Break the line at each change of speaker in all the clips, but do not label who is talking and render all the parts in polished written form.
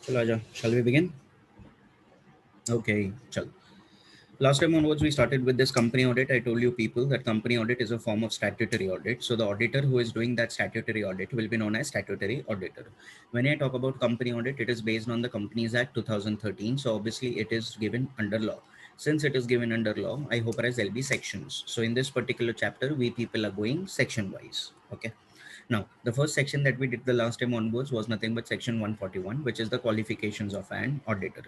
चलो आजा, shall we begin? Okay, chal. Last time onwards, we started with this company audit. I told you people that company audit is a form of statutory audit. So the auditor who is doing that statutory audit will be known as statutory auditor. When I talk about company audit, it is based on the Companies Act 2013. So obviously it is given under law. Since it is given under law, I hope as there'll be sections. So in this particular chapter, we people are going section wise. Okay. Now, the first section that we did the last time onwards was nothing but section 141, which is the qualifications of an auditor.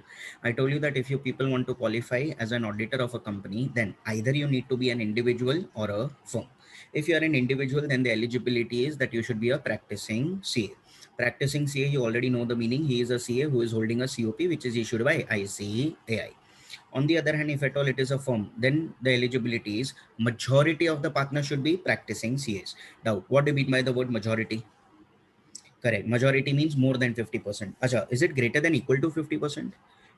I told you that if you people want to qualify as an auditor of a company, then either you need to be an individual or a firm. If you are an individual, then the eligibility is that you should be a practicing CA. Practicing CA, you already know the meaning. He is a CA who is holding a COP, which is issued by ICAI. On the other hand, if at all it is a firm, then the eligibility is majority of the partners should be practicing CAs. Now, what do you mean by the word majority? Correct. Majority means more than 50%. Acha, is it greater than equal to 50%?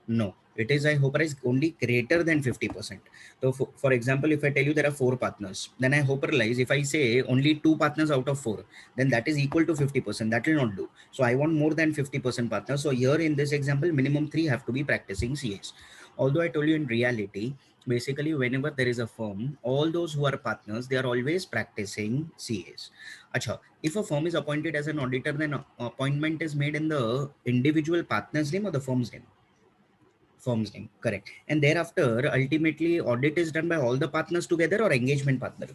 No, it is, I hope, is only greater than 50%. So, for example, if I tell you there are four partners, then I hope realize if I say only two partners out of four, then that is equal to 50%. That will not do. So, I want more than 50% partners. So, here in this example, minimum three have to be practicing CAs. Although I told you in reality, basically, whenever there is a firm, all those who are partners, they are always practicing CAs. Acha, if a firm is appointed as an auditor, then appointment is made in the individual partner's name or the firm's name? Firm's name, correct. And thereafter, ultimately, audit is done by all the partners together or engagement partner?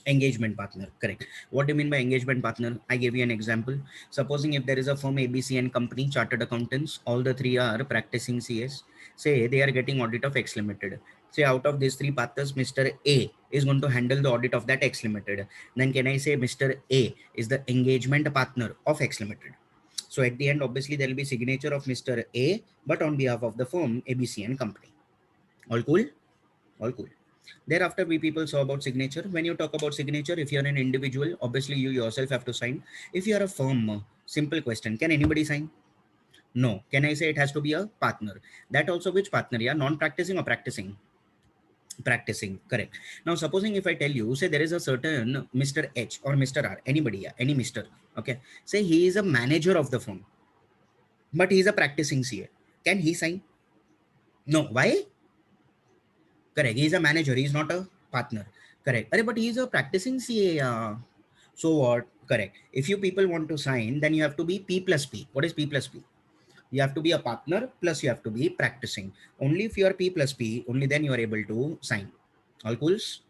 Engagement partner, correct. What do you mean by engagement partner? I gave you an example. Supposing if there is a firm ABC and company, chartered accountants, all the three are practicing CS. Say they are getting audit of X Limited. Say out of these three partners, Mr. A is going to handle the audit of that X Limited. Then can I say Mr. A is the engagement partner of X Limited? So at the end, obviously, there will be signature of Mr. A, but on behalf of the firm ABC and company. All cool? All cool. Thereafter, we people saw about signature. When you talk about signature, if you're an individual, obviously you yourself have to sign. If you're a firm, simple question, can anybody sign? No. Can I say it has to be a partner? That also which partner? Yeah, non-practicing or practicing? Practicing, correct. Now, supposing if I tell you, say there is a certain Mr. H or Mr. R, anybody, yeah, any Mr. Okay. Say he is a manager of the firm, but he is a practicing CA. Can he sign? No. Why? Correct. He is a manager. He is not a partner. Correct. But he is a practicing CA. So what? Correct. If you people want to sign, then you have to be P plus P. What is P plus P? You have to be a partner plus you have to be practicing. Only if you are P plus P, only then you are able to sign. All cools?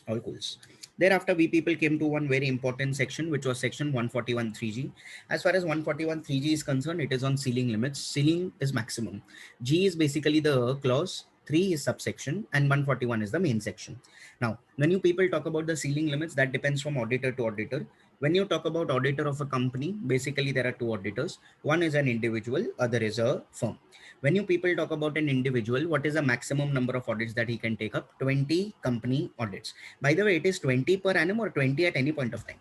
All cools. Thereafter, we people came to one very important section, which was section 141 3G. As far as 141 3G is concerned, it is on ceiling limits. Ceiling is maximum. G is basically the clause, 3 is subsection, and 141 is the main section. Now, when you people talk about the ceiling limits, that depends from auditor to auditor. When you talk about auditor of a company, basically there are two auditors. One is an individual, other is a firm. When you people talk about an individual, what is the maximum number of audits that he can take up? 20 company audits. By the way, it is 20 per annum or 20 at any point of time?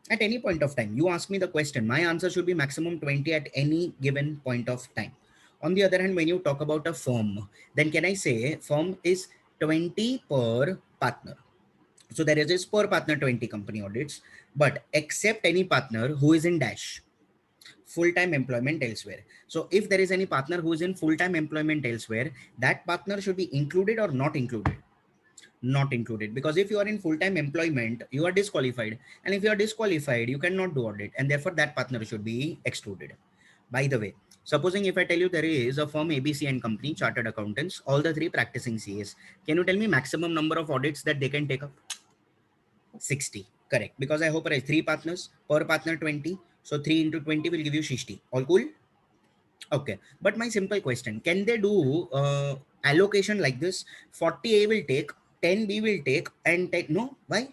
At any point of time. You ask me the question. My answer should be maximum 20 at any given point of time. On the other hand, when you talk about a firm, then can I say firm is 20 per partner? So there is per partner 20 company audits, but except any partner who is in dash, full-time employment elsewhere. So if there is any partner who is in full-time employment elsewhere, that partner should be included or not included? Not included, because if you are in full-time employment, you are disqualified, and if you are disqualified, you cannot do audit, and therefore that partner should be excluded. By the way, supposing if I tell you there is a firm ABC and company, chartered accountants, all the three practicing CAs, can you tell me maximum number of audits that they can take up? 60, correct, because I hope there is three partners, per partner 20, so 3 into 20 will give you 60. All cool? Okay, but my simple question, can they do allocation like this? 40A will take, 10B will take, and take, no, why?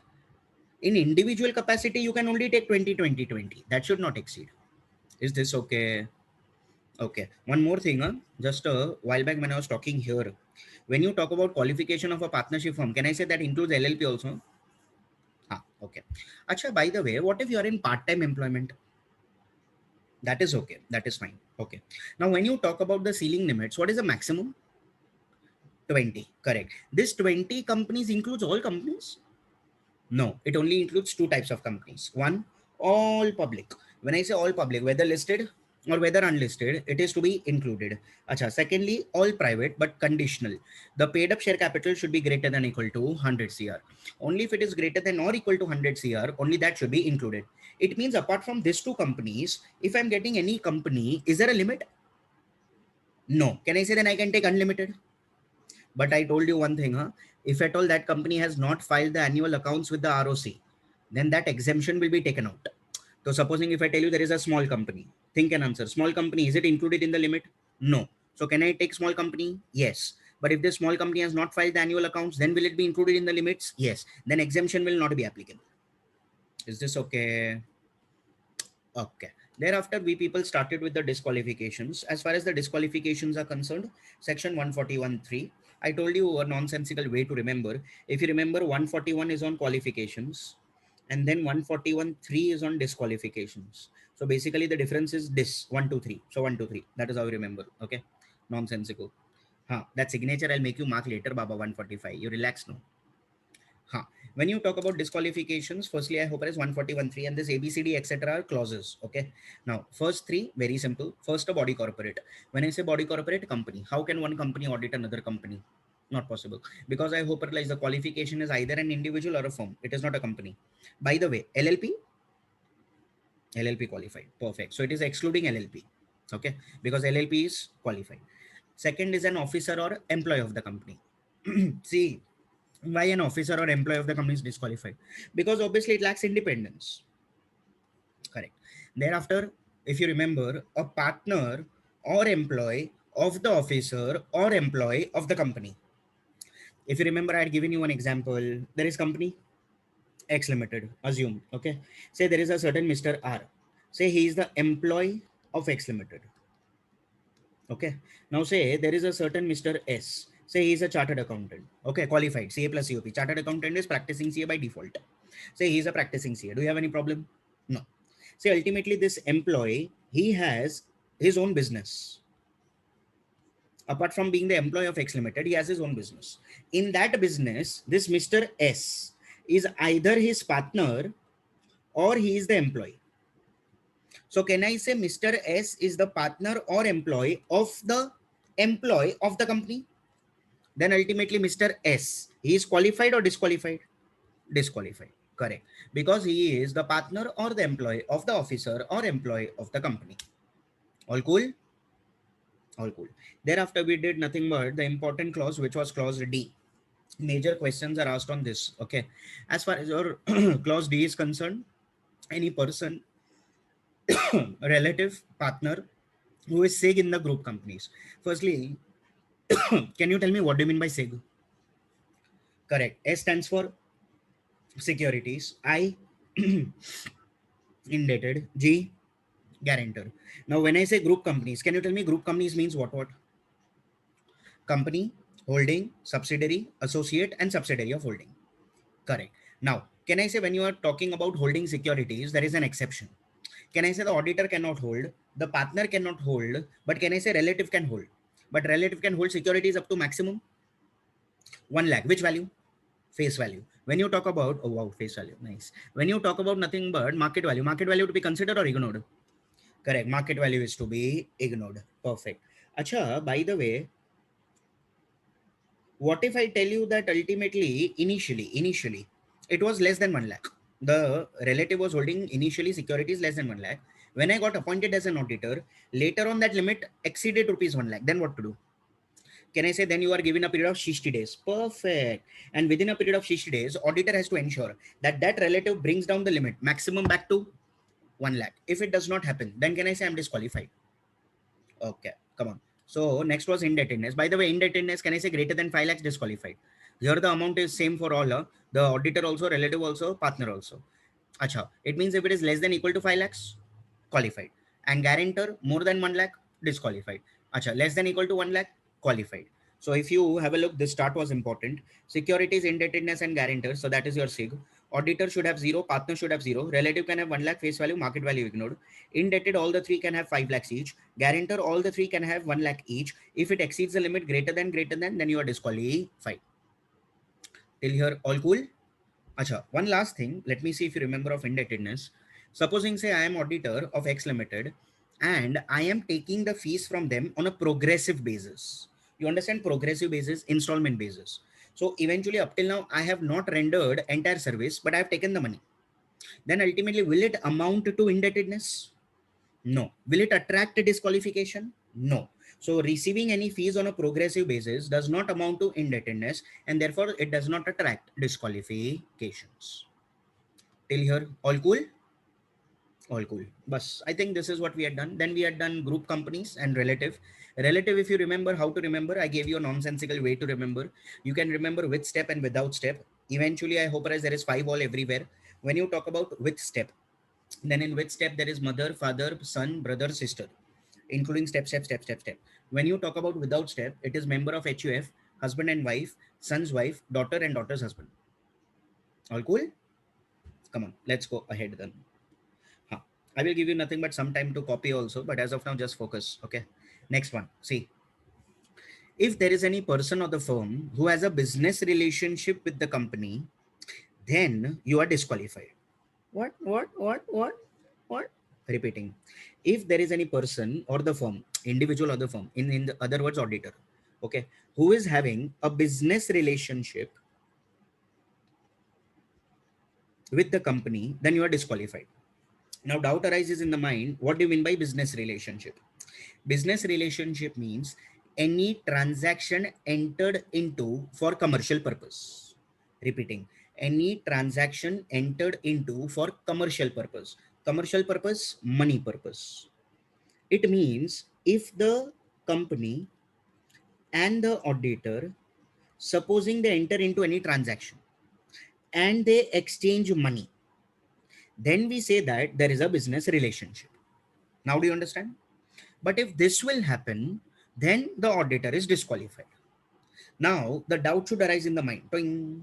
In individual capacity, you can only take 20, 20, 20. That should not exceed. Is this okay? Okay, one more thing, just a while back when I was talking here, when you talk about qualification of a partnership firm, can I say that includes LLP also? Okay. Acha, by the way, what if you are in part-time employment? That is okay. That is fine. Okay. Now, when you talk about the ceiling limits, what is the maximum? 20. Correct. This 20 companies includes all companies? No, it only includes two types of companies. One, all public. When I say all public, whether listed? or whether unlisted, it is to be included. Acha, secondly, all private but conditional. The paid up share capital should be greater than or equal to 100 CR. Only if it is greater than or equal to 100 CR, only that should be included. It means apart from these two companies, if I'm getting any company, is there a limit? No. Can I say then I can take unlimited? But I told you one thing, huh? If at all that company has not filed the annual accounts with the ROC, then that exemption will be taken out. So supposing if I tell you there is a small company, think and answer. Small company, is it included in the limit? No. So can I take small company? Yes. But if this small company has not filed the annual accounts, then will it be included in the limits? Yes. Then exemption will not be applicable. Is this okay? Okay. Thereafter, we people started with the disqualifications. As far as the disqualifications are concerned, section 141.3, I told you a nonsensical way to remember. If you remember, 141 is on qualifications, and then 141.3 is on disqualifications. So basically, the difference is this 1, 2, 3. So 1, 2, 3. That is how you remember. Okay. Nonsensical. Huh. That signature I'll make you mark later, Baba 145. You relax now. Huh. When you talk about disqualifications, firstly, I hope it is 141.3 and this ABCD, etc. are clauses. Okay. Now, first three, very simple. First, a body corporate. When I say body corporate, company, how can one company audit another company? Not possible. Because I hope realize the qualification is either an individual or a firm. It is not a company. By the way, LLP, LLP qualified. Perfect. So it is excluding LLP. Okay. Because LLP is qualified. Second is an officer or employee of the company. See, why an officer or employee of the company is disqualified? Because obviously it lacks independence. Correct. Thereafter, if you remember, a partner or employee of the officer or employee of the company. If you remember, I had given you an example. There is company X Limited, assume, okay? Say there is a certain Mr. R. Say he is the employee of X Limited. Okay. Now say there is a certain Mr. S. Say he is a chartered accountant. Okay, qualified, CA plus COP. Chartered accountant is practicing CA by default. Say he is a practicing CA. Do you have any problem? No. Say ultimately this employee, he has his own business. Apart from being the employee of X Limited, he has his own business. In that business, this Mr. S is either his partner or he is the employee. So can I say Mr. S is the partner or employee of the company? Then ultimately Mr. S, he is qualified or disqualified? Disqualified. Correct. Because he is the partner or the employee of the officer or employee of the company. All cool? All cool. Thereafter, we did nothing but the important clause, which was clause D. Major questions are asked on this. Okay. As far as your clause D is concerned, any person, relative, partner, who is SIG in the group companies. Firstly, can you tell me what do you mean by SIG? Correct. S stands for securities. I, indebted. G, guarantor. Now, when I say group companies, can you tell me group companies means what? Company, holding, subsidiary, associate, and subsidiary of holding. Correct. Now, can I say when you are talking about holding securities, there is an exception. Can I say the auditor cannot hold, the partner cannot hold, but can I say relative can hold? But relative can hold securities up to maximum 1 lakh. Which value? Face value. When you talk about, oh wow, face value, nice. When you talk about nothing but market value to be considered or ignored? Correct. Market value is to be ignored. Perfect. Acha, by the way, what if I tell you that ultimately, initially, it was less than 1 lakh? The relative was holding initially securities less than 1 lakh. When I got appointed as an auditor, later on that limit exceeded rupees 1 lakh. Then what to do? Can I say then you are given a period of 60 days? Perfect. And within a period of 60 days, auditor has to ensure that that relative brings down the limit maximum back to 1 lakh. If it does not happen, then can I say I'm disqualified? Okay, come on. So next was indebtedness. By the way, indebtedness, can I say greater than 5 lakhs disqualified? Here the amount is same for all. The auditor also, relative also, partner also. Acha, it means if it is less than equal to 5 lakhs, qualified. And guarantor more than 1 lakh, disqualified. Acha, less than equal to 1 lakh, qualified. So if you have a look, this start was important. Securities, indebtedness, and guarantor. So that is your SIG. Auditor should have 0, partner should have 0, relative can have 1 lakh, face value, market value ignored. Indebted, all the three can have 5 lakhs each. Guarantor, all the three can have 1 lakh each. If it exceeds the limit greater than, then you are disqualified. Till here, all cool? Acha, one last thing. Let me see if you remember of indebtedness. Supposing say I am auditor of X Limited and I am taking the fees from them on a progressive basis. You understand? Progressive basis, installment basis. So eventually up till now, I have not rendered entire service, but I have taken the money. Then ultimately, will it amount to indebtedness? No. Will it attract a disqualification? No. So receiving any fees on a progressive basis does not amount to indebtedness, and therefore it does not attract disqualifications. Till here, all cool? All cool. Bus. I think this is what we had done. Then we had done group companies and relative. Relative, if you remember how to remember, I gave you a nonsensical way to remember. You can remember with step and without step. Eventually, I hope there is 5 all everywhere. When you talk about with step, then in which step there is mother, father, son, brother, sister, including step. When you talk about without step, it is member of HUF, husband and wife, son's wife, daughter and daughter's husband. All cool? Come on, let's go ahead then. Huh. I will give you nothing but some time to copy also, but as of now, just focus. Okay. Next one. See, if there is any person or the firm who has a business relationship with the company, then you are disqualified. What? Repeating. If there is any person or the firm, individual or the firm, in the other words, auditor, okay, who is having a business relationship with the company, then you are disqualified. Now, doubt arises in the mind, what do you mean by business relationship? Business relationship means any transaction entered into for commercial purpose. Repeating, any transaction entered into for commercial purpose. Commercial purpose, money purpose. It means if the company and the auditor, supposing they enter into any transaction and they exchange money, then we say that there is a business relationship. Now, do you understand? But if this will happen, then the auditor is disqualified. Now, the doubt should arise in the mind. Toing.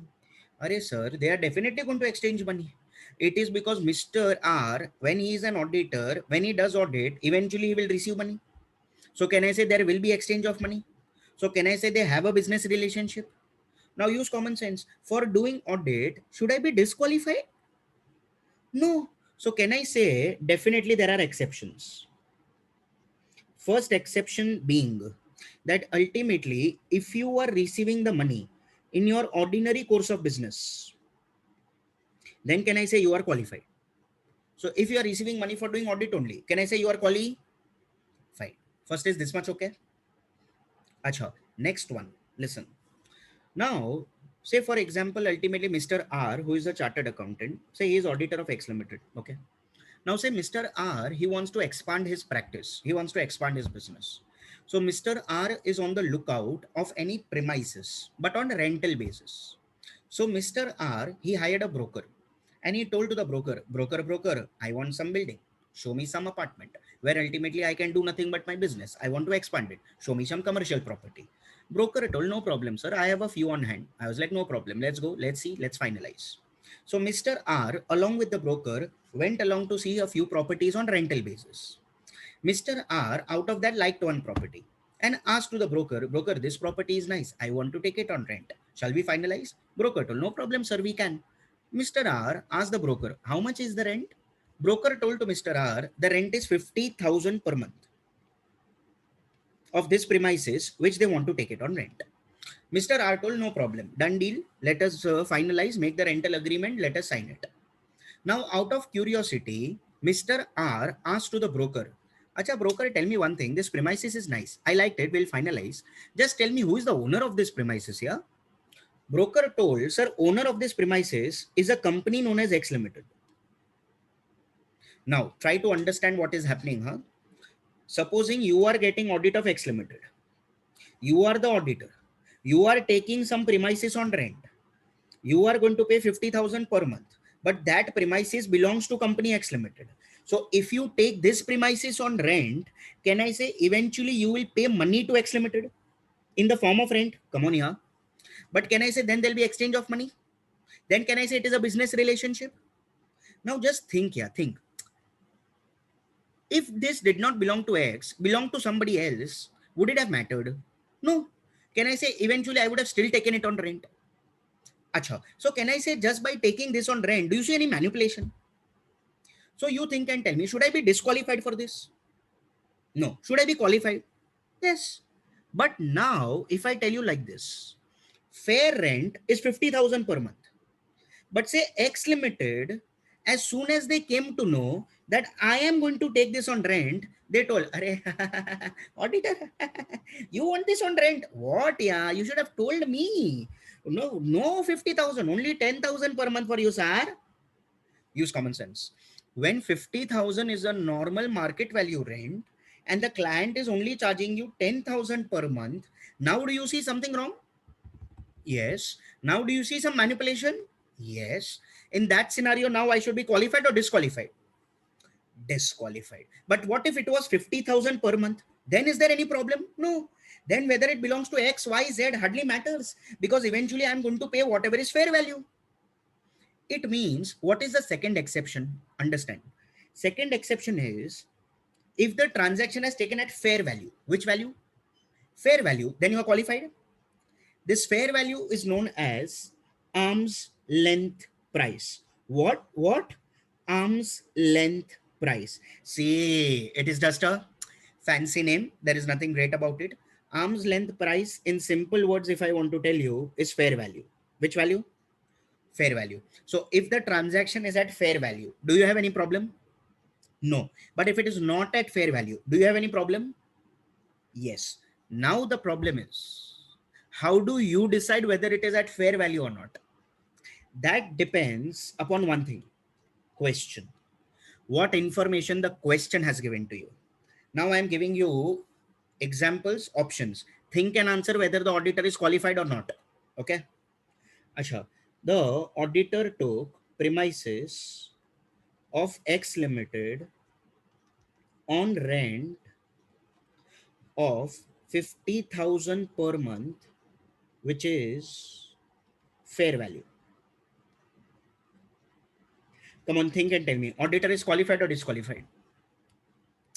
Arey sir, they are definitely going to exchange money. It is because Mr. R, when he is an auditor, when he does audit, eventually he will receive money. So can I say there will be exchange of money? So can I say they have a business relationship? Now use common sense. For doing audit, should I be disqualified? No. So can I say definitely there are exceptions? First exception being that ultimately, if you are receiving the money in your ordinary course of business, then can I say you are qualified? So if you are receiving money for doing audit only, can I say you are qualified? First is this much okay? Acha. Next one. Listen. Now, say for example, ultimately Mr. R, who is a chartered accountant, say he is auditor of X Limited. Okay. Now say Mr. R, he wants to expand his practice. He wants to expand his business. So Mr. R is on the lookout of any premises, but on a rental basis. So Mr. R, he hired a broker and he told to the broker, I want some building. Show me some apartment where ultimately I can do nothing but my business. I want to expand it. Show me some commercial property. Broker told, no problem, sir. I have a few on hand. I was like, no problem. Let's go. Let's see. Let's finalize. So Mr. R, along with the broker, went along to see a few properties on rental basis. Mr. R, out of that, liked one property and asked to the broker, this property is nice. I want to take it on rent. Shall we finalize? Broker told, no problem, sir, we can. Mr. R asked the broker, how much is the rent? Broker told to Mr. R, the rent is 50,000 per month of this premises, which they want to take it on rent. Mr. R told, no problem, done deal. Let us finalize, make the rental agreement, let us sign it. Now, out of curiosity, Mr. R asked to the broker, Acha, broker, tell me one thing. This premises is nice. I liked it. We'll finalize. Just tell me who is the owner of this premises, yeah? Broker told, sir, owner of this premises is a company known as X Limited. Now, try to understand what is happening, huh? Supposing you are getting audit of X Limited. You are the auditor. You are taking some premises on rent. You are going to pay 50,000 per month. But that premises belongs to company X Limited. So if you take this premises on rent, can I say eventually you will pay money to X Limited in the form of rent? Come on here. But can I say then there'll be exchange of money? Then can I say it is a business relationship? Now just think here, think. If this did not belong to X, belong to somebody else, would it have mattered? No. Can I say eventually I would have still taken it on rent? Acha. So can I say just by taking this on rent, do you see any manipulation? So you think and tell me, should I be disqualified for this? No. Should I be qualified? Yes. But now, if I tell you like this, fair rent is 50,000 per month. But say X Limited, as soon as they came to know that I am going to take this on rent, they told, Arey, auditor, you want this on rent? What? Yeah, you should have told me. No, no 50,000, only 10,000 per month for you, sir. Use common sense. When 50,000 is a normal market value rent and the client is only charging you 10,000 per month, now do you see something wrong? Yes. Now do you see some manipulation? Yes. In that scenario, now I should be qualified or disqualified? Disqualified. But what if it was 50,000 per month? Then is there any problem? No. Then whether it belongs to X, Y, Z hardly matters, because eventually I'm going to pay whatever is fair value. It means, what is the second exception? Understand. Second exception is if the transaction has taken at fair value. Which value? Fair value. Then you are qualified. This fair value is known as arm's length price. What? Arm's length price. See, it is just a fancy name. There is nothing great about it. Arm's length price, in simple words, if I want to tell you, is fair value. Which value? Fair value. So if the transaction is at fair value, do you have any problem? No. But if it is not at fair value, do you have any problem? Yes. Now the problem is, how do you decide whether it is at fair value or not? That depends upon one thing: question. What information the question has given to you. Now I am giving you examples, options. Think and answer whether the auditor is qualified or not. Okay. Asha, the auditor took premises of X Limited on rent of 50,000 per month, which is fair value. Come on, think and tell me, auditor is qualified or disqualified?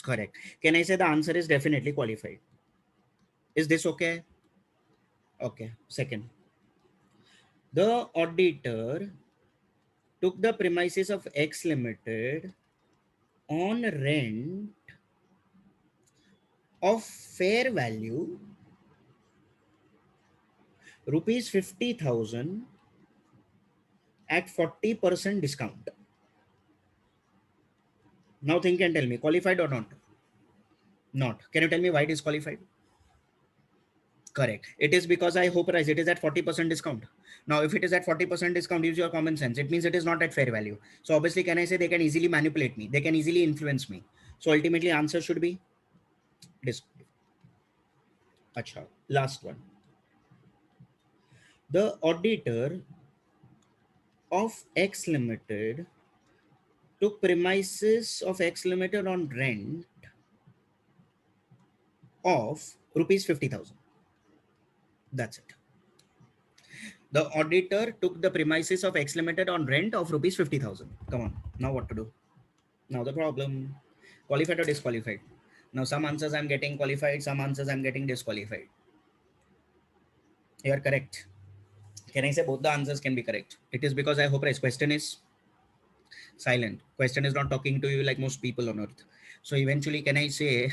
Correct. Can I say the answer is definitely qualified? Is this okay? Okay. Second, the auditor took the premises of X Limited on rent of fair value rupees 50,000 at 40% discount. Now think and tell me, qualified or not? Not. Can you tell me why it is qualified? Correct. It is because I hope price, it is at 40% discount. Now, if it is at 40% discount, use your common sense. It means it is not at fair value. So obviously, can I say they can easily manipulate me? They can easily influence me. So ultimately, answer should be this. Acha. Last one. The auditor of X Limited took premises of X Limited on rent of rupees 50,000. That's it. The auditor took the premises of X Limited on rent of rupees 50,000. Come on. Now what to do? Now the problem, qualified or disqualified? Now some answers I'm getting qualified, some answers I'm getting disqualified. You are correct. Can I say both the answers can be correct? It is because I hope this question is silent. Question is not talking to you like most people on earth. So eventually, can I say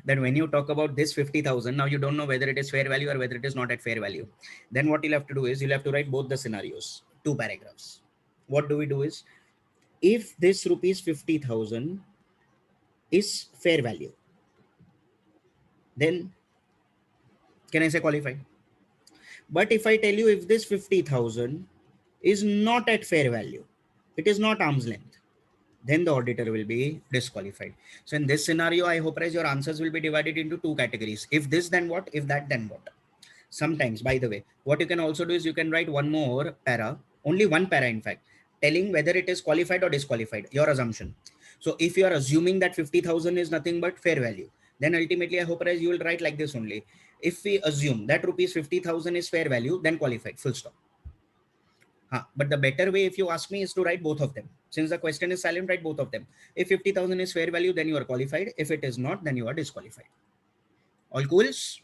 that when you talk about this 50,000, now you don't know whether it is fair value or whether it is not at fair value. Then what you'll have to do is you'll have to write both the scenarios, 2 paragraphs. What do we do is, if this rupees 50,000 is fair value, then can I say qualified? But if I tell you, if this 50,000 is not at fair value, it is not arm's length, then the auditor will be disqualified. So in this scenario, I hope your answers will be divided into 2 categories. If this, then what? If that, then what? Sometimes, by the way, what you can also do is you can write one more para, only one para in fact, telling whether it is qualified or disqualified, your assumption. So if you are assuming that 50,000 is nothing but fair value, then ultimately I hope you will write like this only. If we assume that rupees 50,000 is fair value, then qualified, full stop. But the better way, if you ask me, is to write both of them. Since the question is silent, write both of them. If 50,000 is fair value, then you are qualified. If it is not, then you are disqualified. All cools?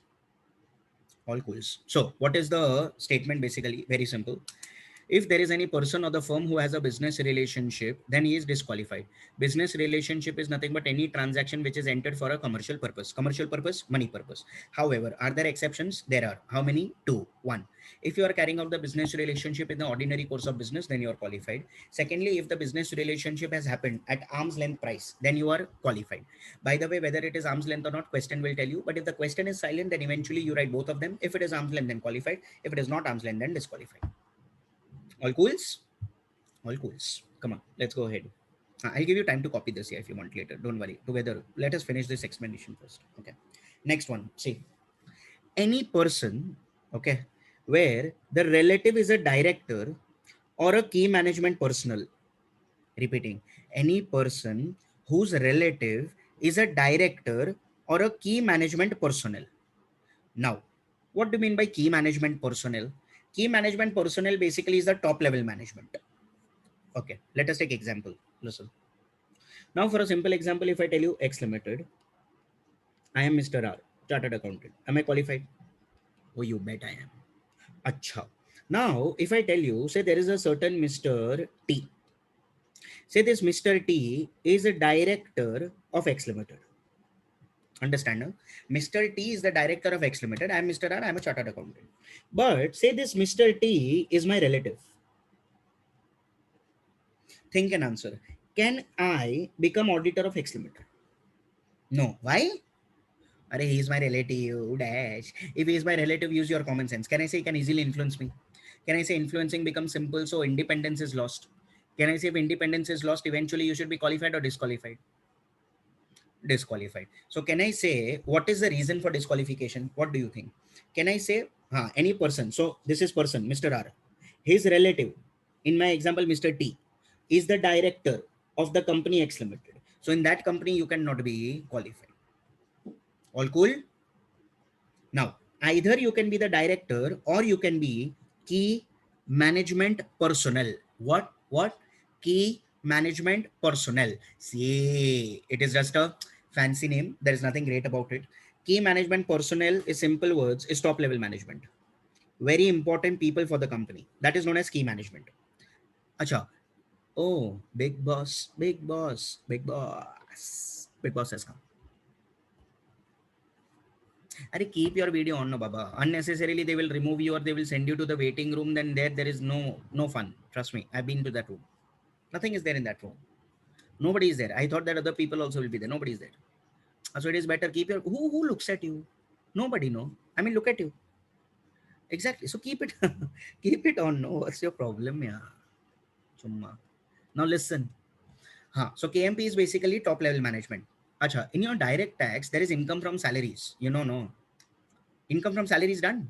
All cools. So what is the statement? Basically, very simple. If there is any person or the firm who has a business relationship, then he is disqualified. Business relationship is nothing but any transaction which is entered for a commercial purpose. Commercial purpose, money purpose. However, are there exceptions? There are. How many? Two. One, if you are carrying out the business relationship in the ordinary course of business, then you are qualified. Secondly, if the business relationship has happened at arm's length price, then you are qualified. By the way, whether it is arm's length or not, question will tell you. But if the question is silent, then eventually you write both of them. If it is arm's length, then qualified. If it is not arm's length, then disqualified. All cools? All cools. Come on, let's go ahead. I'll give you time to copy this here if you want later. Don't worry. Together, let us finish this explanation first. Okay. Next one. See, any person, okay, where the relative is a director or a key management personnel. Repeating, any person whose relative is a director or a key management personnel. Now, what do you mean by key management personnel? Key management personnel basically is the top level management. Okay, let us take example. Listen. Now, for a simple example, if I tell you X Limited, I am Mr. R, chartered accountant. Am I qualified? Oh, you bet I am. Acha. Now, if I tell you, say there is a certain Mr. T. Say this Mr. T is a director of X Limited. Understand now? Mr. T is the director of X Limited. I am Mr. R. I am a chartered accountant. But say this Mr. T is my relative. Think and answer. Can I become auditor of X Limited? No. Why? Arey, he is my relative. Dash. If he is my relative, use your common sense. Can I say he can easily influence me? Can I say influencing becomes simple, so independence is lost? Can I say if independence is lost, eventually you should be qualified or disqualified? Disqualified. So can I say what is the reason for disqualification? What do you think? Can I say any person? So this is person, Mr. R. His relative, in my example, Mr. T, is the director of the company X Limited. So in that company, you cannot be qualified. All cool? Now, either you can be the director or you can be key management personnel. What? What? Key management personnel. See, it is just a fancy name. There is nothing great about it. Key management personnel is simple words, is top level management. Very important people for the company. That is known as key management. Acha. Oh, big boss, big boss, big boss. Big boss has come. Are keep your video on, no baba. Unnecessarily they will remove you or they will send you to the waiting room. Then there is no fun. Trust me, I've been to that room. Nothing is there in that room. Nobody is there. I thought that other people also will be there. Nobody is there. So it is better keep your who looks at you. Nobody, no. I mean, look at you. Exactly. So keep it keep it on. No, what's your problem? Yeah. Chumma. Now listen. So KMP is basically top level management. Acha, in your direct tax, there is income from salaries. You know, no. Income from salaries done.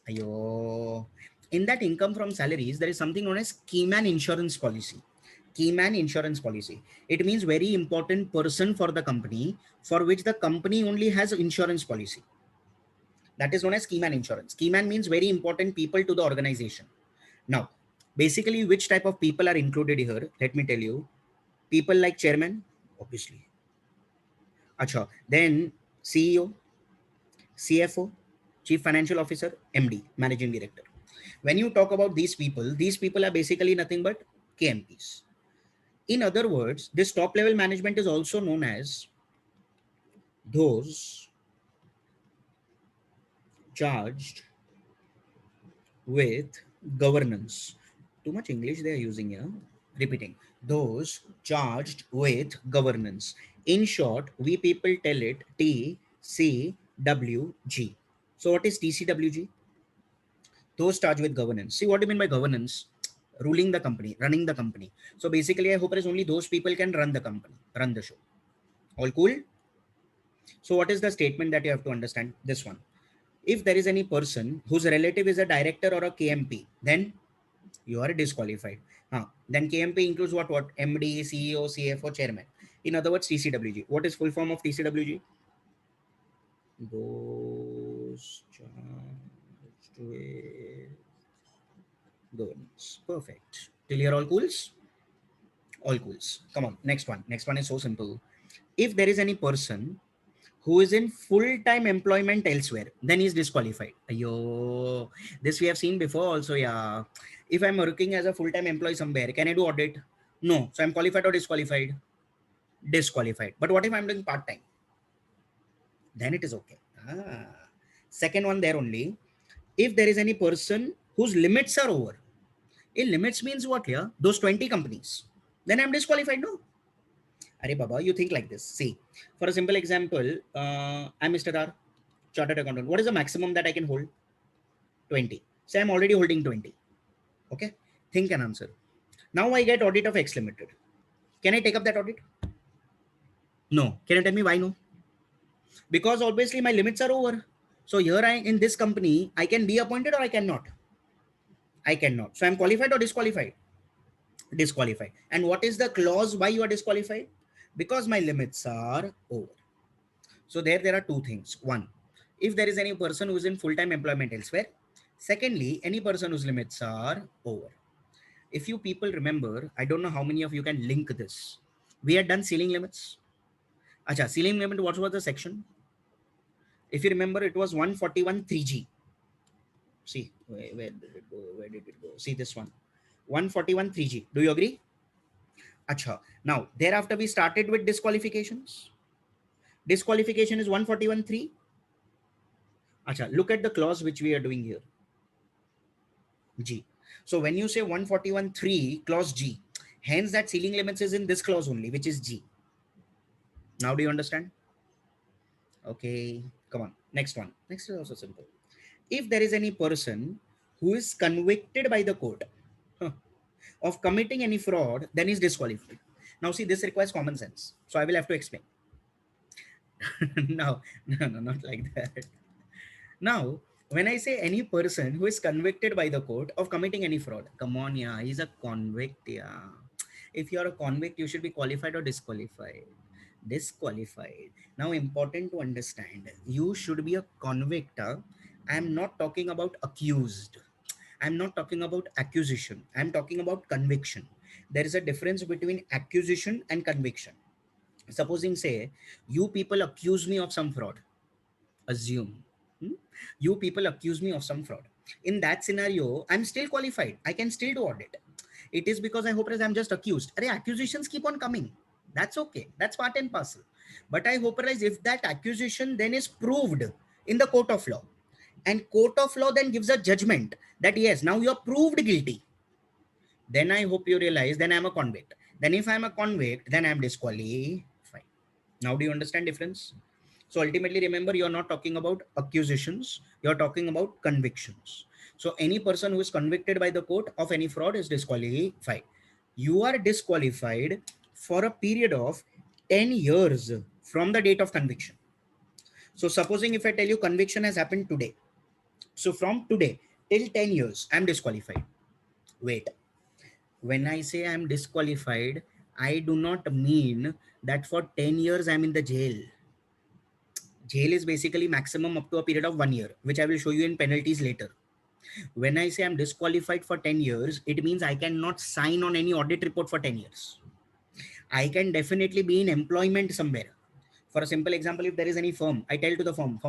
Ayo. In that income from salaries, there is something known as keyman insurance policy. Keyman insurance policy. It means very important person for the company for which the company only has insurance policy. That is known as keyman insurance. Keyman means very important people to the organization. Now, basically, which type of people are included here? Let me tell you. People like chairman, obviously. Acha. Then CEO, CFO, Chief Financial Officer, MD, Managing Director. When you talk about these people are basically nothing but KMPs. In other words, this top level management is also known as those charged with governance. Too much English they are using here. Repeating, those charged with governance. In short, we people tell it TCWG. So what is TCWG? Those charged with governance. See what do you mean by governance? Ruling the company, running the company. So basically, I hope there is only those people can run the company, run the show. All cool? So what is the statement that you have to understand? This one. If there is any person whose relative is a director or a KMP, then you are disqualified. Then KMP includes what? MD, CEO, CFO, chairman. In other words, TCWG. What is full form of TCWG? Those charged with governance. Perfect. Till here all cools? All cools. Come on, next one. Next one is so simple. If there is any person who is in full-time employment elsewhere, then he's disqualified. Ayo, this we have seen before also. Yeah, if I'm working as a full-time employee somewhere, can I do audit? No. So I'm qualified or disqualified? Disqualified. But what if I'm doing part-time? Then it is okay. Second one there only. If there is any person whose limits are over, limits means what here? Those 20 companies. Then I'm disqualified, no? Arey Baba, you think like this. See, for a simple example, I'm Mr. R, chartered accountant. What is the maximum that I can hold? 20. Say I'm already holding 20. Okay. Think and answer. Now I get audit of X Limited. Can I take up that audit? No. Can you tell me why no? Because obviously my limits are over. So here in this company, I can be appointed or I cannot. I cannot. So I'm qualified or disqualified? Disqualified. And what is the clause why you are disqualified? Because my limits are over. So there are two things. One, if there is any person who is in full-time employment elsewhere. Secondly, any person whose limits are over. If you people remember, I don't know how many of you can link this. We had done ceiling limits. Acha, ceiling limit, what was the section? If you remember, it was 141 3G. See, where did it go? Where did it go? See this one. 141 3G. Do you agree? Acha. Now, thereafter we started with disqualifications. Disqualification is 141 3. Acha, look at the clause which we are doing here. G. So when you say 141 3 clause G, hence that ceiling limits is in this clause only, which is G. Now do you understand? Okay, come on. Next one. Next is also simple. If there is any person who is convicted by the court of committing any fraud, then is disqualified. Now see, this requires common sense. So I will have to explain. No, not like that. Now, when I say any person who is convicted by the court of committing any fraud, come on, yeah, he's a convict, yeah. If you're a convict, you should be qualified or disqualified. Disqualified. Now, important to understand, you should be a convict. I'm not talking about accused. I'm not talking about accusation. I'm talking about conviction. There is a difference between accusation and conviction. Supposing, say, you people accuse me of some fraud. Assume. You people accuse me of some fraud. In that scenario, I'm still qualified. I can still do audit. It is because I hope as I'm just accused. Accusations keep on coming. That's okay. That's part and parcel. But I hope as if that accusation then is proved in the court of law, and court of law then gives a judgment that yes, now you are proved guilty. Then I hope you realize then I'm a convict. Then if I'm a convict, then I'm disqualified. Now do you understand difference? So ultimately, remember, you're not talking about accusations, you're talking about convictions. So any person who is convicted by the court of any fraud is disqualified. You are disqualified for a period of 10 years from the date of conviction. So supposing if I tell you conviction has happened today, so from today till 10 years, I'm disqualified. Wait, when I say I'm disqualified, I do not mean that for 10 years I'm in the jail. Jail is basically maximum up to a period of 1 year, which I will show you in penalties later. When I say I'm disqualified for 10 years, it means I cannot sign on any audit report for 10 years. I can definitely be in employment somewhere. For a simple example, if there is any firm, I tell to the firm,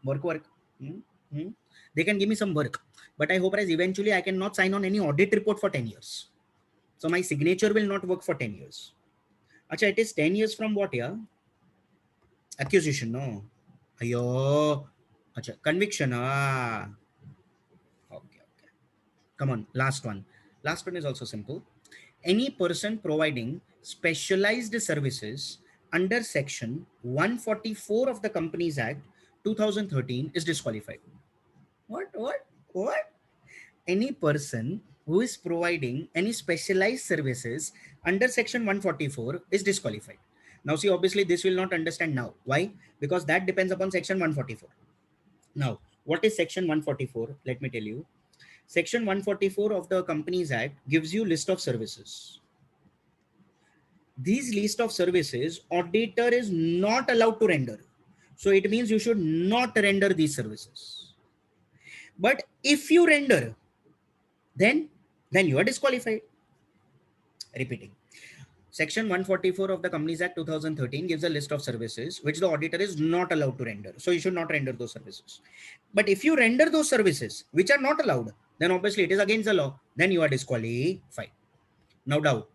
work. They can give me some work. But I hope as eventually I cannot sign on any audit report for 10 years. So my signature will not work for 10 years. Acha, it is 10 years from what, yeah? Accusation, no. Ayo. Acha, conviction, Okay. Come on, last one. Last one is also simple. Any person providing specialized services under section 144 of the Companies Act 2013 is disqualified. What? Any person who is providing any specialized services under section 144 is disqualified. Now see, obviously this will not understand now. Why? Because that depends upon section 144. Now, what is section 144? Let me tell you. Section 144 of the Companies Act gives you list of services. These list of services, auditor is not allowed to render. So it means you should not render these services. But if you render, then you are disqualified. Repeating. Section 144 of the Companies Act 2013 gives a list of services which the auditor is not allowed to render. So you should not render those services. But if you render those services which are not allowed, then obviously it is against the law. Then you are disqualified. No doubt.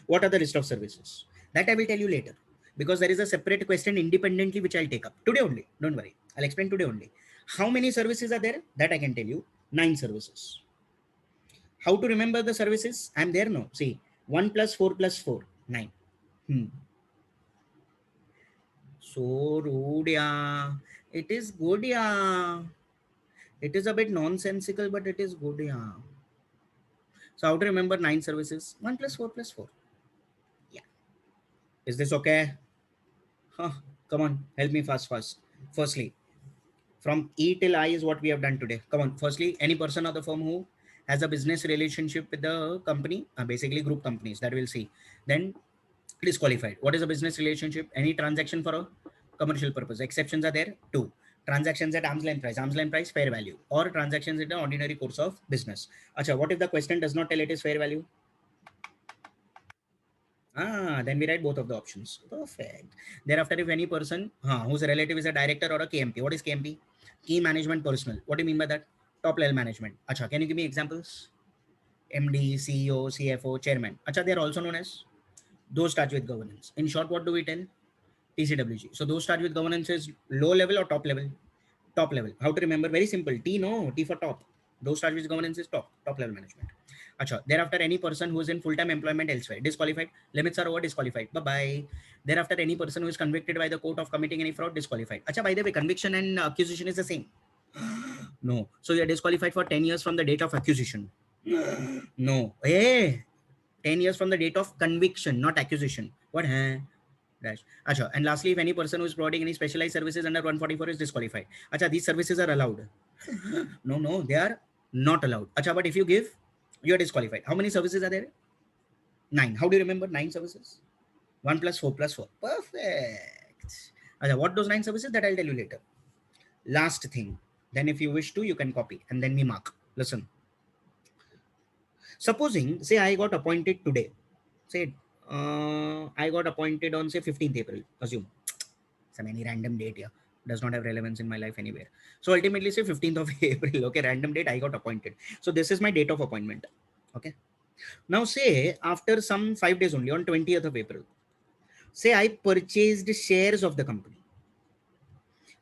What are the list of services? That I will tell you later, because there is a separate question independently which I'll take up today only. Don't worry. I'll explain today only. How many services are there? That I can tell you. 9 services. How to remember the services? I'm there now. See, 1 plus 4 plus 4, 9. So rude, yeah. It is good, yeah. It is a bit nonsensical, but it is good, yeah. So how to remember 9 services? 1 plus 4 plus 4. Yeah. Is this okay? Huh. Come on, help me fast. Firstly, from E till I is what we have done today. Come on. Firstly, any person of the firm who has a business relationship with the company, basically group companies that we'll see, then disqualified. What is a business relationship? Any transaction for a commercial purpose. Exceptions are there. 2. Transactions at arm's length price, fair value, or transactions in the ordinary course of business. Acha, what if the question does not tell it is fair value? Then we write both of the options. Perfect. Thereafter, if any person whose relative is a director or a KMP, what is KMP? Key management personnel. What do you mean by that? Top level management. Acha, can you give me examples? MD, CEO, CFO, chairman. Acha, they are also known as those start with governance. In short, what do we tell? TCWG. So those start with governance is low level or top level? Top level. How to remember? Very simple. T, no. T for top. Those start with governance is top level management. Acha. Thereafter, any person who is in full-time employment elsewhere, disqualified. Limits are over, disqualified. Bye-bye. Thereafter, any person who is convicted by the court of committing any fraud, disqualified. Acha, by the way, conviction and accusation is the same. No. So you are disqualified for 10 years from the date of accusation. No. Hey, 10 years from the date of conviction, not accusation. What? Dash. Acha. And lastly, if any person who is providing any specialized services under 144 is disqualified. Acha, these services are allowed. No, they are not allowed. Acha, but if you give, you are disqualified. How many services are there? 9. How do you remember 9 services? 1 plus 4 plus 4. Perfect. Acha, what those 9 services? That I'll tell you later. Last thing. Then if you wish to, you can copy and then we mark. Listen. Supposing, say I got appointed today. Say I got appointed on say 15th April. Assume some any random date here, does not have relevance in my life anywhere. So ultimately say 15th of April. Okay, random date I got appointed. So this is my date of appointment. Okay. Now say after some 5 days only, on 20th of April, say I purchased shares of the company.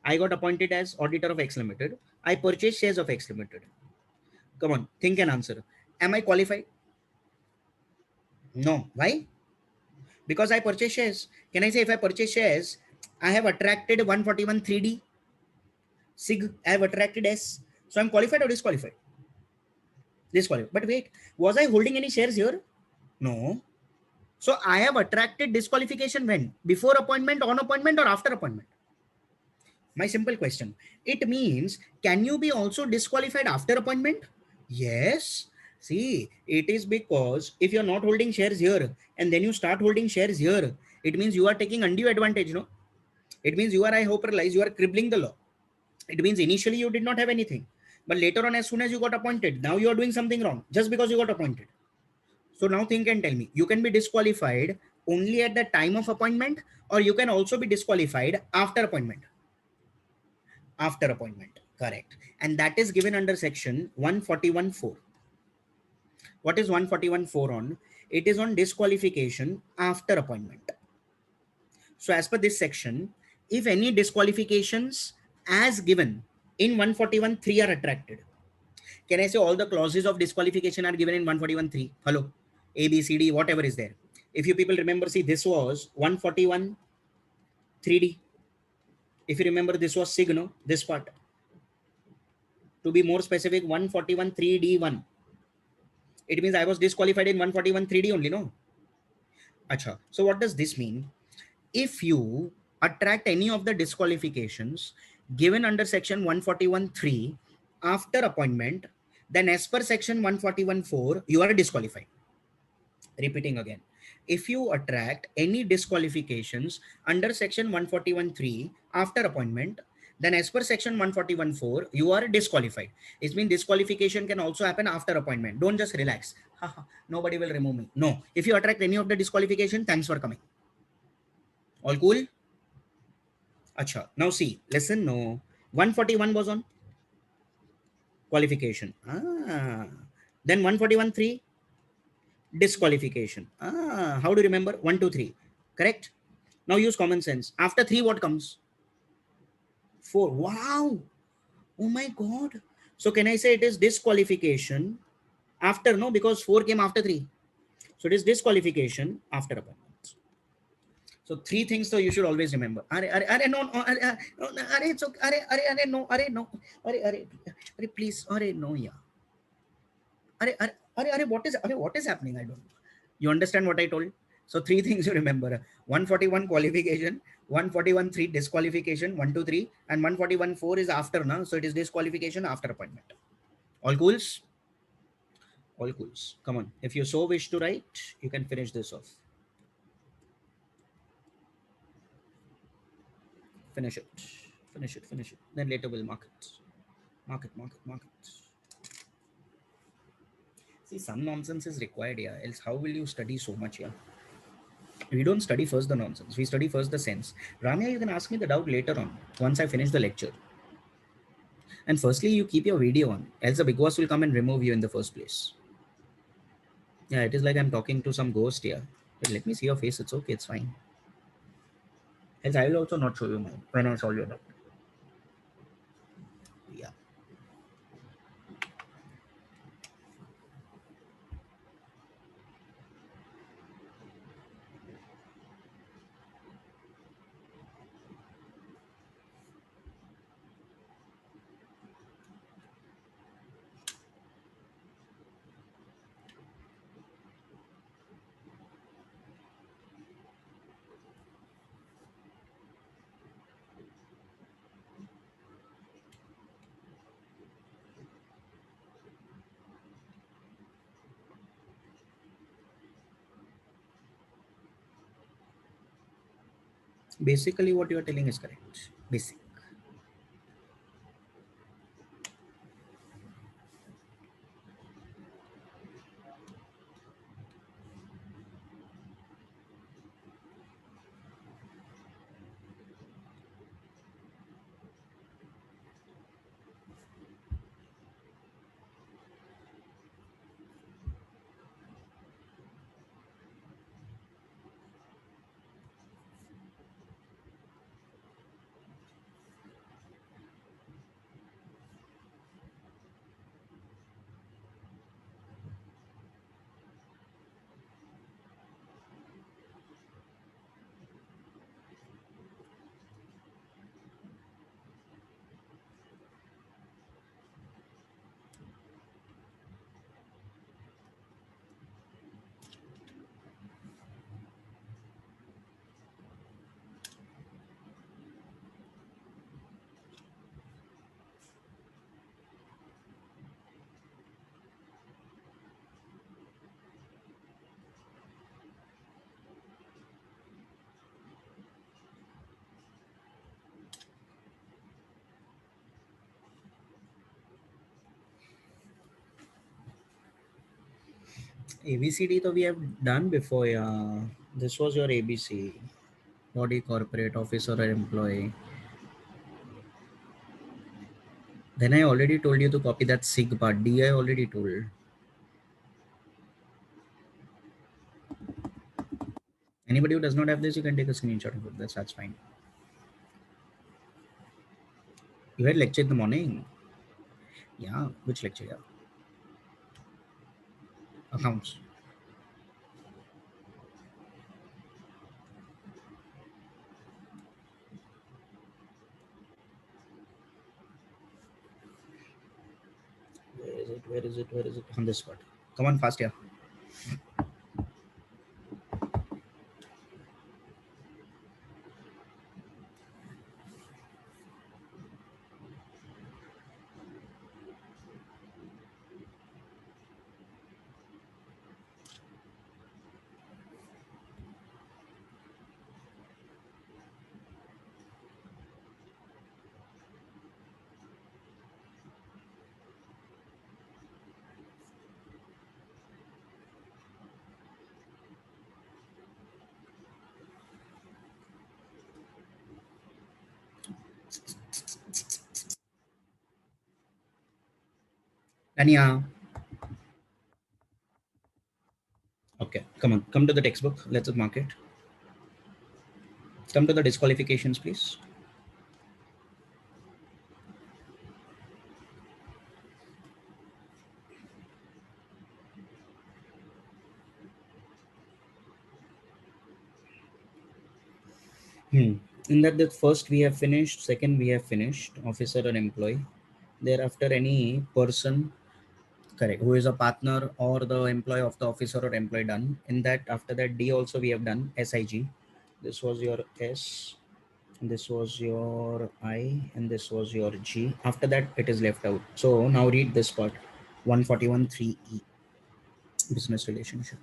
I got appointed as auditor of X Limited. I purchased shares of X Limited. Come on, think and answer. Am I qualified? No. Why? Because I purchase shares. Can I say if I purchase shares, I have attracted 141 3D SIG, I have attracted S. So I'm qualified or disqualified? Disqualified. But wait, was I holding any shares here? No. So I have attracted disqualification when? Before appointment, on appointment, or after appointment? My simple question. It means, can you be also disqualified after appointment? Yes. See, it is because if you're not holding shares here and then you start holding shares here, it means you are taking undue advantage, no? It means you are, I hope, realize you are cribbling the law. It means initially you did not have anything, but later on, as soon as you got appointed, now you are doing something wrong just because you got appointed. So now think and tell me, you can be disqualified only at the time of appointment, or you can also be disqualified after appointment. After appointment, correct. And that is given under section 141(4). What is 141(4) on? It is on disqualification after appointment. So as per this section, if any disqualifications as given in 141(3) are attracted, can I say all the clauses of disqualification are given in 141(3)? Hello, A, B, C, D, whatever is there. If you people remember, see, this was 141(3)D. If you remember, this was SIG, no? This part. To be more specific, 141(3)D1. It means I was disqualified in 141(3)D only, no? Acha. So what does this mean? If you attract any of the disqualifications given under section 141(3) after appointment, then as per section 141(4), you are disqualified. Repeating again. If you attract any disqualifications under section 141(3) after appointment, then as per section 141(4), you are disqualified. It means disqualification can also happen after appointment. Don't just relax. Nobody will remove me. No. If you attract any of the disqualification, thanks for coming. All cool? Acha. Now see, listen, no. 141 was on qualification. Then 141 3 disqualification. How do you remember? 1 2 3. Correct? Now use common sense. After 3, what comes? 4. Wow. Oh my God. So can I say it is disqualification after? No, because 4 came after 3. So it is disqualification after appointment. So 3 things so you should always remember. Are, no, no, it's okay. No, no. Please, no, yeah. What is happening? I don't know. You understand what I told? So 3 things you remember. 141 qualification, 141 3 disqualification, 1 2 3, and 141 4 is after now. So it is disqualification after appointment. All cools? All cools. Come on. If you so wish to write, you can finish this off. Finish it. Finish it. Finish it. Then later we'll mark it. Mark it. Mark it. Mark it. See, some nonsense is required here. Else, how will you study so much here? We don't study first the nonsense. We study first the sense. Ramya, you can ask me the doubt later on once I finish the lecture. And firstly, you keep your video on, else the big boss will come and remove you in the first place. Yeah, it is like I'm talking to some ghost here. But let me see your face. It's okay. It's fine. Else I will also not show you mine when I solve your doubt. Yeah. Basically, what you are telling is correct. Basic. ABCD, though we have done before. Yeah. This was your ABC. Body, corporate, officer, or employee. Then I already told you to copy that SIG part. D I already told. Anybody who does not have this, you can take a screenshot of it. That's fine. You had lecture in the morning. Yeah. Which lecture? Yeah. Accounts. Where is it? Where is it? Where is it? On this spot. Come on, fast, yeah. Anya. Okay, come on, come to the textbook. Let's mark it. Come to the disqualifications, please. Hmm. In that, the first we have finished, second we have finished, officer or employee. Thereafter, any person, correct, who is a partner or the employee of the officer or employee done. In that, after that, D also we have done, SIG. This was your S, this was your I, and this was your G. After that, it is left out. So now read this part, 141 3E, business relationship.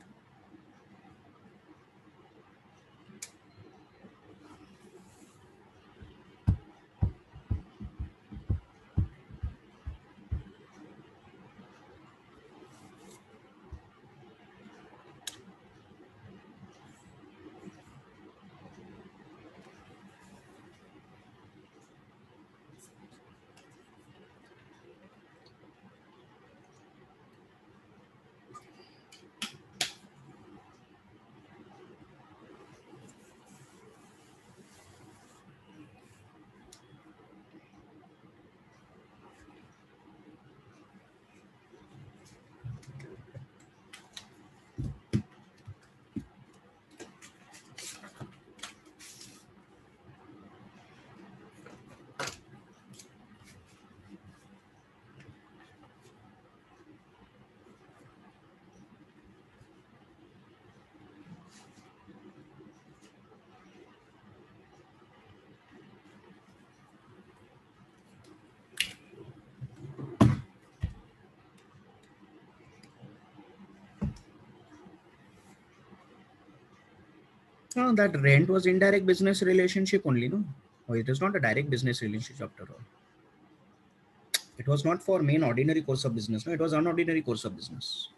That rent was indirect business relationship only, no? Oh, it is not a direct business relationship after all. It was not for main ordinary course of business. No, it was unordinary course of business.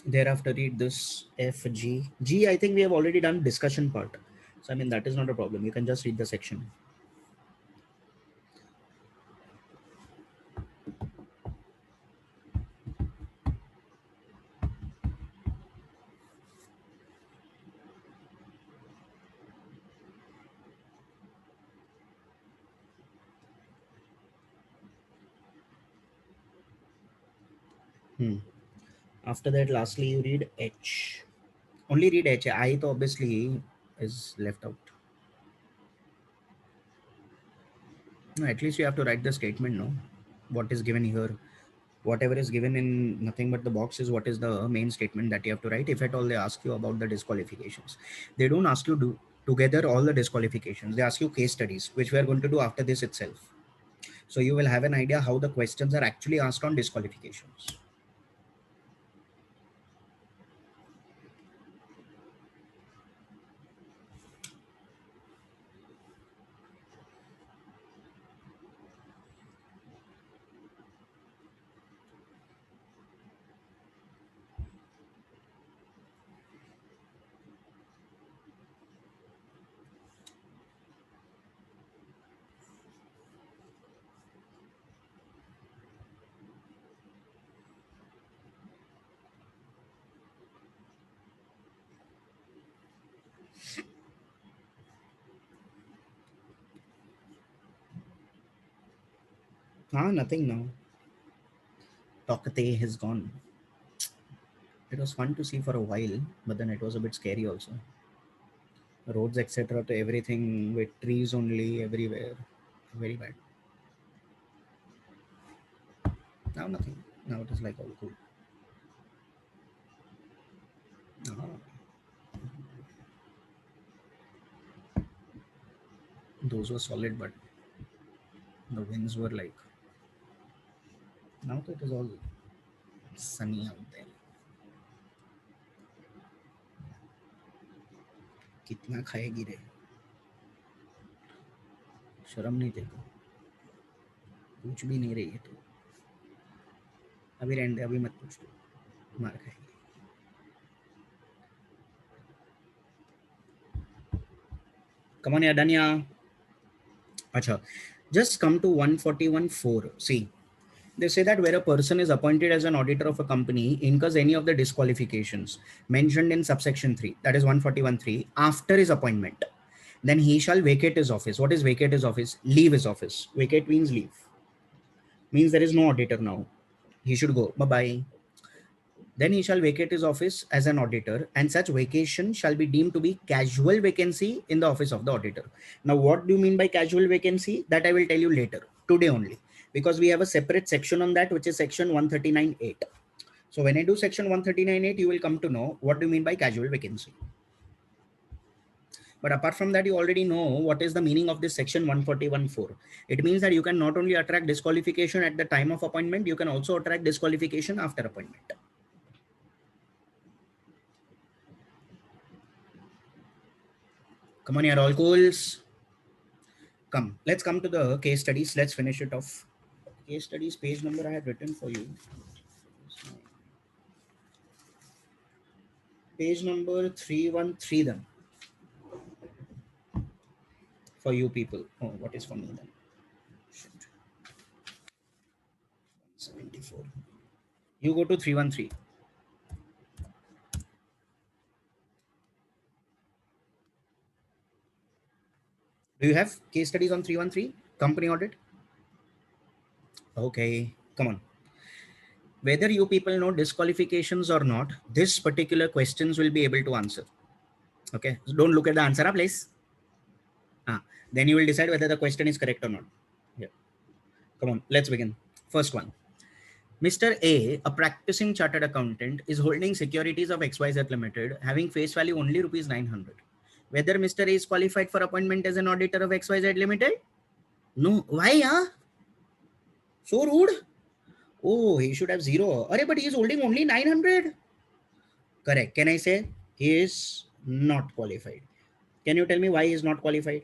Thereafter, read this F, G. G, I think we have already done discussion part. So, I mean, that is not a problem. You can just read the section. Hmm. After that, lastly, you read H. Only read H. I, तो obviously is left out. No, at least you have to write the statement, no? What is given here? Whatever is given in nothing but the box is what is the main statement that you have to write. If at all they ask you about the disqualifications, they don't ask you do together all the disqualifications. They ask you case studies, which we are going to do after this itself. So you will have an idea how the questions are actually asked on disqualifications. Nothing now. Tokate has gone. It was fun to see for a while, but then it was a bit scary also. Roads, etc. to everything with trees only everywhere. Very bad. Now nothing. Now it is like all cool. Ah, those were solid, but the winds were like. Now that it is all sunny out there. कितना खाएगी रे? शर्म नहीं तेरे को? पूछ भी नहीं रही है तू. अभी रहने दे, अभी मत पूछ तू. मार खाएगी. Come on, Danya. Acha. Just come to 141.4. See, they say that where a person is appointed as an auditor of a company incurs any of the disqualifications mentioned in subsection 3, that is 141.3, after his appointment, then he shall vacate his office. What is vacate his office? Leave his office. Vacate means leave. Means there is no auditor now. He should go. Bye-bye. Then he shall vacate his office as an auditor, and such vacation shall be deemed to be casual vacancy in the office of the auditor. Now, what do you mean by casual vacancy? That I will tell you later, today only, because we have a separate section on that, which is section 139.8. So when I do section 139.8, you will come to know what do you mean by casual vacancy. But apart from that, you already know what is the meaning of this section 141.4. It means that you can not only attract disqualification at the time of appointment, you can also attract disqualification after appointment. Come on, you're all cools. Come, let's come to the case studies. Let's finish it off. Case studies page number I have written for you. Page number 313 then. For you people. Oh, what is for me then? Shit. 74. You go to 313. Do you have case studies on 313? Company audit? Okay, come on. Whether you people know disqualifications or not, this particular questions will be able to answer. Okay, so don't look at the answer, please. Then you will decide whether the question is correct or not. Yeah. Come on, let's begin. First one. Mr. A, a practicing chartered accountant, is holding securities of XYZ Limited, having face value only rupees 900. Whether Mr. A is qualified for appointment as an auditor of XYZ Limited? No. Why? So rude. Oh, he should have 0. But he is holding only 900. Correct. Can I say he is not qualified? Can you tell me why he is not qualified?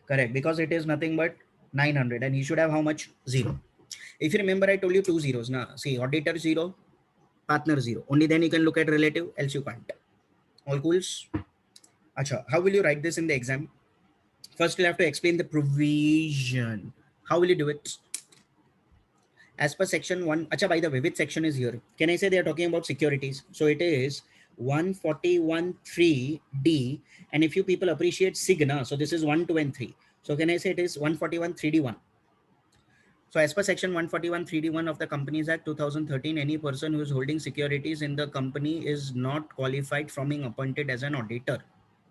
Correct. Because it is nothing but 900 and he should have how much? 0. If you remember, I told you 2 zeros. Now, see, auditor 0, partner 0. Only then you can look at relative, else you can't. All cools? Acha, how will you write this in the exam? First, you'll have to explain the provision. How will you do it? As per section 1, acha, by the way, which section is here? Can I say they are talking about securities? So it is 141.3D. And if you people appreciate Signa, so this is 1, 2, and 3. So can I say it is 141.3D1? So as per section 141.3D1 of the Companies Act 2013, any person who is holding securities in the company is not qualified from being appointed as an auditor.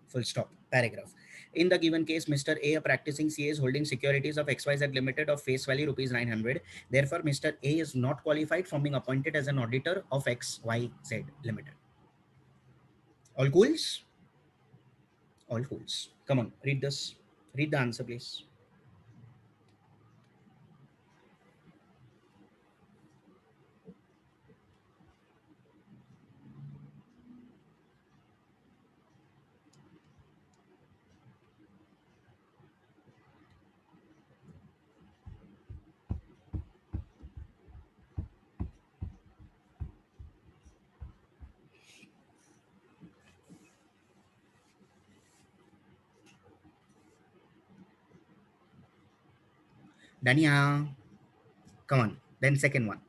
Full stop. Paragraph. In the given case, Mr. A, a practicing CA, is holding securities of XYZ Limited of face value rupees 900. Therefore, Mr. A is not qualified from being appointed as an auditor of XYZ Limited. All cools? All cools. Come on, read this. Read the answer, please. Dania. Come on. Then second one.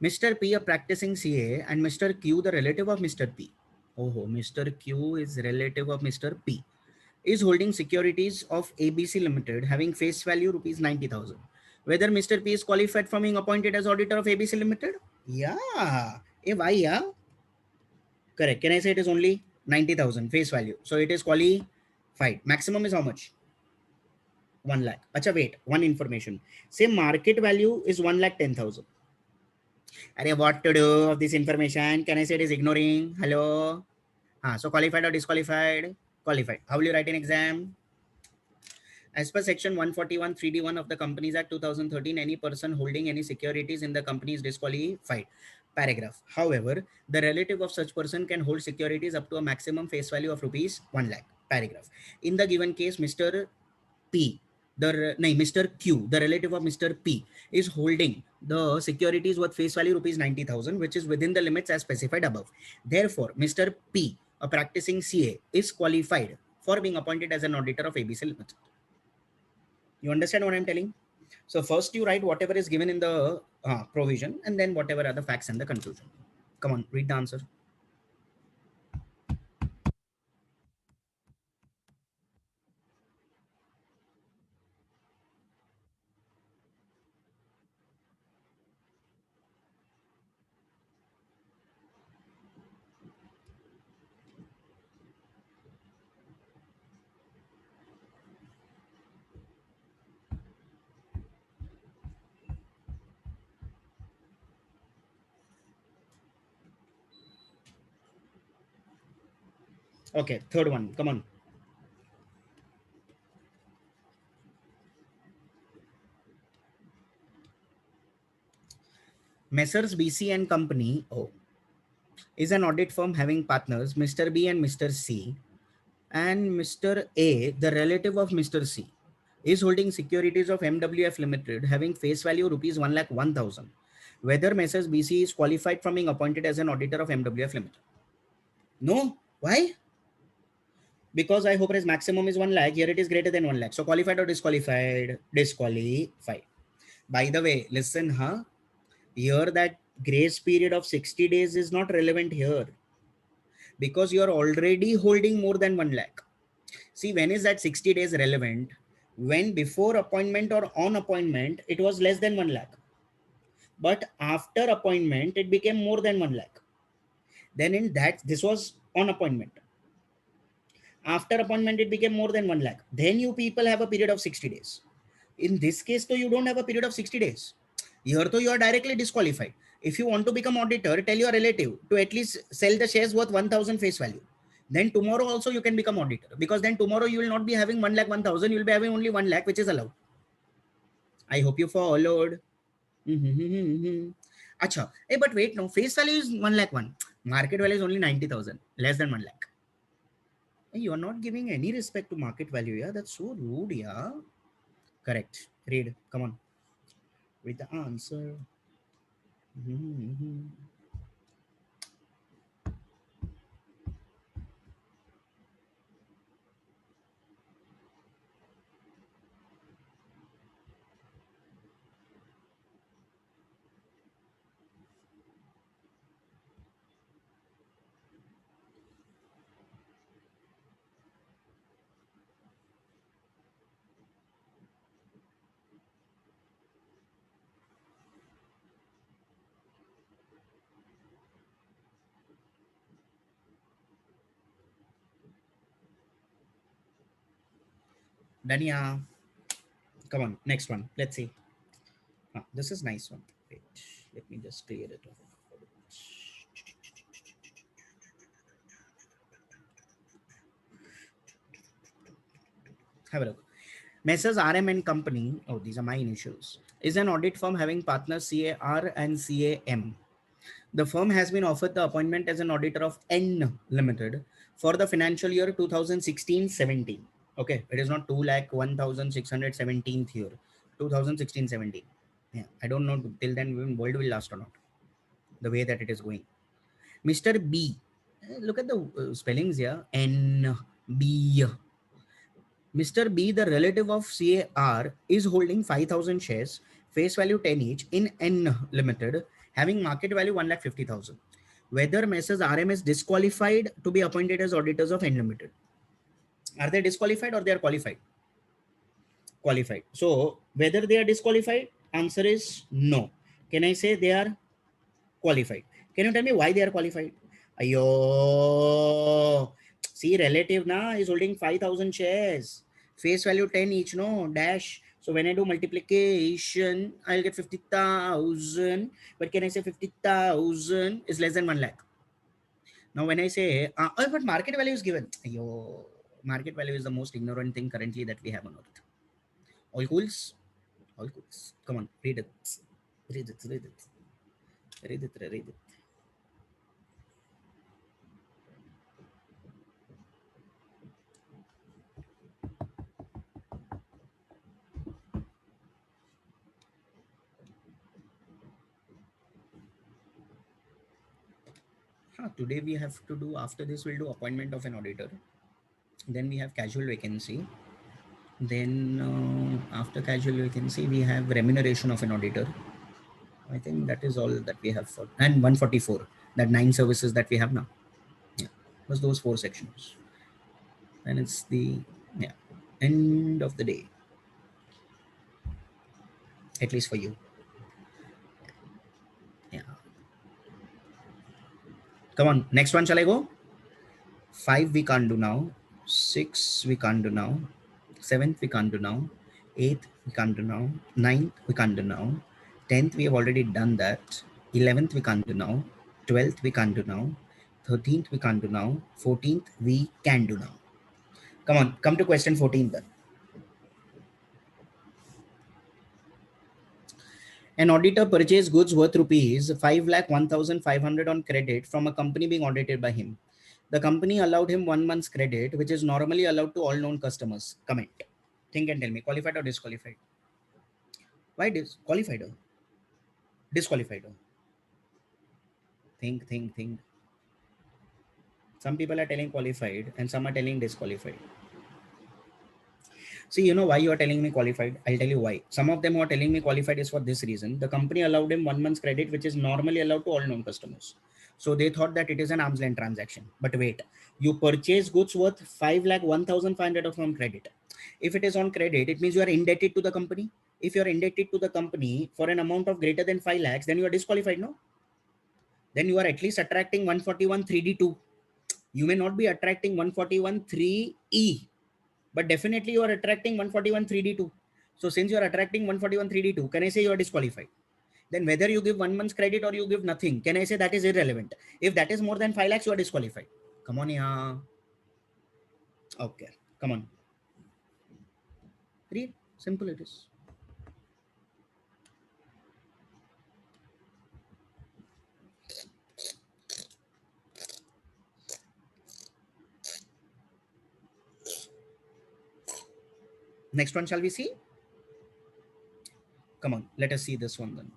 Mr. P, a practicing CA, and Mr. Q, the relative of Mr. P. Oh, Mr. Q is relative of Mr. P. Is holding securities of ABC Limited having face value rupees 90,000. Whether Mr. P is qualified from being appointed as auditor of ABC Limited? Yeah. Why? Yeah. Correct. Can I say it is only 90,000 face value? So it is qualified. Maximum is how much? 1 lakh. Acha, wait. One information. Say market value is 1,10,000. What to do of this information? Can I say it is ignoring? Hello? So qualified or disqualified? Qualified. How will you write an exam? As per section 141.3D1 of the Companies Act 2013, any person holding any securities in the company is disqualified. Paragraph. However, the relative of such person can hold securities up to a maximum face value of rupees 1 lakh. Paragraph. In the given case, Mr. Q, the relative of Mr. P, is holding the securities worth face value rupees 90,000, which is within the limits as specified above. Therefore, Mr. P, a practicing CA, is qualified for being appointed as an auditor of ABC Limited. You understand what I'm telling? So first you write whatever is given in the provision, and then whatever are the facts and the conclusion. Come on, read the answer. Okay, third one. Come on. Messrs. BC and Company is an audit firm having partners Mr. B and Mr. C, and Mr. A, the relative of Mr. C, is holding securities of MWF Limited having face value rupees 1,01,000. Whether Messrs. BC is qualified from being appointed as an auditor of MWF Limited? No. Why? Because I hope his maximum is 1 lakh. Here it is greater than 1 lakh. So qualified or disqualified? Disqualified. By the way, listen, here that grace period of 60 days is not relevant here, because you're already holding more than 1 lakh. See, when is that 60 days relevant? When before appointment or on appointment, it was less than 1 lakh. But after appointment, it became more than 1 lakh. Then in that, this was on appointment. After appointment, it became more than 1 lakh. Then you people have a period of 60 days. In this case, though, you don't have a period of 60 days. Here, though, you are directly disqualified. If you want to become auditor, tell your relative to at least sell the shares worth 1,000 face value. Then tomorrow also you can become auditor, because then tomorrow you will not be having 1 lakh 1,000. You will be having only 1 lakh, which is allowed. I hope you followed. Acha. Hey, but wait, no. Face value is 1 lakh 1. Market value is only 90,000. Less than 1 lakh. You are not giving any respect to market value. Yeah, that's so rude. Yeah. Correct. Read. Come on. Read the answer. Dania. Come on. Next one. Let's see. This is nice one. Wait. Let me just clear it off. Have a look. Messrs. RM and Company, oh, these are my initials, is an audit firm having partners CAR and CAM. The firm has been offered the appointment as an auditor of N Limited for the financial year 2016-17. Okay, it is not 2,01,617th year, 2016-17. Yeah, I don't know till then when world will last or not, the way that it is going. Mr. B, look at the spellings here, N, B. Mr. B, the relative of CAR, is holding 5,000 shares, face value 10 each, in N Limited, having market value 1,50,000. Whether Messrs. RM is disqualified to be appointed as auditors of N Limited? Are they disqualified or they are qualified? Qualified. So whether they are disqualified, answer is no. Can I say they are qualified? Can you tell me why they are qualified? Ayo, see, relative na is holding 5,000 shares, face value 10 each, no dash. So when I do multiplication, I'll get 50,000. But can I say 50,000 is less than 1 lakh? Now when I say, oh, but market value is given. Ayo, market value is the most ignorant thing currently that we have on earth. All cools? All cools. Come on, read it. Read it, read it. Read it, read it. Today we have to do, after this we'll do appointment of an auditor. Then we have casual vacancy. Then after casual vacancy, we have remuneration of an auditor. I think that is all that we have for, and 144, that 9 services that we have now. Yeah, was those 4 sections. And it's the, yeah, end of the day, at least for you. Yeah. Come on, next one, shall I go? 5 we can't do now. 6 we can't do now. 7th we can't do now. 8th we can't do now. 9th we can't do now. 10th we have already done that. 11th we can't do now. 12th we can't do now. 13th we can't do now. 14th we can do now. Come on, come to question 14 then. An auditor purchased goods worth rupees 5,01,500 on credit from a company being audited by him. The company allowed him 1 month's credit, which is normally allowed to all known customers. Comment. Think and tell me, qualified or disqualified? Why disqualified? Disqualified. Think. Some people are telling qualified and some are telling disqualified. See, you know why you are telling me qualified? I'll tell you why. Some of them who are telling me qualified is for this reason. The company allowed him 1 month's credit, which is normally allowed to all known customers. So they thought that it is an arm's length transaction. But wait, you purchase goods worth 5,01,500 from credit. If it is on credit, it means you are indebted to the company. If you are indebted to the company for an amount of greater than 5 lakhs, then you are disqualified, no? Then you are at least attracting 141 3D2. You may not be attracting 141 3E, but definitely you are attracting 141 3D2. So since you are attracting 141 3D2, can I say you are disqualified? Then whether you give 1 month's credit or you give nothing, can I say that is irrelevant? If that is more than 5 lakhs, you are disqualified. Come on, yeah. Okay, come on. Read. Simple it is. Next one, shall we see? Come on, let us see this one then.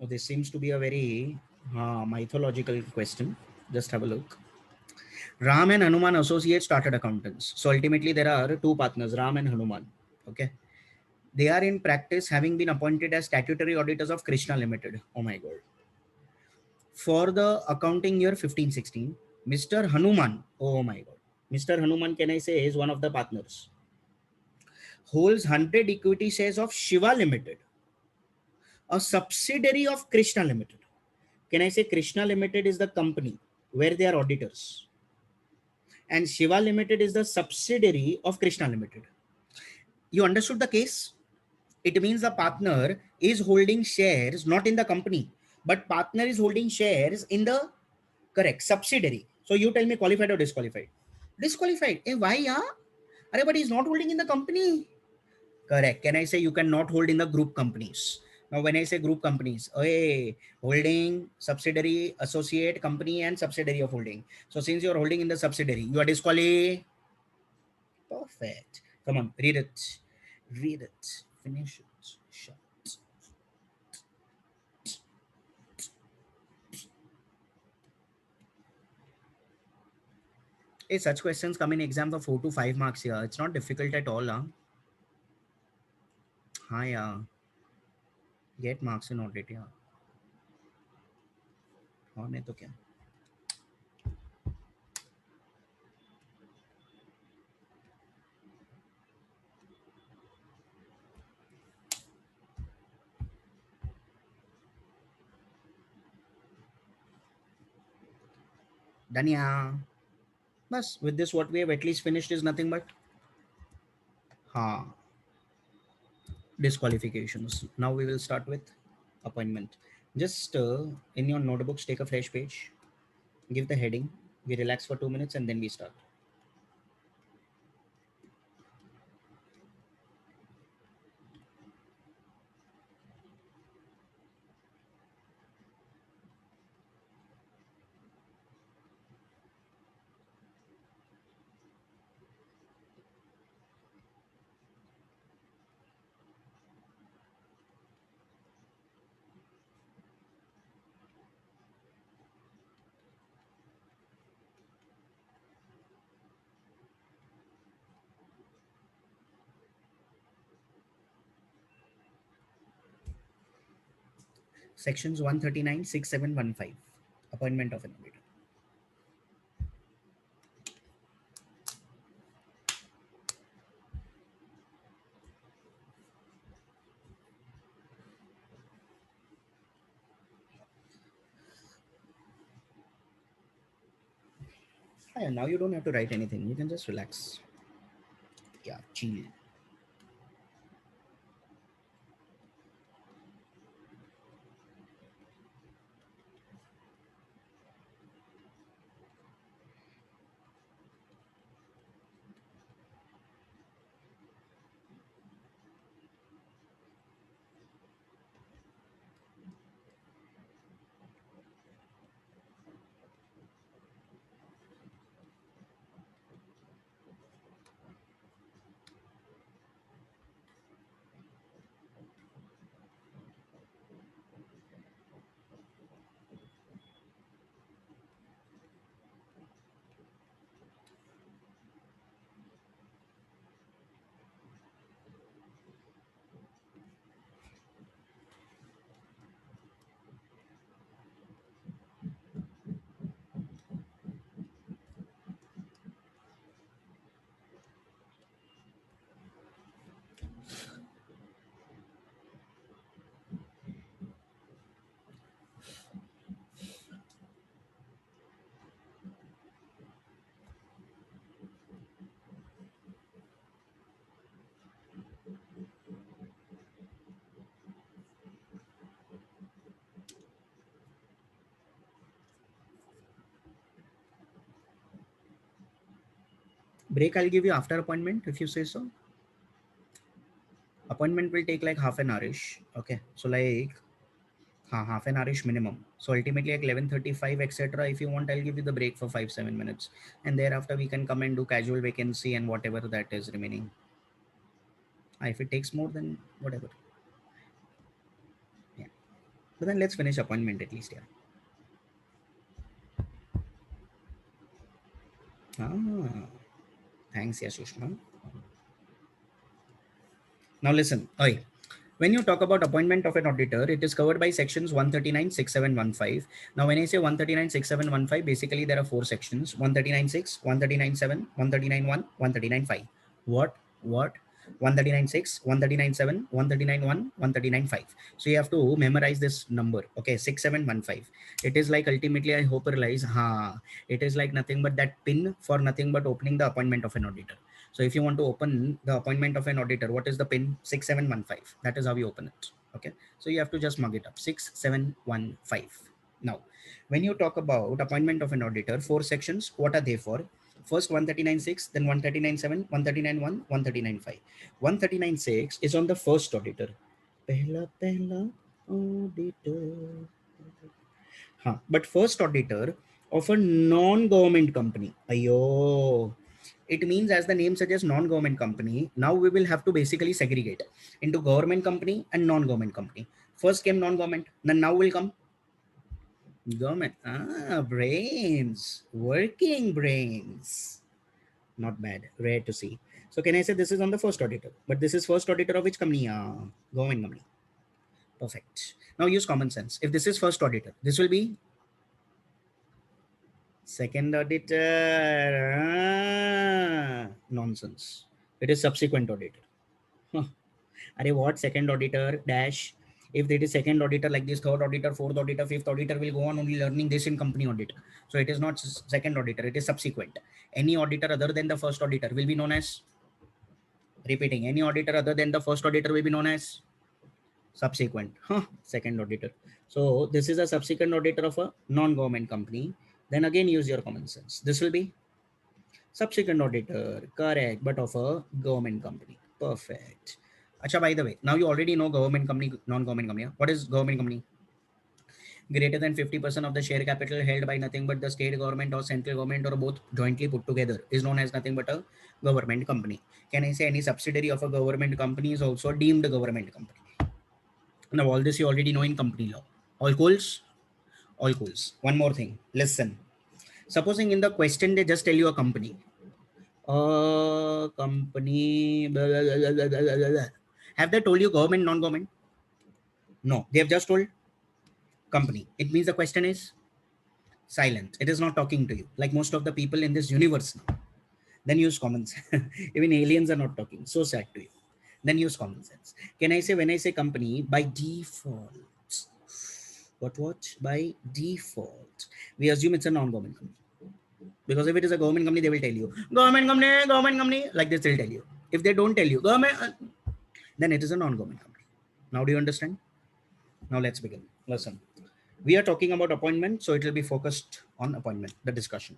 Oh, this seems to be a very mythological question. Just have a look. Ram and Hanuman associates started accountants. So ultimately, there are 2 partners, Ram and Hanuman. Okay. They are in practice having been appointed as statutory auditors of Krishna Limited. Oh my God. For the accounting year 1516, Mr. Hanuman, oh my God. Mr. Hanuman, can I say, is one of the partners. Holds 100 equity shares of Shiva Limited, a subsidiary of Krishna Limited. Can I say Krishna Limited is the company where they are auditors? And Shiva Limited is the subsidiary of Krishna Limited. You understood the case? It means the partner is holding shares not in the company, but partner is holding shares in the correct subsidiary. So you tell me qualified or disqualified? Disqualified. Why? Yeah? But he's not holding in the company. Correct. Can I say you cannot hold in the group companies? Now, when I say group companies, holding, subsidiary, associate, company, and subsidiary of holding. So since you're holding in the subsidiary, you are disqualified. Perfect. Come on, read it. Read it. Finish it. Shut. Hey, such questions come in exam for 4 to 5 marks here. It's not difficult at all. Huh? हाँ यार, get marks in audit यार. और नहीं तो क्या. Done यार. Bas, with this what we have at least finished is nothing but हाँ, disqualifications. Now we will start with appointment. Just in your notebooks, take a fresh page, give the heading, we relax for 2 minutes and then we start. Sections 139, 6715. Appointment of an auditor. Now you don't have to write anything. You can just relax. Yeah, chill. Break I'll give you after appointment if you say so. Appointment will take like half an hourish. Okay. So like half an hourish minimum. So ultimately like 11:35, etc. If you want, I'll give you the break for 5-7 minutes. And thereafter we can come and do casual vacancy and whatever that is remaining. If it takes more, then whatever. Yeah. But then let's finish appointment at least, yeah. Ah, thanks, Yashushma. Now listen, oi. When you talk about appointment of an auditor, it is covered by sections 139.6715. Now, when I say 139.6715, basically there are four sections: 139.6, 139.7, 139.1, 139.5. What? What? 139.6, 139.7, 139.1, 139.5. So you have to memorize this number. Okay, 6715. It is like ultimately, I hope you realize, it is like nothing but that pin for nothing but opening the appointment of an auditor. So if you want to open the appointment of an auditor, what is the pin? 6715. That is how you open it. Okay. So you have to just mug it up. 6715. Now, when you talk about appointment of an auditor, four sections, what are they for? First 139.6, then 139.7, 139.1, 139.5. 139.6 is on the first auditor. Pehla pehla auditor. But first auditor of a non-government company. Ayo. It means, as the name suggests, non-government company. Now we will have to basically segregate into government company and non-government company. First came non-government, then now will come government. Brains, working brains. Not bad, rare to see. So can I say this is on the first auditor? But this is first auditor of which company? Government company. Perfect. Now use common sense. If this is first auditor, this will be second auditor. Nonsense. It is subsequent auditor. Huh. Arey, what second auditor dash? If it is second auditor like this, third auditor, fourth auditor, fifth auditor will go on only learning this in company audit. So it is not second auditor, it is subsequent. Any auditor other than the first auditor will be known as, repeating, any auditor other than the first auditor will be known as subsequent. Second auditor. So this is a subsequent auditor of a non-government company. Then again use your common sense. This will be subsequent auditor, correct, but of a government company. Perfect. Acha, by the way, now you already know government company, non-government company. What is government company? Greater than 50% of the share capital held by nothing but the state government or central government or both jointly put together is known as nothing but a government company. Can I say any subsidiary of a government company is also deemed a government company? Now all this you already know in company law. All cools? All cools. One more thing. Listen. Supposing in the question they just tell you a company. Company. Blah, blah, blah, blah, blah, blah, blah. Have they told you government, non-government? No. They have just told company. It means the question is silent. It is not talking to you, like most of the people in this universe now. Then use common sense. Even aliens are not talking. So sad to you. Then use common sense. Can I say, when I say company, by default, what? By default, we assume it's a non-government company. Because if it is a government company, they will tell you, government company, like this they'll tell you. If they don't tell you, government, then it is a non-government company. Now do you understand? Now let's begin. Listen. We are talking about appointment, so it will be focused on appointment, the discussion.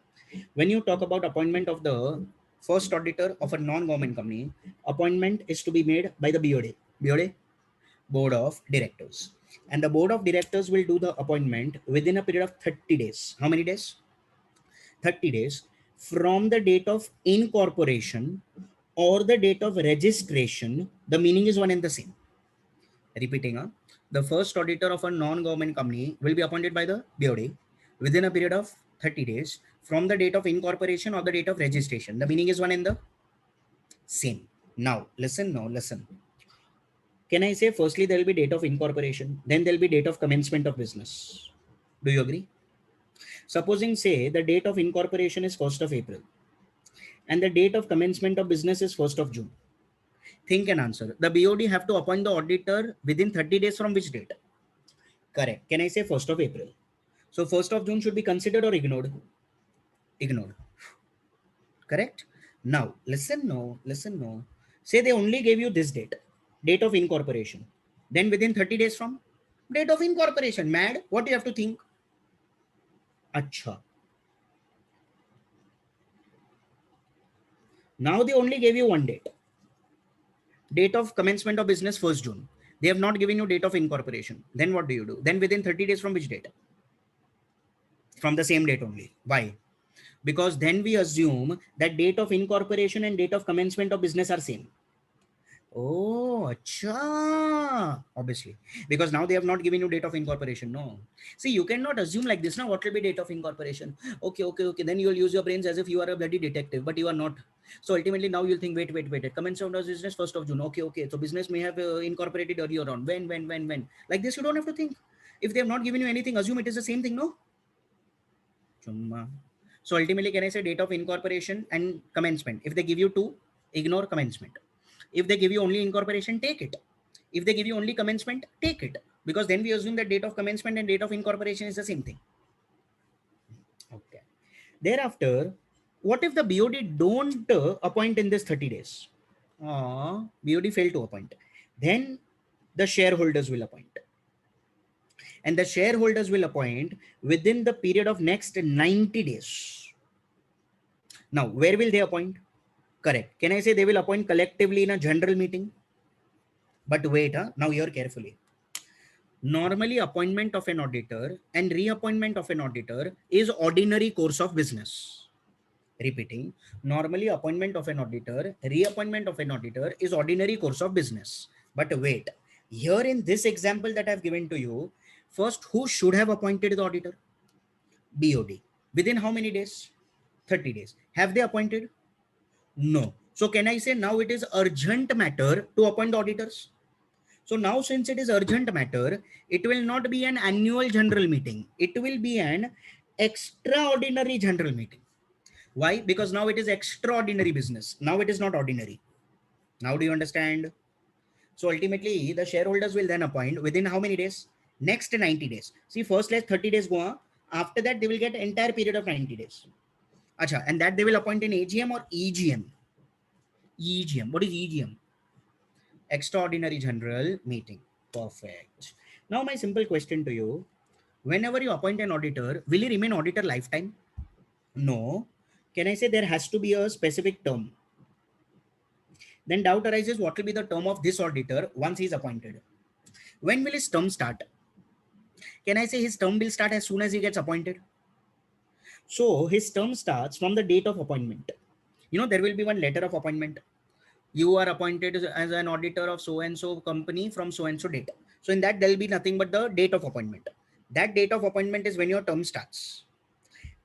When you talk about appointment of the first auditor of a non-government company, appointment is to be made by the BOD, Board of Directors. And the Board of Directors will do the appointment within a period of 30 days. How many days? 30 days from the date of incorporation or the date of registration. The meaning is one and the same. Repeating, the first auditor of a non-government company will be appointed by the BOD within a period of 30 days from the date of incorporation or the date of registration. The meaning is one and the same. Now, listen. Can I say, firstly, there will be date of incorporation, then there will be date of commencement of business. Do you agree? Supposing, say, the date of incorporation is 1st of April and the date of commencement of business is 1st of June. Think and answer. The BOD have to appoint the auditor within 30 days from which date? Correct. Can I say 1st of April? So 1st of June should be considered or ignored? Ignored. Correct? Now, listen no. Say they only gave you this date of incorporation. Then within 30 days from date of incorporation. Mad? What do you have to think? Acha. Now they only gave you one date. Date of commencement of business 1st June. They have not given you date of incorporation. Then what do you do? Then within 30 days from which date? From the same date only. Why? Because then we assume that date of incorporation and date of commencement of business are same. Oh, acha. Obviously, because now they have not given you date of incorporation. No. See, you cannot assume like this now. What will be date of incorporation? Okay. Then you will use your brains as if you are a bloody detective, but you are not. So ultimately now you'll think, wait. Commencement of business 1st of June. Okay. So business may have incorporated earlier on. When? Like this, you don't have to think. If they have not given you anything, assume it is the same thing, no? Chumma. So ultimately, can I say date of incorporation and commencement? If they give you two, ignore commencement. If they give you only incorporation, take it. If they give you only commencement, take it. Because then we assume that date of commencement and date of incorporation is the same thing. Okay. Thereafter, what if the BOD don't appoint in this 30 days? BOD failed to appoint. Then the shareholders will appoint. And the shareholders will appoint within the period of next 90 days. Now, where will they appoint? Correct. Can I say they will appoint collectively in a general meeting? But wait, now hear carefully. Normally, appointment of an auditor and reappointment of an auditor is ordinary course of business. Repeating, normally appointment of an auditor, reappointment of an auditor is ordinary course of business. But wait, here in this example that I've given to you, first, who should have appointed the auditor? BOD. Within how many days? 30 days. Have they appointed? No. So can I say now it is urgent matter to appoint the auditors? So now since it is urgent matter, it will not be an annual general meeting. It will be an extraordinary general meeting. Why? Because now it is extraordinary business. Now it is not ordinary. Now do you understand? So ultimately the shareholders will then appoint within how many days? Next 90 days. See, first let 30 days go on. After that they will get entire period of 90 days. Acha, and that they will appoint in AGM or EGM. EGM. What is EGM? Extraordinary general meeting. Perfect. Now my simple question to you, whenever you appoint an auditor, will he remain auditor lifetime? No. Can I say there has to be a specific term? Then doubt arises, what will be the term of this auditor once he is appointed? When will his term start? Can I say his term will start as soon as he gets appointed? So his term starts from the date of appointment. You know, there will be one letter of appointment. You are appointed as an auditor of so and so company from so and so date. So in that, there will be nothing but the date of appointment. That date of appointment is when your term starts.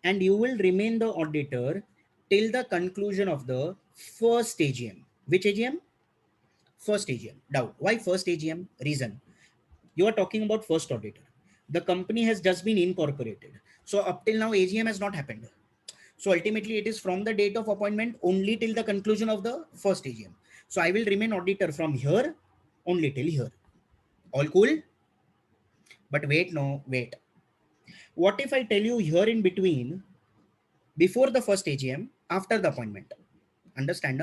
And you will remain the auditor till the conclusion of the first AGM. Which AGM? First AGM. Doubt. Why first AGM? Reason. You are talking about first auditor. The company has just been incorporated. So up till now, AGM has not happened. So ultimately, it is from the date of appointment only till the conclusion of the first AGM. So I will remain auditor from here only till here. All cool? But wait, no, wait. What if I tell you here in between, before the first AGM, after the appointment? Understand?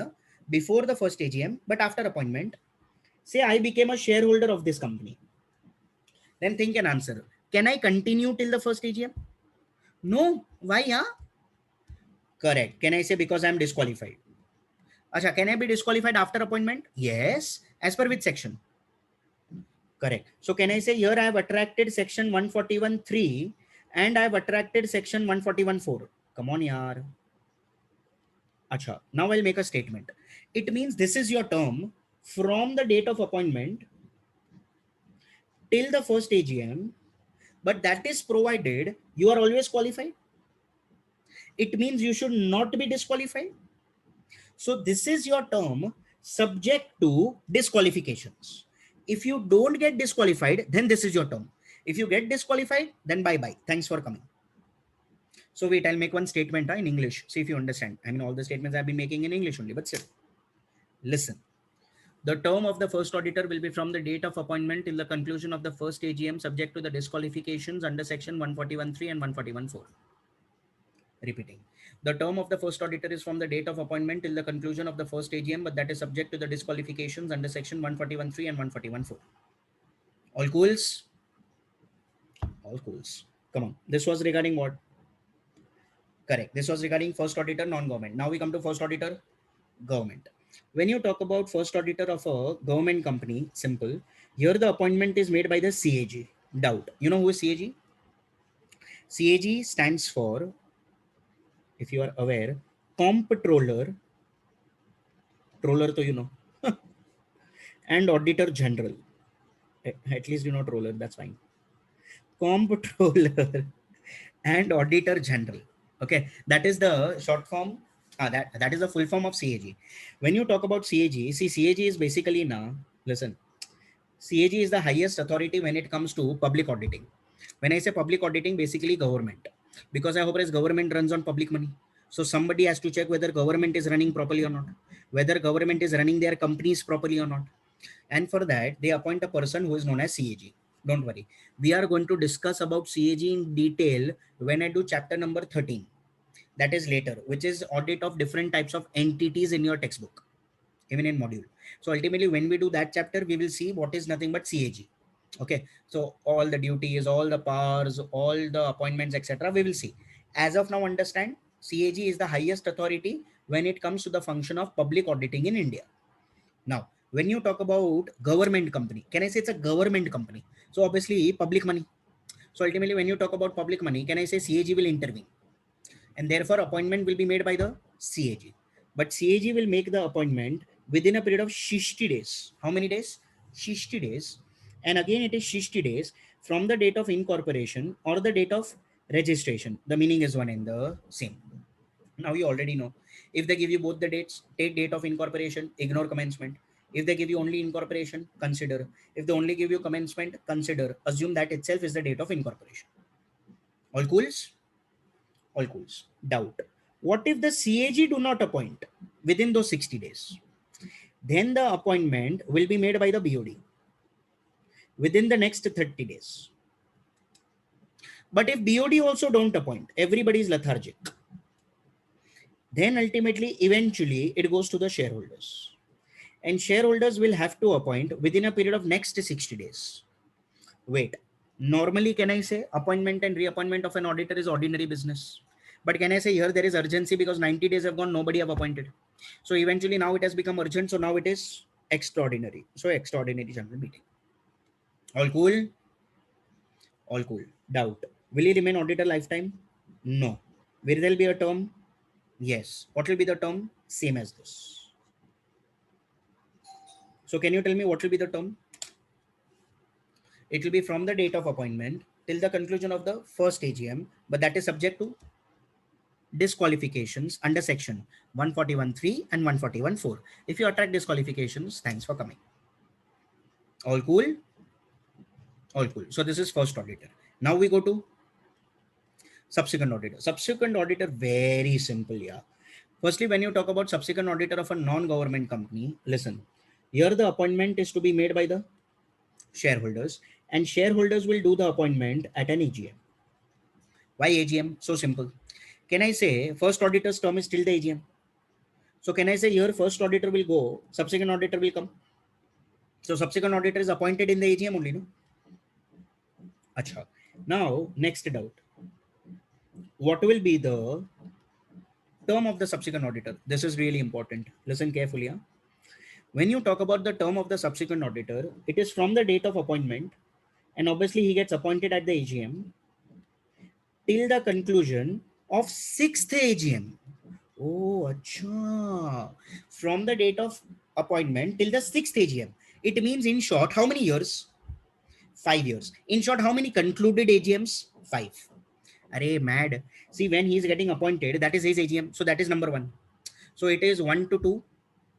Before the first AGM, but after appointment, say I became a shareholder of this company. Then think and answer. Can I continue till the first AGM? No. Why? Yeah? Correct. Can I say because I am disqualified? Acha, can I be disqualified after appointment? Yes. As per which section? Correct. So can I say here I have attracted section 141.3 and I have attracted section 141.4? Come on, yaar. Acha. Now I'll make a statement. It means this is your term from the date of appointment till the first AGM, but that is provided you are always qualified. It means you should not be disqualified. So this is your term subject to disqualifications. If you don't get disqualified, then this is your term. If you get disqualified, then bye-bye. Thanks for coming. So wait, I'll make one statement in English. See if you understand. I mean, all the statements I've been making in English only, but still. Listen. The term of the first auditor will be from the date of appointment till the conclusion of the first AGM subject to the disqualifications under section 141.3 and 141.4. Repeating. The term of the first auditor is from the date of appointment till the conclusion of the first AGM, but that is subject to the disqualifications under section 141.3 and 141.4. All cools? All cools. Come on. This was regarding what? Correct. This was regarding first auditor, non-government. Now we come to first auditor, government. When you talk about first auditor of a government company, simple. Here the appointment is made by the CAG. Doubt. You know who is CAG? CAG stands for, if you are aware, comptroller, troller to you know, and auditor general. At least you know troller, that's fine. Comptroller and auditor general. Okay, that is the short form. That is the full form of CAG. When you talk about CAG, see CAG is basically now. Listen, CAG is the highest authority when it comes to public auditing. When I say public auditing, basically government, because I hope as government runs on public money. So somebody has to check whether government is running properly or not, whether government is running their companies properly or not. And for that, they appoint a person who is known as CAG. Don't worry. We are going to discuss about CAG in detail when I do chapter number 13. That is later, which is audit of different types of entities in your textbook, even in module. So ultimately, when we do that chapter, we will see what is nothing but CAG. Okay. So all the duties, all the powers, all the appointments, etc. we will see. As of now, understand, CAG is the highest authority when it comes to the function of public auditing in India. Now, when you talk about government company, can I say it's a government company? So obviously public money. So ultimately, when you talk about public money, can I say CAG will intervene? And therefore appointment will be made by the CAG. But CAG will make the appointment within a period of 60 days. How many days? 60 days. And again, it is 60 days from the date of incorporation or the date of registration. The meaning is one and the same. Now you already know. If they give you both the dates, take date of incorporation, ignore commencement. If they give you only incorporation, consider. If they only give you commencement, consider. Assume that itself is the date of incorporation. All cools? All cools. Doubt. What if the CAG do not appoint within those 60 days? Then the appointment will be made by the BOD within the next 30 days. But if BOD also don't appoint, everybody is lethargic. Then ultimately, eventually, it goes to the shareholders. And shareholders will have to appoint within a period of next 60 days. Wait, normally can I say appointment and reappointment of an auditor is ordinary business? But can I say here there is urgency because 90 days have gone, nobody have appointed. So eventually now it has become urgent. So now it is extraordinary. So extraordinary general meeting. All cool? All cool. Doubt. Will he remain auditor lifetime? No. Will there be a term? Yes. What will be the term? Same as this. So can you tell me what will be the term? It will be from the date of appointment till the conclusion of the first AGM, but that is subject to disqualifications under section 141.3 and 141.4. If you attract disqualifications, thanks for coming. All cool? All cool. So this is first auditor. Now we go to subsequent auditor. Subsequent auditor, very simple, yeah. Firstly, when you talk about subsequent auditor of a non-government company, listen, here the appointment is to be made by the shareholders, and shareholders will do the appointment at an AGM. Why AGM? So simple. Can I say first auditor's term is till the AGM? So can I say here first auditor will go, subsequent auditor will come? So subsequent auditor is appointed in the AGM only, no? Acha. Now, next doubt. What will be the term of the subsequent auditor? This is really important. Listen carefully. Huh? When you talk about the term of the subsequent auditor, it is from the date of appointment, and obviously he gets appointed at the AGM till the conclusion of sixth AGM. Oh, acha. From the date of appointment till the sixth AGM. It means, in short, how many years? 5 years. In short, how many concluded AGMs? 5. Array, mad. See, when he is getting appointed, that is his AGM. So that is number 1. So it is 1 to 2,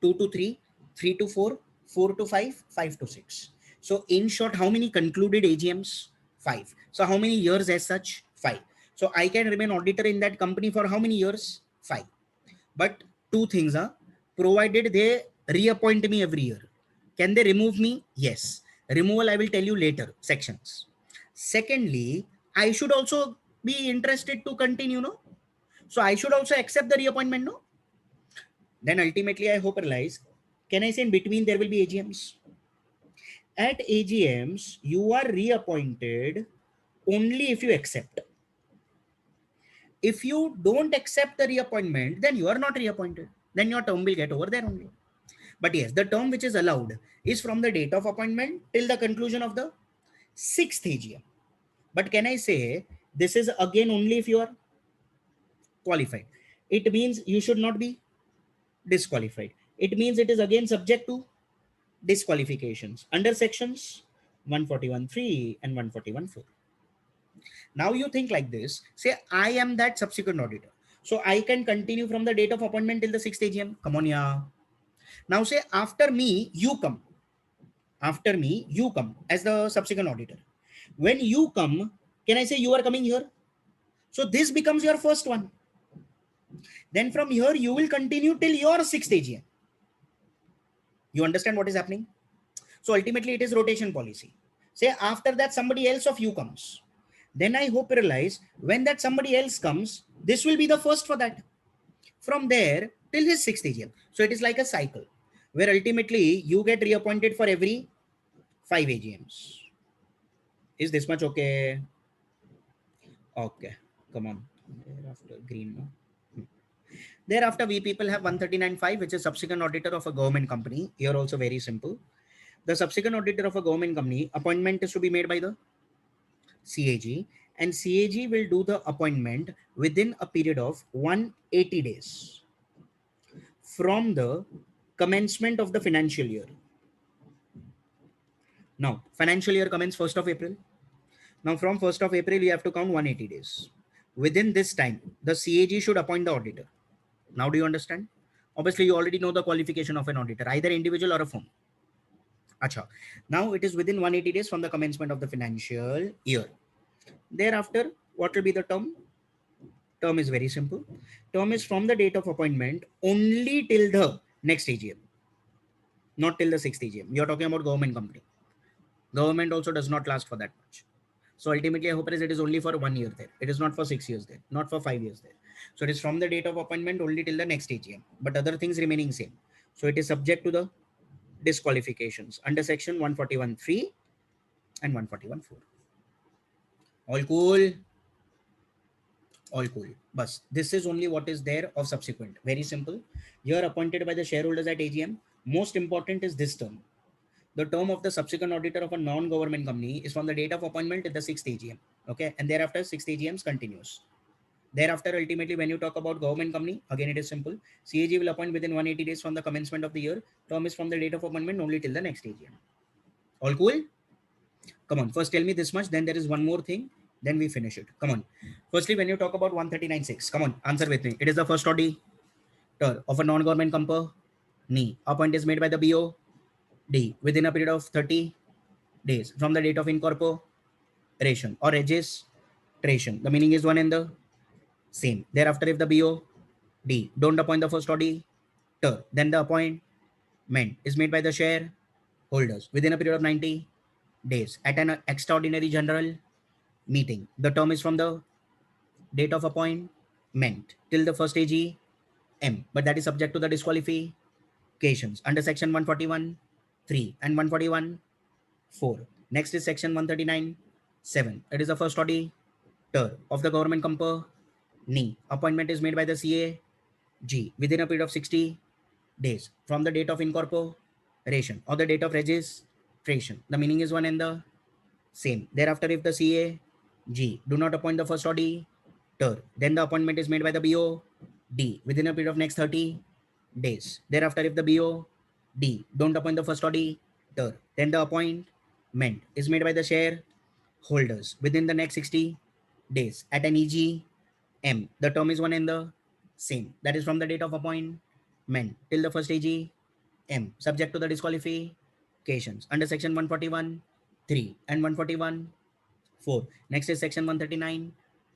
2 to 3, 3 to 4, 4 to 5, 5 to 6. So in short, how many concluded AGMs? 5. So how many years as such? 5. So I can remain auditor in that company for how many years? 5. But two things are, provided they reappoint me every year. Can they remove me? Yes. Removal, I will tell you later, sections. Secondly, I should also be interested to continue, no? So I should also accept the reappointment, no? Then ultimately, I hope realize, can I say in between there will be AGMs? At AGMs, you are reappointed only if you accept. If you don't accept the reappointment, then you are not reappointed. Then your term will get over there only. But yes, the term which is allowed is from the date of appointment till the conclusion of the sixth AGM. But can I say this is again only if you are qualified? It means you should not be disqualified. It means it is again subject to disqualifications under sections 141.3 and 141.4. Now you think like this, say I am that subsequent auditor. So I can continue from the date of appointment till the sixth AGM. Come on, yeah. Now say after me, you come. After me, you come as the subsequent auditor. When you come, can I say you are coming here? So this becomes your first one. Then from here, you will continue till your sixth AGM. You understand what is happening? So ultimately, it is rotation policy. Say after that, somebody else of you comes. Then I hope you realize when that somebody else comes, this will be the first for that. From there till his sixth AGM. So it is like a cycle where ultimately you get reappointed for every 5 AGMs. Is this much okay? Okay, come on. Thereafter, green, no? Thereafter, we people have 139.5, which is subsequent auditor of a government company. Here also very simple. The subsequent auditor of a government company, appointment is to be made by the CAG, and CAG will do the appointment within a period of 180 days from the commencement of the financial year. Now, financial year commences 1st of April. Now, from 1st of April, you have to count 180 days. Within this time, the CAG should appoint the auditor. Now, do you understand? Obviously, you already know the qualification of an auditor, either individual or a firm. Acha. Now, it is within 180 days from the commencement of the financial year. Thereafter, what will be the term? Term is very simple. Term is from the date of appointment only till the next AGM, not till the sixth AGM. You're talking about government company. Government also does not last for that much. So ultimately, I hope it is only for 1 year there. It is not for 6 years there, not for 5 years there. So it is from the date of appointment only till the next AGM, but other things remaining same. So it is subject to the disqualifications under section 141.3 and 141.4. All cool. All cool. But this is only what is there of subsequent. Very simple. You are appointed by the shareholders at AGM. Most important is this term. The term of the subsequent auditor of a non-government company is from the date of appointment at the sixth AGM. Okay. And thereafter, sixth AGMs continues. Thereafter, ultimately, when you talk about government company, again, it is simple. CAG will appoint within 180 days from the commencement of the year. Term is from the date of appointment only till the next AGM. All cool? Come on. First, tell me this much. Then there is one more thing. Then we finish it. Come on. Firstly, when you talk about 139.6, come on, answer with me. It is the first auditor of a non-government company. Appointment is made by the BOD within a period of 30 days from the date of incorporation. ration or registration. The meaning is one and the same. Thereafter, if the BOD don't appoint the first auditor, then the appointment is made by the shareholders within a period of 90 days at an extraordinary general meeting. The term is from the date of appointment till the first AGM, but that is subject to the disqualifications under section 141 3 and 141 4. Next is section 139 7. It is the first auditor of the government company. Appointment is made by the CAG within a period of 60 days from the date of incorporation or the date of registration. The meaning is one and the same. Thereafter, if the CAG do not appoint the first auditor, then the appointment is made by the BOD within a period of next 30 days. Thereafter, if the BOD don't appoint the first auditor, then the appointment is made by the shareholders within the next 60 days at an EGM. The term is one and the same. That is from the date of appointment till the first AGM, subject to the disqualifications under section 141 3 and 141 4. Next is section 139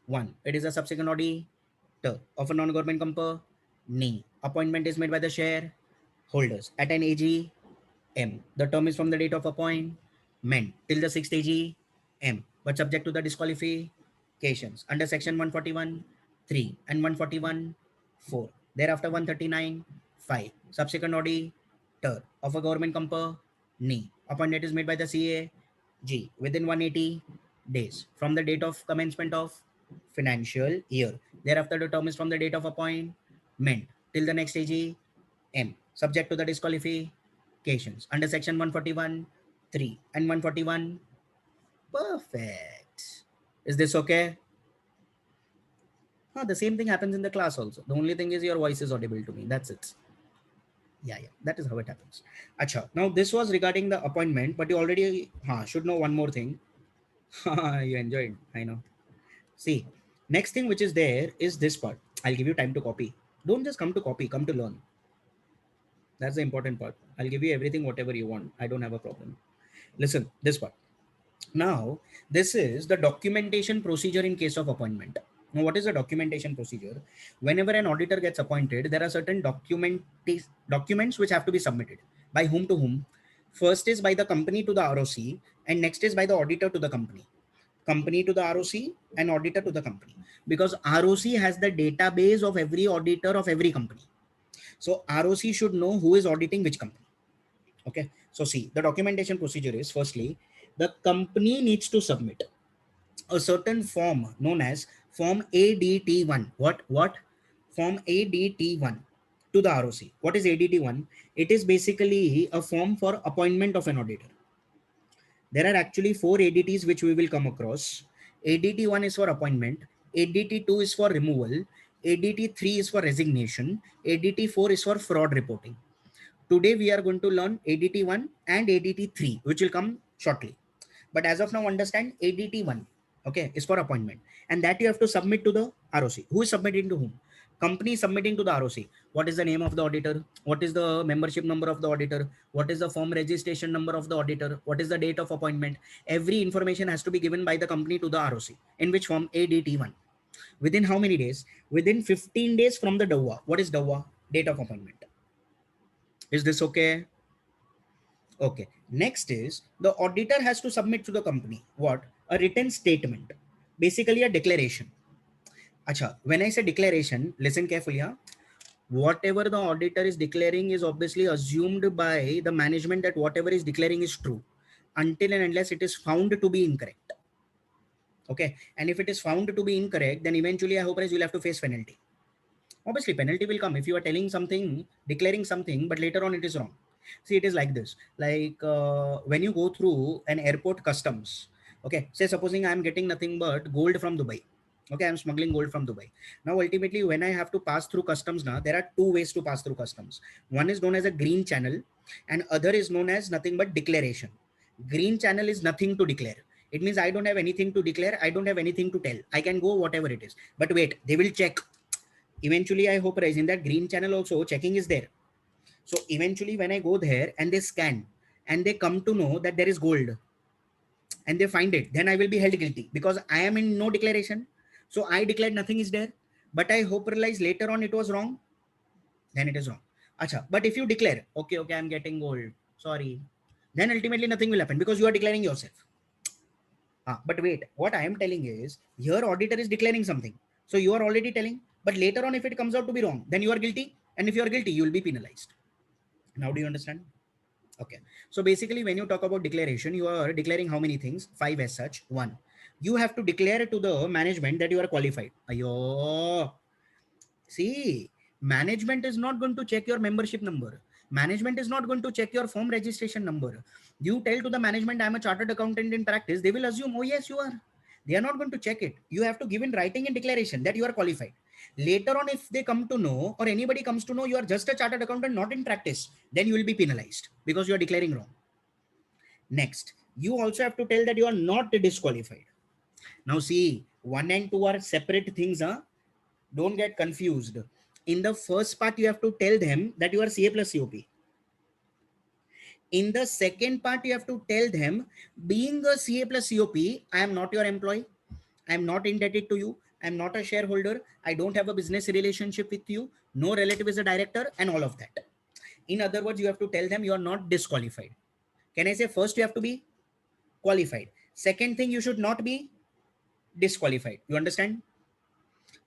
1. It is a subsequent auditor of a non-government company. Appointment is made by the shareholders at an AGM. The term is from the date of appointment till the sixth AGM, but subject to the disqualifications under section 141 3 and 141 4. Thereafter, 139 5. Subsequent auditor of a government company. Appointment is made by the CAG within 180 days from the date of commencement of financial year. Thereafter, the term is from the date of appointment till the next AGM, subject to the disqualifications under section 141 3 and 141. Perfect. Is this okay? The same thing happens in the class also. The only thing is your voice is audible to me. That's it. Yeah, that is how it happens. Acha. Now this was regarding the appointment, but you already should know one more thing. You enjoyed, I know. See, next thing which is there is this part. I'll give you time to copy. Don't just come to copy, come to learn. That's the important part. I'll give you everything, whatever you want. I don't have a problem. Listen, this part. Now, this is the documentation procedure in case of appointment. Now, what is the documentation procedure? Whenever an auditor gets appointed, there are certain documents which have to be submitted. By whom to whom? First is by the company to the ROC, and next is by the auditor to the company. Company to the ROC and auditor to the company. Because ROC has the database of every auditor of every company. So ROC should know who is auditing which company. Okay. So see, the documentation procedure is firstly, the company needs to submit a certain form known as Form ADT1. What? Form ADT1 to the ROC. What is ADT1? It is basically a form for appointment of an auditor. There are actually 4 ADTs which we will come across. ADT1 is for appointment, ADT2 is for removal, ADT3 is for resignation, ADT4 is for fraud reporting. Today we are going to learn ADT1 and ADT3, which will come shortly. But as of now, understand ADT1, okay, is for appointment. And that you have to submit to the ROC. Who is submitting to whom? Company is submitting to the ROC. What is the name of the auditor? What is the membership number of the auditor? What is the form registration number of the auditor? What is the date of appointment? Every information has to be given by the company to the ROC. In which form? ADT1. Within how many days? Within 15 days from the DOA. What is DOA? Date of appointment. Is this okay? Okay. Next is the auditor has to submit to the company. What? A written statement. Basically a declaration. Acha, when I say declaration, listen carefully. Whatever the auditor is declaring is obviously assumed by the management that whatever is declaring is true until and unless it is found to be incorrect. Okay. And if it is found to be incorrect, then eventually I hope you'll have to face penalty. Obviously, penalty will come if you are telling something, declaring something, but later on it is wrong. See, it is like this. Like when you go through an airport customs, okay, say supposing I am getting nothing but gold from Dubai. Okay, I'm smuggling gold from Dubai. Now, ultimately, when I have to pass through customs now, there are 2 ways to pass through customs. One is known as a green channel and other is known as nothing but declaration. Green channel is nothing to declare. It means I don't have anything to declare. I don't have anything to tell. I can go whatever it is. But wait, they will check. Eventually, I hope in that green channel also checking is there. So eventually when I go there and they scan and they come to know that there is gold, and they find it, then I will be held guilty because I am in no declaration. So I declared nothing is there, but I hope realize later on it was wrong, then it is wrong. Acha, but if you declare, okay, okay, I'm getting gold, sorry, then ultimately nothing will happen because you are declaring yourself. But wait, what I am telling is your auditor is declaring something. So you are already telling, but later on, if it comes out to be wrong, then you are guilty. And if you are guilty, you will be penalized. Now, do you understand? Okay. So basically, when you talk about declaration, you are declaring how many things? Five as such. One, you have to declare to the management that you are qualified. Ayo. See, management is not going to check your membership number. Management is not going to check your firm registration number. You tell to the management, I'm a chartered accountant in practice. They will assume, oh, yes, you are. They are not going to check it. You have to give in writing and declaration that you are qualified. Later on, if they come to know or anybody comes to know you are just a chartered accountant, not in practice, then you will be penalized because you are declaring wrong. Next, you also have to tell that you are not disqualified. Now, see, one and two are separate things. Huh? Don't get confused. In the first part, you have to tell them that you are CA plus COP. In the second part, you have to tell them, being a CA plus COP, I am not your employee. I am not indebted to you. I am not a shareholder. I don't have a business relationship with you. No relative is a director, and all of that. In other words, you have to tell them you are not disqualified. Can I say first you have to be qualified? Second thing, you should not be disqualified. You understand?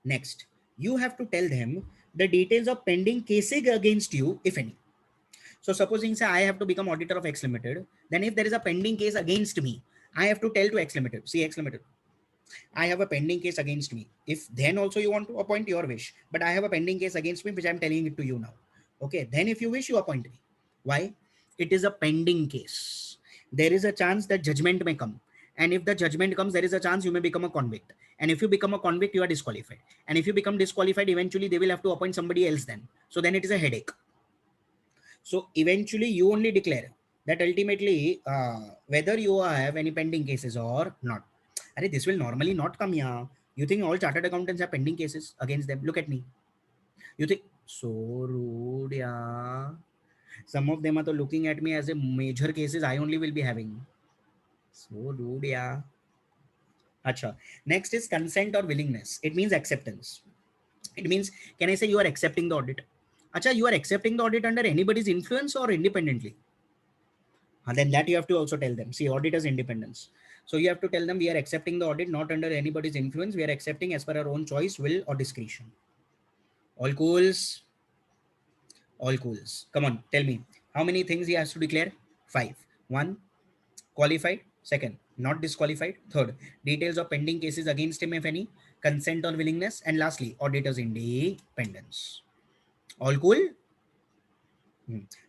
Next, you have to tell them the details of pending cases against you, if any. So supposing say I have to become auditor of X Limited, then if there is a pending case against me, I have to tell to X Limited, see X Limited, I have a pending case against me. If then also you want to appoint, your wish, but I have a pending case against me, which I'm telling it to you now. Okay, then if you wish, you appoint me. Why? It is a pending case. There is a chance that judgment may come. And if the judgment comes, there is a chance you may become a convict. And if you become a convict, you are disqualified. And if you become disqualified, eventually they will have to appoint somebody else then. So then it is a headache. So eventually you only declare that ultimately whether you have any pending cases or not. Arey, this will normally not come here. You think all chartered accountants have pending cases against them? Look at me. You think so rude, yeah. Some of them are looking at me as a major cases I only will be having. So rude, yeah. Acha. Next is consent or willingness. It means acceptance. It means, can I say you are accepting the audit? Acha, you are accepting the audit under anybody's influence or independently? And then that you have to also tell them. See, auditors independence. So you have to tell them we are accepting the audit not under anybody's influence. We are accepting as per our own choice, will, or discretion. All cools. All cools. Come on, tell me. How many things he has to declare? Five. One, qualified. Second, not disqualified. Third, details of pending cases against him, if any. Consent or willingness. And lastly, auditor's independence. All cool?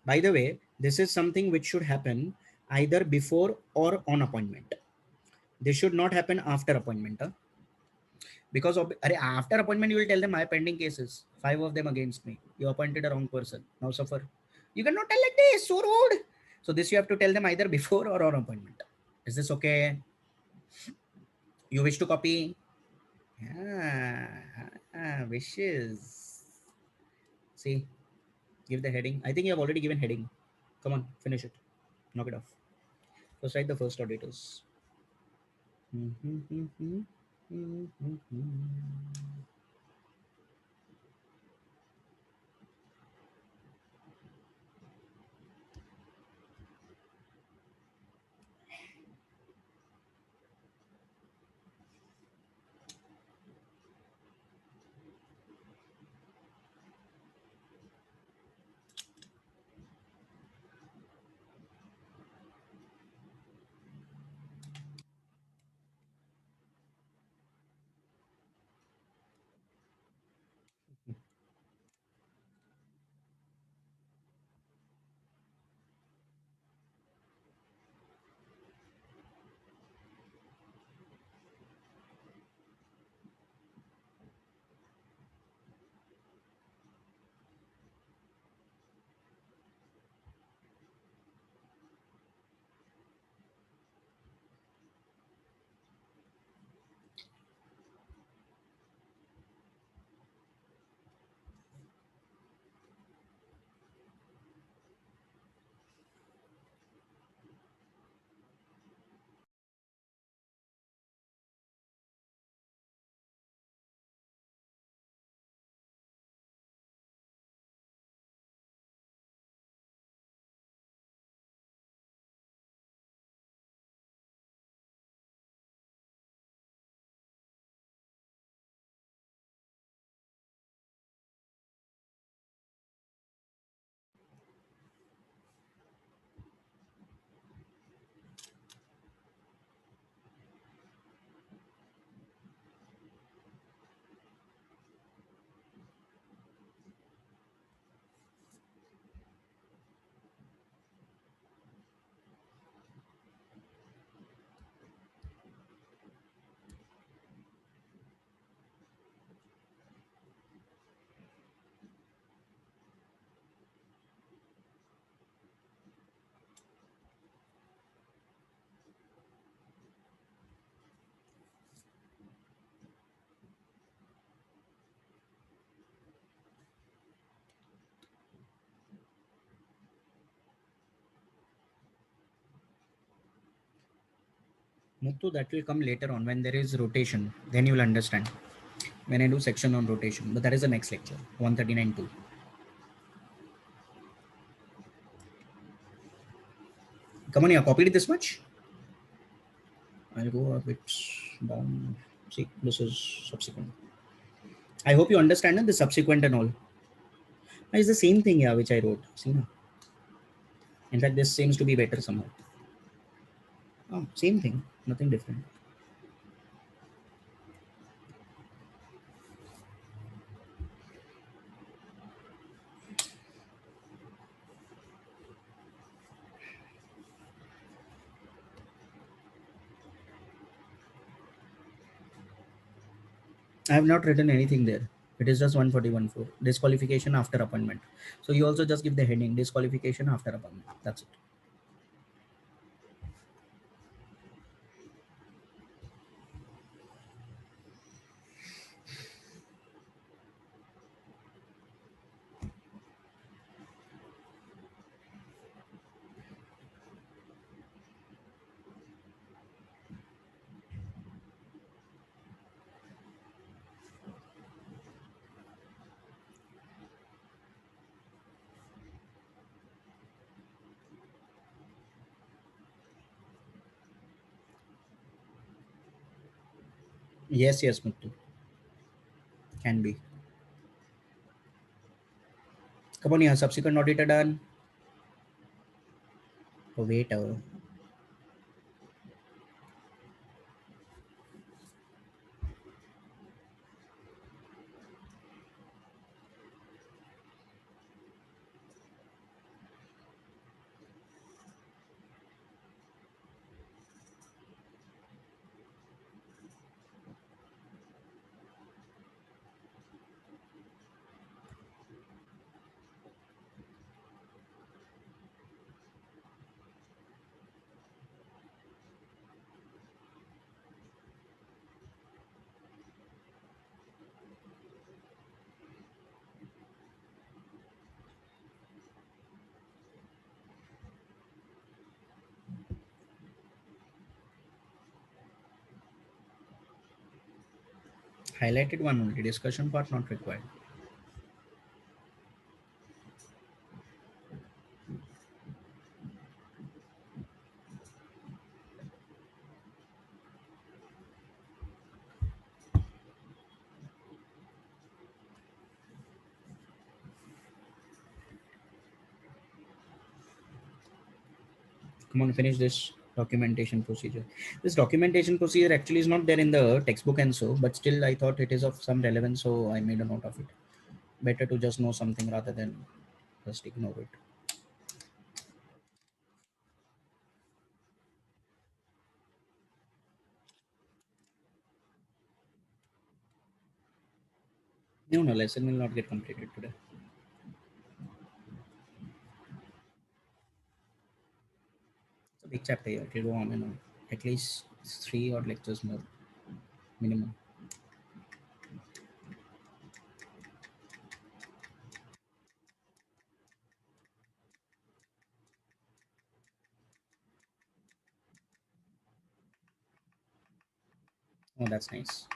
By the way, this is something which should happen either before or on appointment. This should not happen after appointment. Huh? Because of, after appointment, you will tell them I have pending cases, 5 of them against me. You appointed a wrong person. Now suffer. You cannot tell like this. So rude. So this you have to tell them either before or on appointment. Is this okay? You wish to copy? Yeah. Wishes. See, give the heading. I think you have already given heading. Come on, finish it. Knock it off. First write the first auditors. Muttu, that will come later on when there is rotation. Then you will understand. When I do section on rotation. But that is the next lecture. 139.2. Come on, you copied this much? I'll go a bit down. See, this is subsequent. I hope you understand the subsequent and all. It's the same thing, yeah, which I wrote. See, na? In fact, this seems to be better somehow. Oh, same thing, nothing different. I have not written anything there. It is just 141.4. Disqualification after appointment. So you also just give the heading disqualification after appointment. That's it. Yes, yes, Muttu. Can be. Come on, yeah, subsequent auditor done. Oh, wait. Highlighted one only. Discussion part not required. Come on, finish this documentation procedure. This documentation procedure actually is not there in the textbook and so, but still I thought it is of some relevance, so I made a note of it. Better to just know something rather than just ignore it. No, no, lesson will not get completed today. It's a big chapter here. It will go on and on. At least three or lectures more minimum. Oh, that's nice.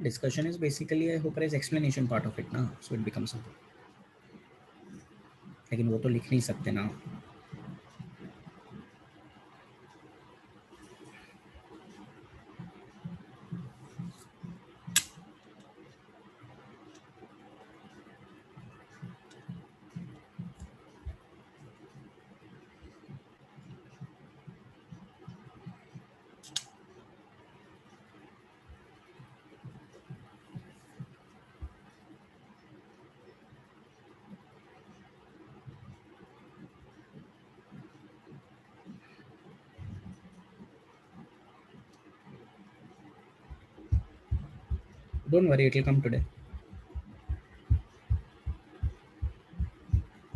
Discussion is basically I hope there is explanation part of it now, so it becomes something. लेकिन वो तो लिख नहीं सकते ना. Don't worry, it will come today.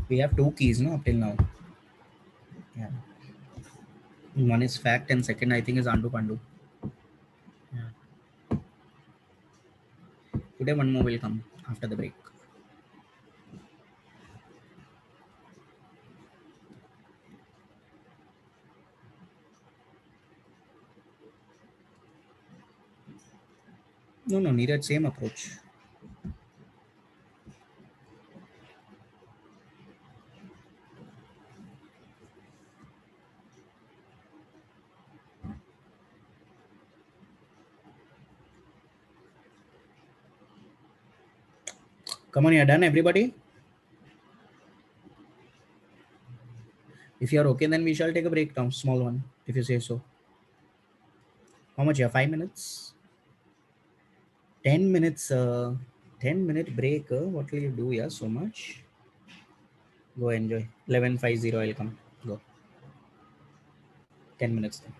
We have two keys, no, up till now. Yeah. One is fact, and second I think is Andu Pandu. Yeah. Today one more will come after the break. No, Neeraj, same approach. Come on, you're done, everybody. If you're okay, then we shall take a break now, small one, if you say so. How much? Yeah, 5 minutes. 10 minutes. 10-minute break. What will you do? Yeah, so much. Go enjoy. 11:50. I'll come. Go. 10 minutes. Then.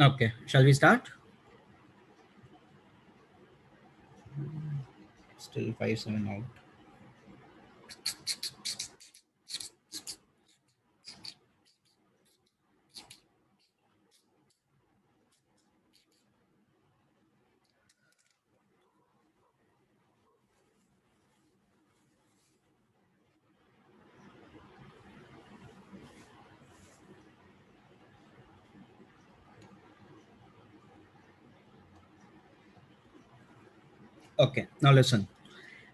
Okay, shall we start? Still 5-7 out. Okay, now listen.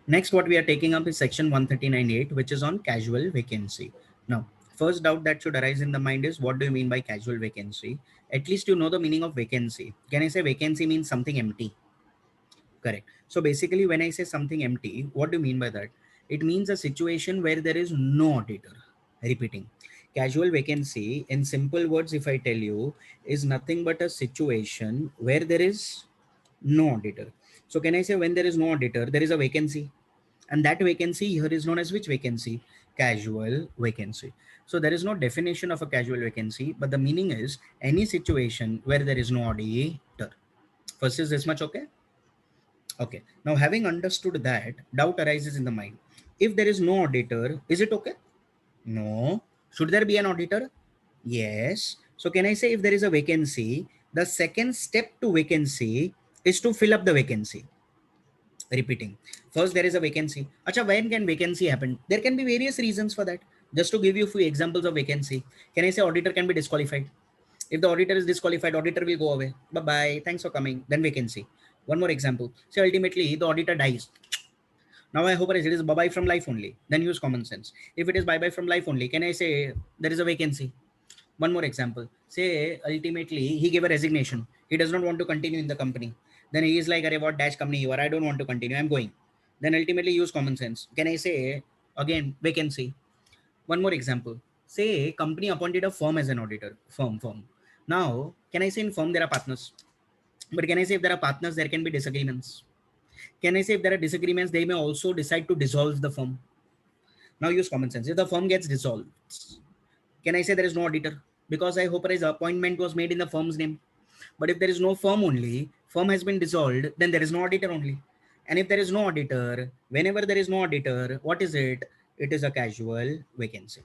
Next, what we are taking up is section 139.8, which is on casual vacancy. Now, first doubt that should arise in the mind is, what do you mean by casual vacancy? At least you know the meaning of vacancy. Can I say vacancy means something empty? Correct. So basically, when I say something empty, what do you mean by that? It means a situation where there is no auditor. Repeating. Casual vacancy, in simple words, if I tell you, is nothing but a situation where there is no auditor. So can I say when there is no auditor, there is a vacancy? And that vacancy here is known as which vacancy? Casual vacancy. So there is no definition of a casual vacancy, but the meaning is any situation where there is no auditor. First, is this much okay? Okay. Now, having understood that, doubt arises in the mind. If there is no auditor, is it okay? No. Should there be an auditor? Yes. So can I say if there is a vacancy, the second step to vacancy is to fill up the vacancy? Repeating. First, there is a vacancy. Acha, when can vacancy happen? There can be various reasons for that. Just to give you a few examples of vacancy. Can I say auditor can be disqualified? If the auditor is disqualified, auditor will go away. Bye-bye. Thanks for coming. Then vacancy. One more example. Say ultimately the auditor dies. Now I hope it is bye-bye from life only. Then use common sense. If it is bye-bye from life only, can I say there is a vacancy? One more example. Say ultimately he gave a resignation. He does not want to continue in the company. Then he is like, "Arey, what dash company you are? I don't want to continue. I'm going." Then ultimately use common sense. Can I say again vacancy? One more example. Say company appointed a firm as an auditor. Firm. Now, can I say in firm there are partners? But can I say if there are partners, there can be disagreements? Can I say if there are disagreements, they may also decide to dissolve the firm? Now use common sense. If the firm gets dissolved, can I say there is no auditor? Because I hope his appointment was made in the firm's name. But if there is no firm only, firm has been dissolved, then there is no auditor only. And if there is no auditor, whenever there is no auditor, what is it? It is a casual vacancy.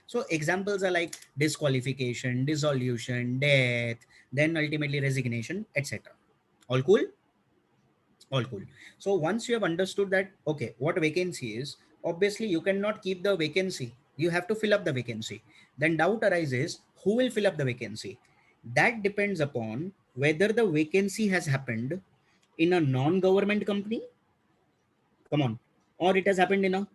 So examples are like disqualification, dissolution, death, then ultimately resignation, etc. All cool? All cool. So once you have understood that, okay, what vacancy is, obviously you cannot keep the vacancy. You have to fill up the vacancy. Then doubt arises, who will fill up the vacancy? That depends upon whether the vacancy has happened in a non-government company, come on, or it has happened in a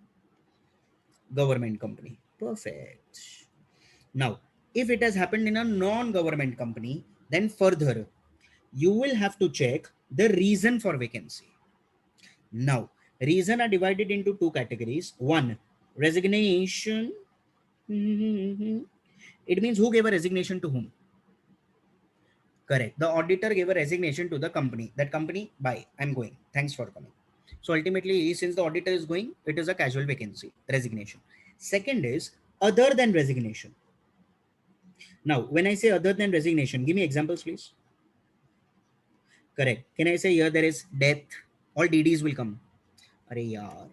government company. Perfect. Now, if it has happened in a non-government company, then further, you will have to check the reason for vacancy. Now, reason are divided into two categories. One, resignation. It means who gave a resignation to whom? Correct. The auditor gave a resignation to the company. That company, bye, I'm going. Thanks for coming. So ultimately, since the auditor is going, it is a casual vacancy, resignation. Second is other than resignation. Now, when I say other than resignation, give me examples, please. Correct. Can I say here there is death? All DDs will come. Arey yaar.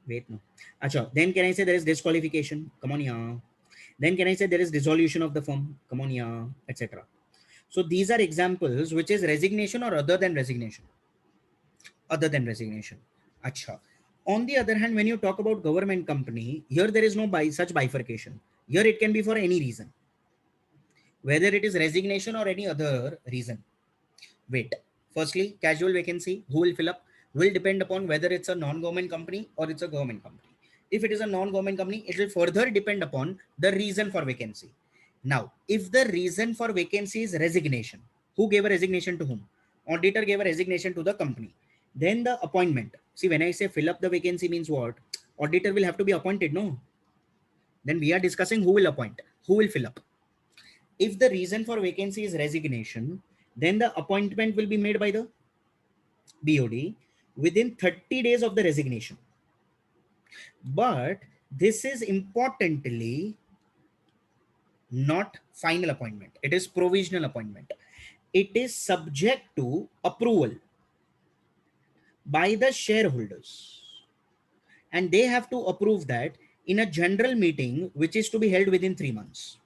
Wait, no. Acha. Then can I say there is disqualification? Come on, yeah. Then can I say there is dissolution of the firm? Come on, yeah, etc. So these are examples which is resignation or other than resignation. Other than resignation. Acha. On the other hand, when you talk about government company, here there is no such bifurcation. Here it can be for any reason, whether it is resignation or any other reason. Wait. Firstly, casual vacancy, who will fill up, will depend upon whether it's a non-government company or it's a government company. If it is a non-government company, it will further depend upon the reason for vacancy. Now, if the reason for vacancy is resignation, who gave a resignation to whom? Auditor gave a resignation to the company. Then the appointment. See, when I say fill up the vacancy means what? Auditor will have to be appointed, no? Then we are discussing who will appoint, who will fill up. If the reason for vacancy is resignation, then the appointment will be made by the BOD within 30 days of the resignation. But this is importantly not final appointment. It is provisional appointment. It is subject to approval by the shareholders, and they have to approve that in a general meeting, which is to be held within 3 months.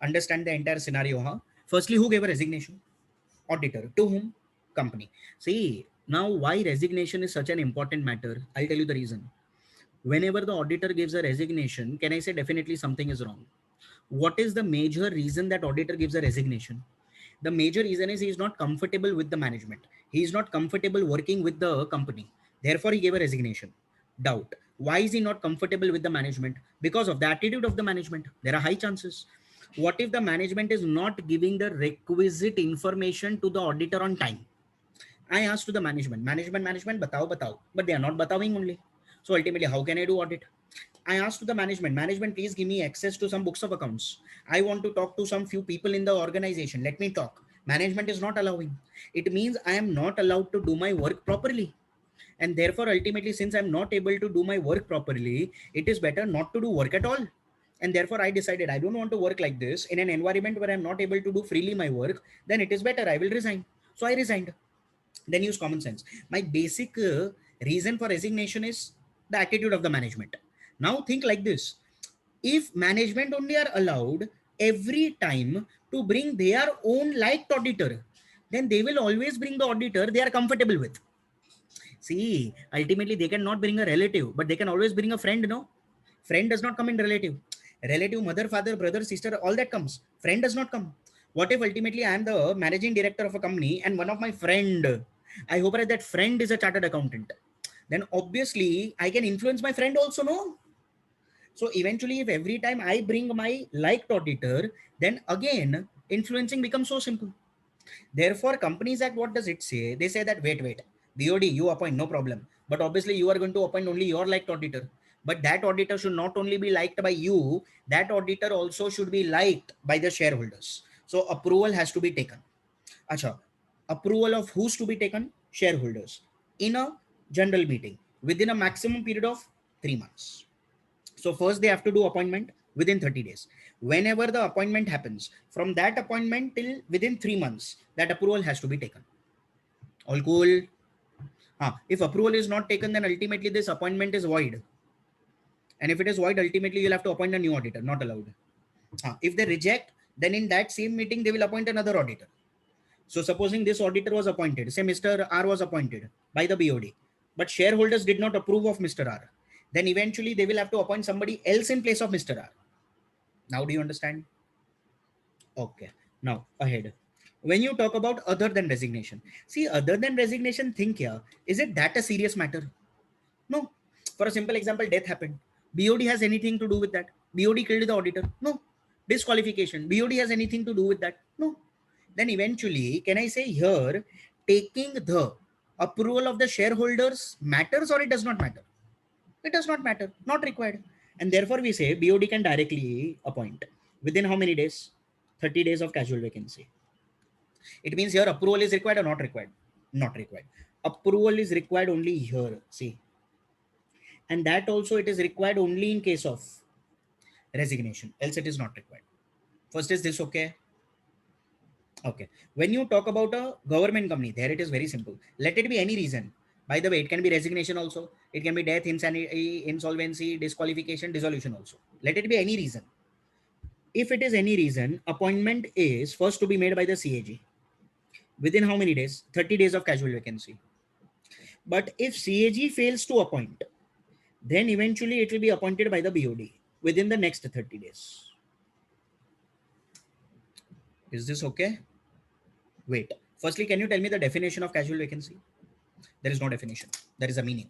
Understand the entire scenario, huh? Firstly, who gave a resignation? Auditor. To whom? Company. See, now why resignation is such an important matter? I'll tell you the reason. Whenever the auditor gives a resignation, can I say definitely something is wrong? What is the major reason that auditor gives a resignation? The major reason is he is not comfortable with the management. He is not comfortable working with the company. Therefore, he gave a resignation. Doubt. Why is he not comfortable with the management? Because of the attitude of the management. There are high chances. What if the management is not giving the requisite information to the auditor on time? I asked to the management, batao. But they are not batawing only. So ultimately, how can I do audit? I asked to the management, please give me access to some books of accounts. I want to talk to some few people in the organization. Let me talk. Management is not allowing. It means I am not allowed to do my work properly. And therefore, ultimately, since I'm not able to do my work properly, it is better not to do work at all. And therefore, I decided I don't want to work like this in an environment where I'm not able to do freely my work. Then it is better. I will resign. So I resigned. Then use common sense. My basic reason for resignation is the attitude of the management. Now think like this. If management only are allowed every time to bring their own liked auditor, then they will always bring the auditor they are comfortable with. See, ultimately they cannot bring a relative, but they can always bring a friend, no? Friend does not come in relative. Relative, mother, father, brother, sister, all that comes. Friend does not come. What if ultimately I am the managing director of a company and one of my friend, I hope that friend is a chartered accountant. Then obviously I can influence my friend also, no? So eventually, if every time I bring my liked auditor, then again, influencing becomes so simple. Therefore, Companies Act, what does it say? They say that, wait, BOD, you appoint, no problem. But obviously, you are going to appoint only your liked auditor. But that auditor should not only be liked by you, that auditor also should be liked by the shareholders. So approval has to be taken. Acha, approval of who's to be taken? Shareholders. In a general meeting within a maximum period of 3 months. So first they have to do appointment within 30 days. Whenever the appointment happens, from that appointment till within 3 months, that approval has to be taken. All cool. If approval is not taken, then ultimately this appointment is void. And if it is void, ultimately you'll have to appoint a new auditor, not allowed. If they reject, then in that same meeting, they will appoint another auditor. So supposing this auditor was appointed, say Mr. R was appointed by the BOD, but shareholders did not approve of Mr. R, then eventually they will have to appoint somebody else in place of Mr. R. Now, do you understand? Okay. Now, ahead. When you talk about other than resignation, see, other than resignation, think here, is it that a serious matter? No. For a simple example, death happened. BOD has anything to do with that? BOD killed the auditor? No. Disqualification. BOD has anything to do with that? No. Then eventually, can I say here, taking the approval of the shareholders matters or it does not matter? It does not matter, not required. And therefore we say BOD can directly appoint. Within how many days? 30 days of casual vacancy. It means here approval is required or not required? Not required. Approval is required only here, see. And that also it is required only in case of resignation, else it is not required. First, is this okay? Okay. When you talk about a government company, there it is very simple. Let it be any reason. By the way, it can be resignation also. It can be death, insanity, insolvency, disqualification, dissolution also. Let it be any reason. If it is any reason, appointment is first to be made by the CAG. Within how many days? 30 days of casual vacancy. But if CAG fails to appoint, then eventually it will be appointed by the BOD within the next 30 days. Is this okay? Wait. Firstly, can you tell me the definition of casual vacancy? There is no definition. There is a meaning.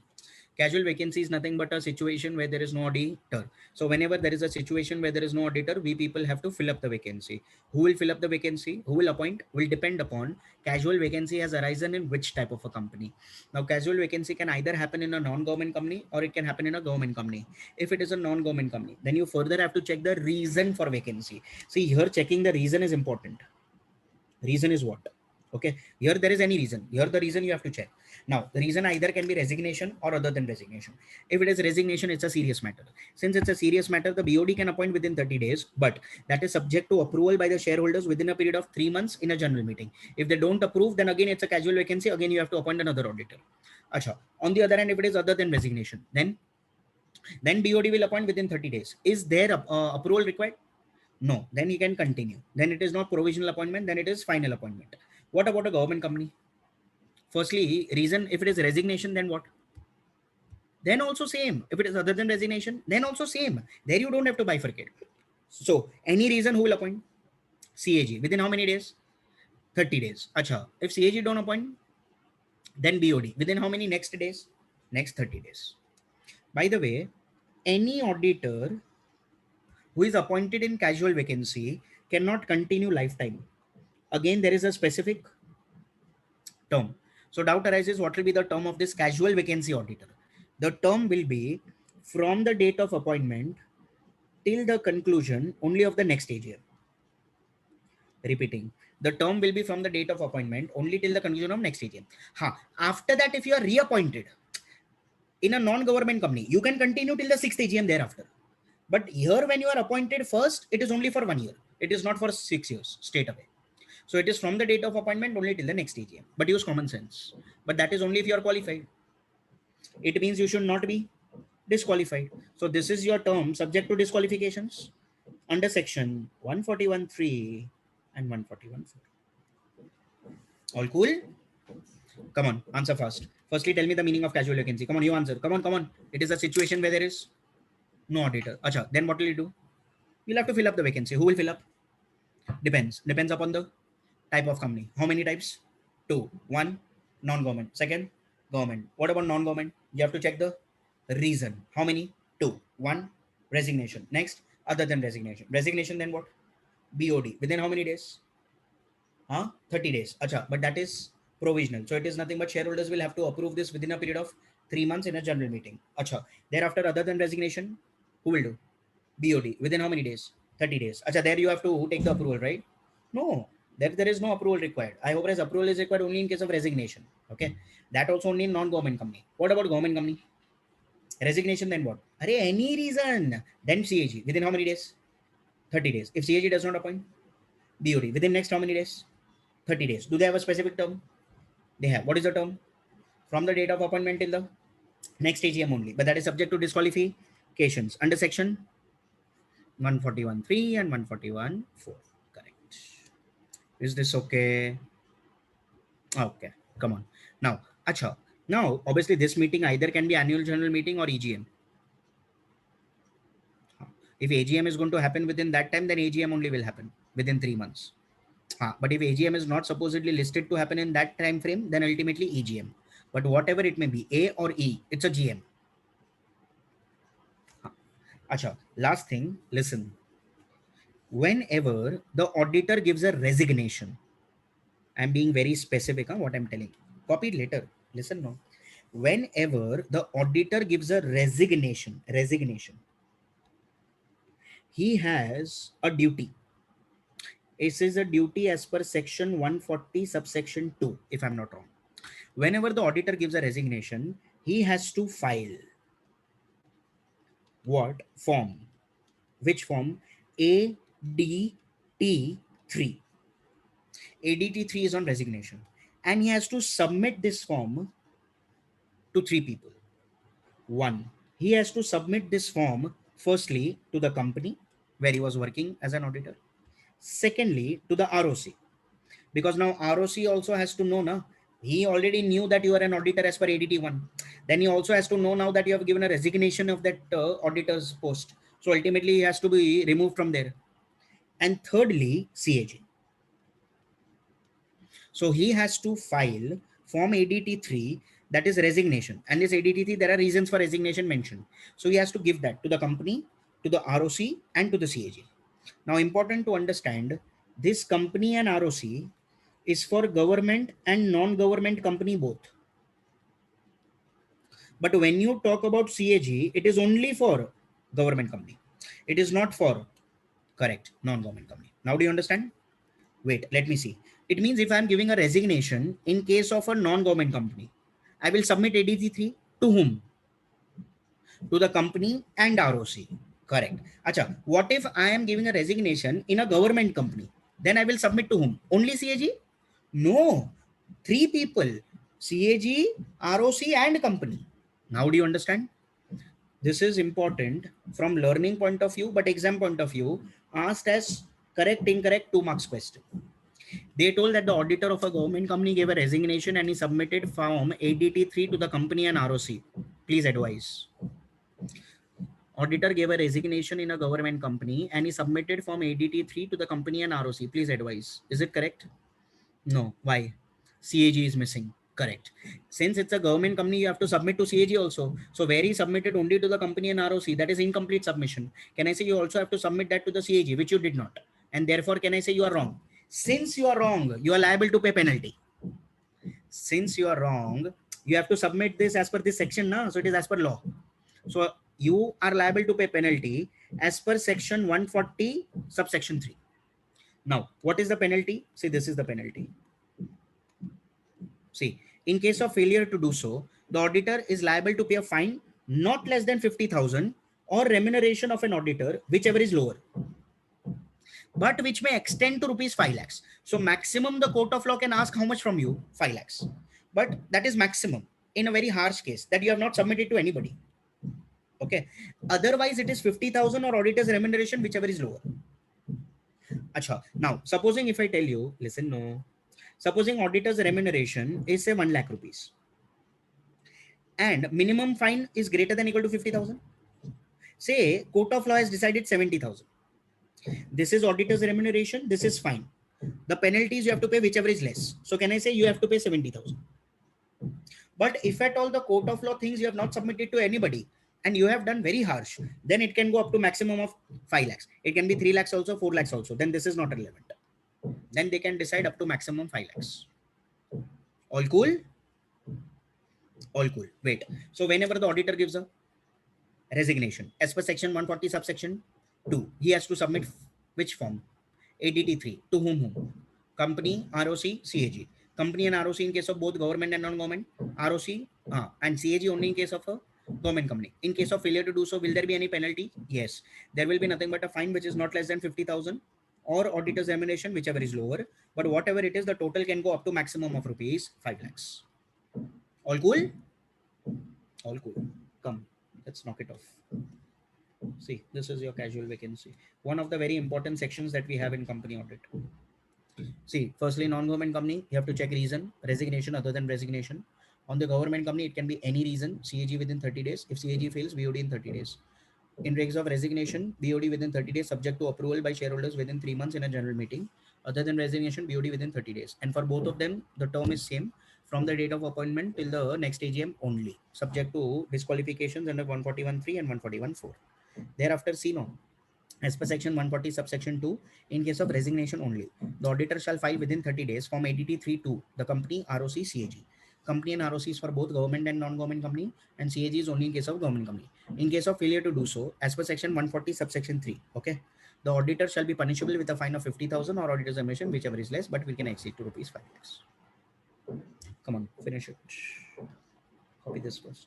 Casual vacancy is nothing but a situation where there is no auditor. So whenever there is a situation where there is no auditor, we people have to fill up the vacancy. Who will fill up the vacancy? Who will appoint? Will depend upon casual vacancy has arisen in which type of a company. Now, casual vacancy can either happen in a non-government company or it can happen in a government company. If it is a non-government company, then you further have to check the reason for vacancy. See, here checking the reason is important. Reason is what? Okay, here there is any reason. Here the reason you have to check. Now the reason either can be resignation or other than resignation. If it is resignation, it's a serious matter. Since it's a serious matter, the BOD can appoint within 30 days, but that is subject to approval by the shareholders within a period of 3 months in a general meeting. If they don't approve, then again it's a casual vacancy. Again you have to appoint another auditor. Acha. On the other hand, if it is other than resignation, then BOD will appoint within 30 days. Is there approval required? No, then he can continue. Then it is not provisional appointment, then it is final appointment. What about a government company? Firstly, reason, if it is resignation, then what? Then also same. If it is other than resignation, then also same. There you don't have to bifurcate. So any reason, who will appoint? CAG. Within how many days? 30 days. Acha. If CAG don't appoint, then BOD. Within how many next days? Next 30 days. By the way, any auditor who is appointed in casual vacancy cannot continue lifetime. Again, there is a specific term. So doubt arises, what will be the term of this casual vacancy auditor? The term will be from the date of appointment till the conclusion only of the next AGM. Repeating, the term will be from the date of appointment only till the conclusion of next AGM. After that, if you are reappointed in a non-government company, you can continue till the 6th AGM thereafter. But here, when you are appointed first, it is only for 1 year. It is not for 6 years straight away. So it is from the date of appointment only till the next AGM. But use common sense. But that is only if you are qualified. It means you should not be disqualified. So this is your term subject to disqualifications under section 141.3 and 141.4. All cool? Come on, answer fast. Firstly, tell me the meaning of casual vacancy. Come on, you answer. Come on, come on. It is a situation where there is no auditor. Acha, then what will you do? You'll have to fill up the vacancy. Who will fill up? Depends. Depends upon the type of company. How many types? 2. 1, non-government. Second, government. What about non-government? You have to check the reason. How many? 2. 1, resignation. Next, other than resignation. Resignation, then what? BOD. Within how many days? 30 days. Acha, but that is provisional. So it is nothing but shareholders will have to approve this within a period of 3 months in a general meeting. Acha. Thereafter, other than resignation, who will do? BOD. Within how many days? 30 days. Acha, there you have to take the approval, right? No, there is no approval required. I hope as approval is required only in case of resignation. Okay. That also only in non-government company. What about government company? Resignation, then what? Any reason. Then CAG. Within how many days? 30 days. If CAG does not appoint, BOD. Within next how many days? 30 days. Do they have a specific term? They have. What is the term? From the date of appointment till the next AGM only. But that is subject to disqualifications under section 141.3 and 141.4. Correct. Is this okay? Okay. Come on. Now, acha. Now, obviously, this meeting either can be annual general meeting or EGM. If AGM is going to happen within that time, then AGM only will happen within 3 months. But if AGM is not supposedly listed to happen in that time frame, then ultimately EGM. But whatever it may be, A or E, it's a GM. Acha, last thing, listen. Whenever the auditor gives a resignation, I'm being very specific on what I'm telling. Copy it later. Listen now. Whenever the auditor gives a resignation, he has a duty. It is a duty as per section 140 subsection 2, if I'm not wrong. Whenever the auditor gives a resignation, he has to file what form? Which form? ADT3. ADT3 is on resignation. And he has to submit this form to 3 people. 1, he has to submit this form firstly to the company where he was working as an auditor. Secondly, to the ROC. Because now ROC also has to know, na, he already knew that you are an auditor as per ADT1. Then he also has to know now that you have given a resignation of that auditor's post. So ultimately he has to be removed from there. And thirdly, CAG. So he has to file form ADT3, that is resignation. And this ADT3, there are reasons for resignation mentioned. So he has to give that to the company, to the ROC, and to the CAG. Now, important to understand, this company and ROC is for government and non-government company both. But when you talk about CAG, it is only for government company. It is not for, correct, non-government company. Now do you understand? Wait, let me see. It means if I'm giving a resignation in case of a non-government company, I will submit ADT3 to whom? To the company and ROC. Correct. Acha, what if I am giving a resignation in a government company? Then I will submit to whom? Only CAG? No. Three people. CAG, ROC and company. Now do you understand? This is important from learning point of view, but exam point of view, asked as correct, incorrect, 2 marks question. They told that the auditor of a government company gave a resignation and he submitted form ADT3 to the company and ROC. Please advise. Auditor gave a resignation in a government company and he submitted form ADT3 to the company and ROC. Please advise. Is it correct? No. Why? CAG is missing. Correct. Since it's a government company, you have to submit to CAG also. So where he submitted only to the company and ROC, that is incomplete submission. Can I say you also have to submit that to the CAG, which you did not? And therefore, can I say you are wrong? Since you are wrong, you are liable to pay penalty. Since you are wrong, you have to submit this as per this section, na? So it is as per law. So you are liable to pay penalty as per section 140 subsection 3. Now, what is the penalty? See, this is the penalty. See, in case of failure to do so, the auditor is liable to pay a fine not less than 50,000 or remuneration of an auditor, whichever is lower, but which may extend to rupees 5 lakhs. So maximum the court of law can ask how much from you? 5 lakhs. But that is maximum in a very harsh case that you have not submitted to anybody. Okay. Otherwise, it is 50,000 or auditor's remuneration, whichever is lower. Acha. Now, supposing if I tell you, listen, no. Supposing auditor's remuneration is say 1 lakh rupees and minimum fine is greater than equal to 50,000. Say court of law has decided 70,000. This is auditor's remuneration. This is fine. The penalties you have to pay whichever is less. So can I say you have to pay 70,000? But if at all the court of law thinks you have not submitted to anybody and you have done very harsh, then it can go up to maximum of 5 lakhs. It can be 3 lakhs also, 4 lakhs also. Then this is not relevant. Then they can decide up to maximum 5 lakhs. All cool? All cool. Wait. So whenever the auditor gives a resignation, as per section 140 subsection 2, he has to submit which form? ADT3. To whom? Company, ROC, CAG. Company and ROC in case of both government and non-government. ROC and CAG only in case of a government company. In case of failure to do so, will there be any penalty? Yes. There will be nothing but a fine which is not less than 50,000 or auditor's remuneration, whichever is lower. But whatever it is, the total can go up to maximum of rupees 5 lakhs. All cool? All cool. Come, let's knock it off. See, this is your casual vacancy. One of the very important sections that we have in company audit. See, firstly, non-government company, you have to check reason, resignation other than resignation. On the government company, it can be any reason, CAG within 30 days. If CAG fails, BOD in 30 days. In case of resignation, BOD within 30 days, subject to approval by shareholders within 3 months in a general meeting. Other than resignation, BOD within 30 days. And for both of them, the term is same from the date of appointment till the next AGM only, subject to disqualifications under 141.3 and 141.4. Thereafter, see no. As per section 140 subsection 2, in case of resignation only, the auditor shall file within 30 days form ADT3 to the company, ROC, CAG. Company and ROC is for both government and non-government company, and CAG is only in case of government company. In case of failure to do so, as per section 140 subsection 3, okay, the auditor shall be punishable with a fine of 50,000 or auditor's remuneration, whichever is less, but we can exceed to rupees 5 lakhs. Come on, finish it. Copy this first.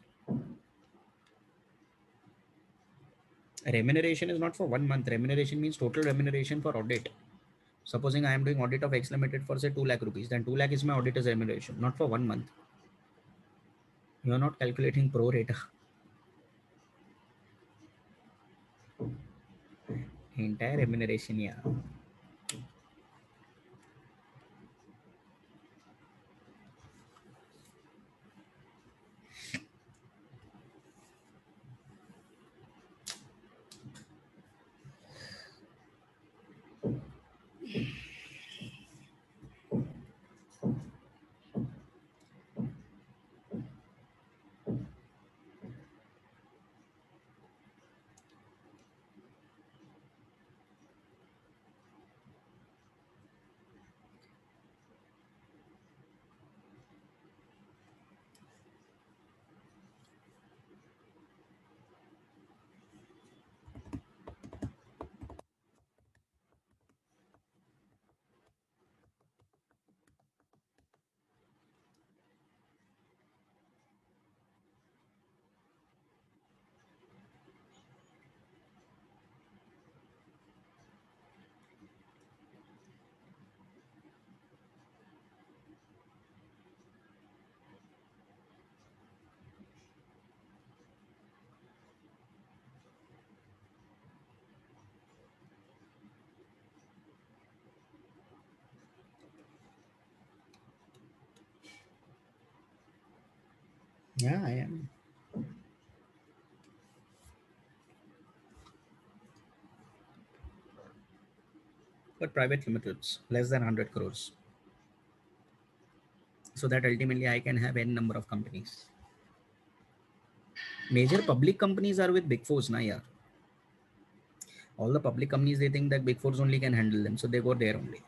Remuneration is not for 1 month. Remuneration means total remuneration for audit. Supposing I am doing audit of X Limited for say 2 lakh rupees, then 2 lakh is my auditor's remuneration, not for 1 month. You are not calculating pro rata. Entire remuneration, yeah. Yeah, I am. But private limiteds, less than 100 crores. So that ultimately I can have n number of companies. Major public companies are with big fours, na yaar. All the public companies, they think that big fours only can handle them. So they go there only.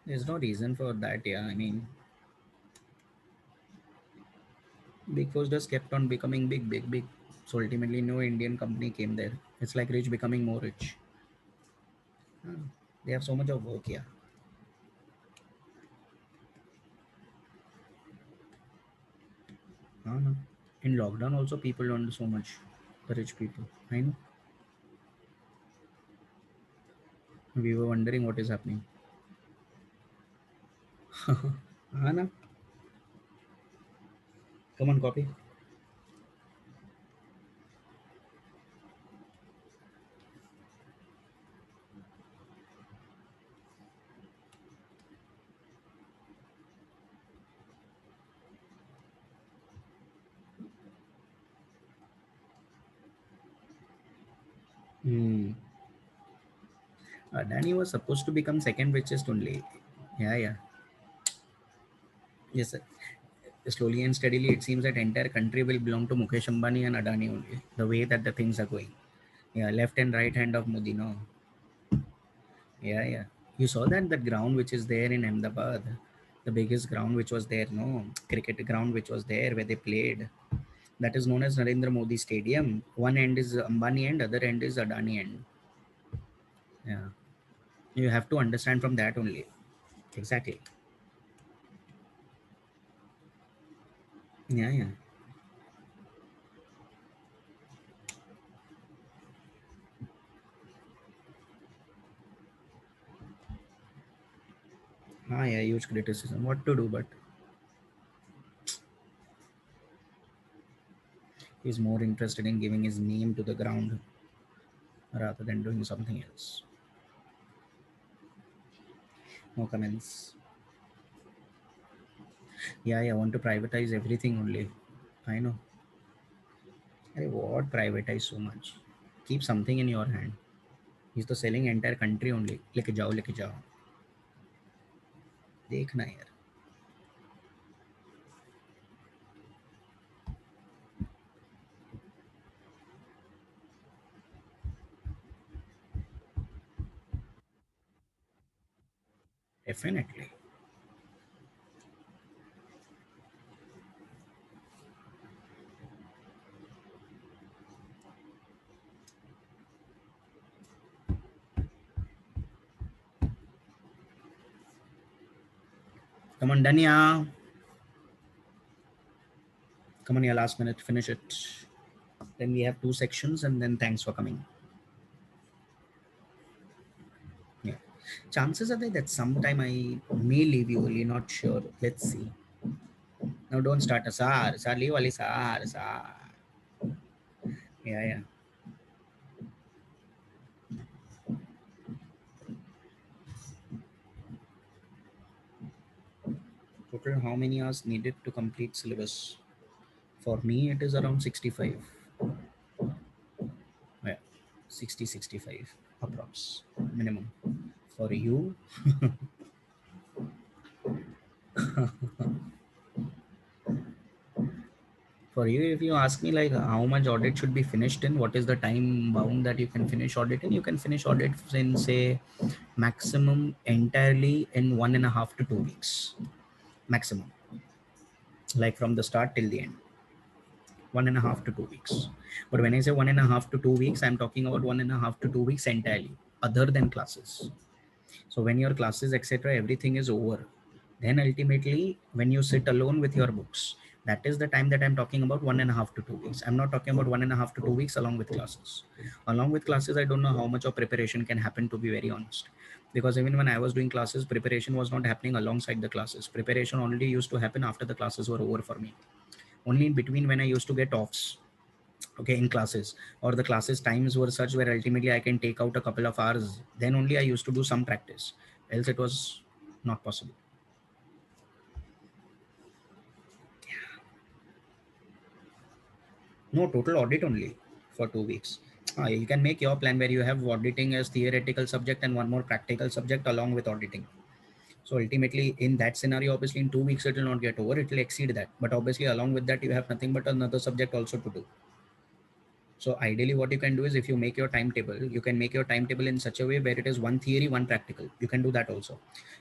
There's no reason for that. Yeah. I mean, big fours just kept on becoming big, big, big. So ultimately, no Indian company came there. It's like rich becoming more rich. Ah, they have so much of work. Yeah. No. In lockdown, also people earned so much. The rich people. I know. We were wondering what is happening. Anna, come on, copy. Hmm. Adani was supposed to become second richest only. Yeah, yeah. Yes, sir. Slowly and steadily, it seems that entire country will belong to Mukesh Ambani and Adani only. The way that the things are going. Yeah, left and right hand of Modi. No. Yeah, yeah. You saw that the ground which is there in Ahmedabad, the biggest ground which was there, no cricket ground which was there where they played. That is known as Narendra Modi Stadium. One end is Ambani end, other end is Adani end. Yeah, you have to understand from that only. Exactly. Yeah, yeah. Ah, yeah, huge criticism. What to do? But he's more interested in giving his name to the ground rather than doing something else. No comments. Yeah, yeah. Want to privatize everything only. I know. Hey, what privatize so much? Keep something in your hand. He's तो selling entire country only. लेके जाओ देखना यार. Definitely. Come on, Dania. Come on, yeah, last minute, finish it. Then we have two sections, and then thanks for coming. Yeah. Chances are there that sometime I may leave you early, not sure. Let's see. Now don't start a sar. Sar leave wali sar. Sar. Yeah, yeah. Total how many hours needed to complete syllabus? For me, it is around 65. Yeah. 60, 65 approx minimum. For you, for you, if you ask me like how much audit should be finished in, what is the time bound that you can finish audit in, you can finish audit in say maximum entirely in 1.5 to 2 weeks. Maximum. Like from the start till the end. 1.5 to 2 weeks. But when I say 1.5 to 2 weeks, I'm talking about 1.5 to 2 weeks entirely, other than classes. So when your classes, etc., everything is over, then ultimately when you sit alone with your books, That is the time that I'm talking about, 1.5 to 2 weeks. I'm not talking about 1.5 to 2 weeks along with classes. Along with classes, I don't know how much of preparation can happen, to be very honest. Because even when I was doing classes, preparation was not happening alongside the classes. Preparation only used to happen after the classes were over for me. Only in between when I used to get offs, okay, in classes, or the classes times were such where ultimately I can take out a couple of hours, then only I used to do some practice. Else it was not possible. No, total audit only for 2 weeks. You can make your plan where you have auditing as theoretical subject and one more practical subject along with auditing. So ultimately, in that scenario, obviously in 2 weeks it will not get over; it will exceed that. But obviously, along with that, you have nothing but another subject also to do. So ideally, what you can do is, if you make your timetable, you can make your timetable in such a way where it is one theory, one practical. You can do that also.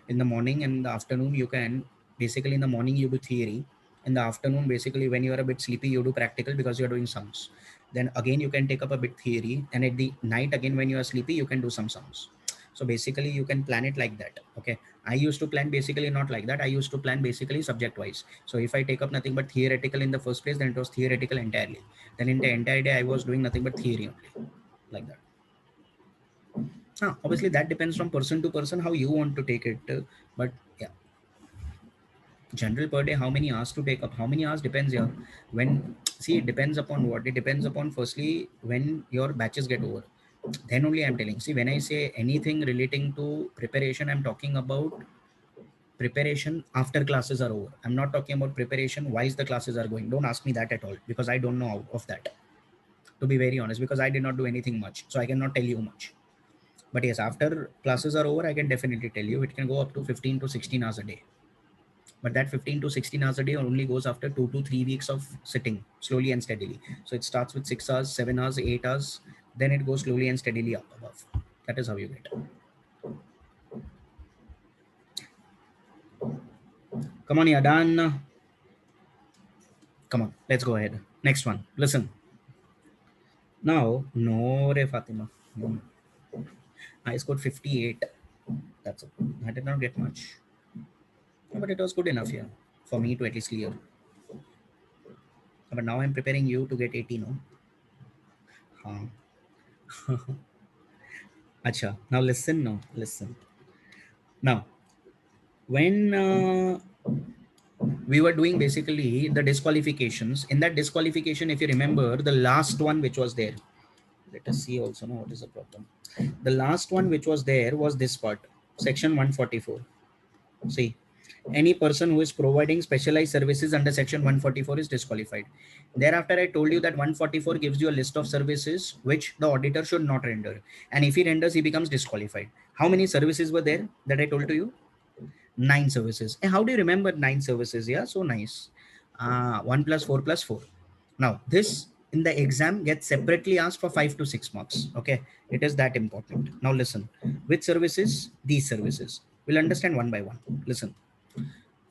In the morning and the afternoon, you can basically, in the morning you do theory. In the afternoon, basically when you are a bit sleepy, you do practical because you are doing sums. Then again, you can take up a bit theory, and at the night again when you are sleepy, you can do some sums. So basically, you can plan it like that. Okay. I used to plan basically not like that. I used to plan basically subject wise. So if I take up nothing but theoretical in the first place, then it was theoretical entirely. Then in the entire day, I was doing nothing but theory only, like that. Obviously, that depends from person to person how you want to take it. But yeah, general per day, how many hours to take up? How many hours depends here. When see, it depends upon what it depends upon. Firstly, when your batches get over, then only I'm telling. See, when I say anything relating to preparation, I'm talking about preparation after classes are over. I'm not talking about preparation whilst the classes are going. Don't ask me that at all because I don't know of that. To be very honest, because I did not do anything much, so I cannot tell you much. But yes, after classes are over, I can definitely tell you it can go up to 15 to 16 hours a day. But that 15 to 16 hours a day only goes after 2 to 3 weeks of sitting slowly and steadily. So it starts with 6 hours, 7 hours, 8 hours, then it goes slowly and steadily up above. That is how you get. Come on, you're done. Come on, let's go ahead. Next one. Listen. Now, no, Re Fatima. I scored 58. That's it. I did not get much, but it was good enough here for me to at least clear. But now I'm preparing you to get 80, no? Huh. Acha. Now listen, no, listen. Now, when we were doing basically the disqualifications, in that disqualification, if you remember, the last one which was there, let us see also now what is the problem. The last one which was there was this part, section 144. See, any person who is providing specialized services under section 144 is disqualified. Thereafter, I told you that 144 gives you a list of services which the auditor should not render. And if he renders, he becomes disqualified. How many services were there that I told to you? 9 services. And how do you remember 9 services? Yeah, so nice. 1 plus 4 plus 4. Now, this in the exam gets separately asked for 5 to 6 marks. Okay, it is that important. Now, listen. Which services? These services. We'll understand one by one. Listen.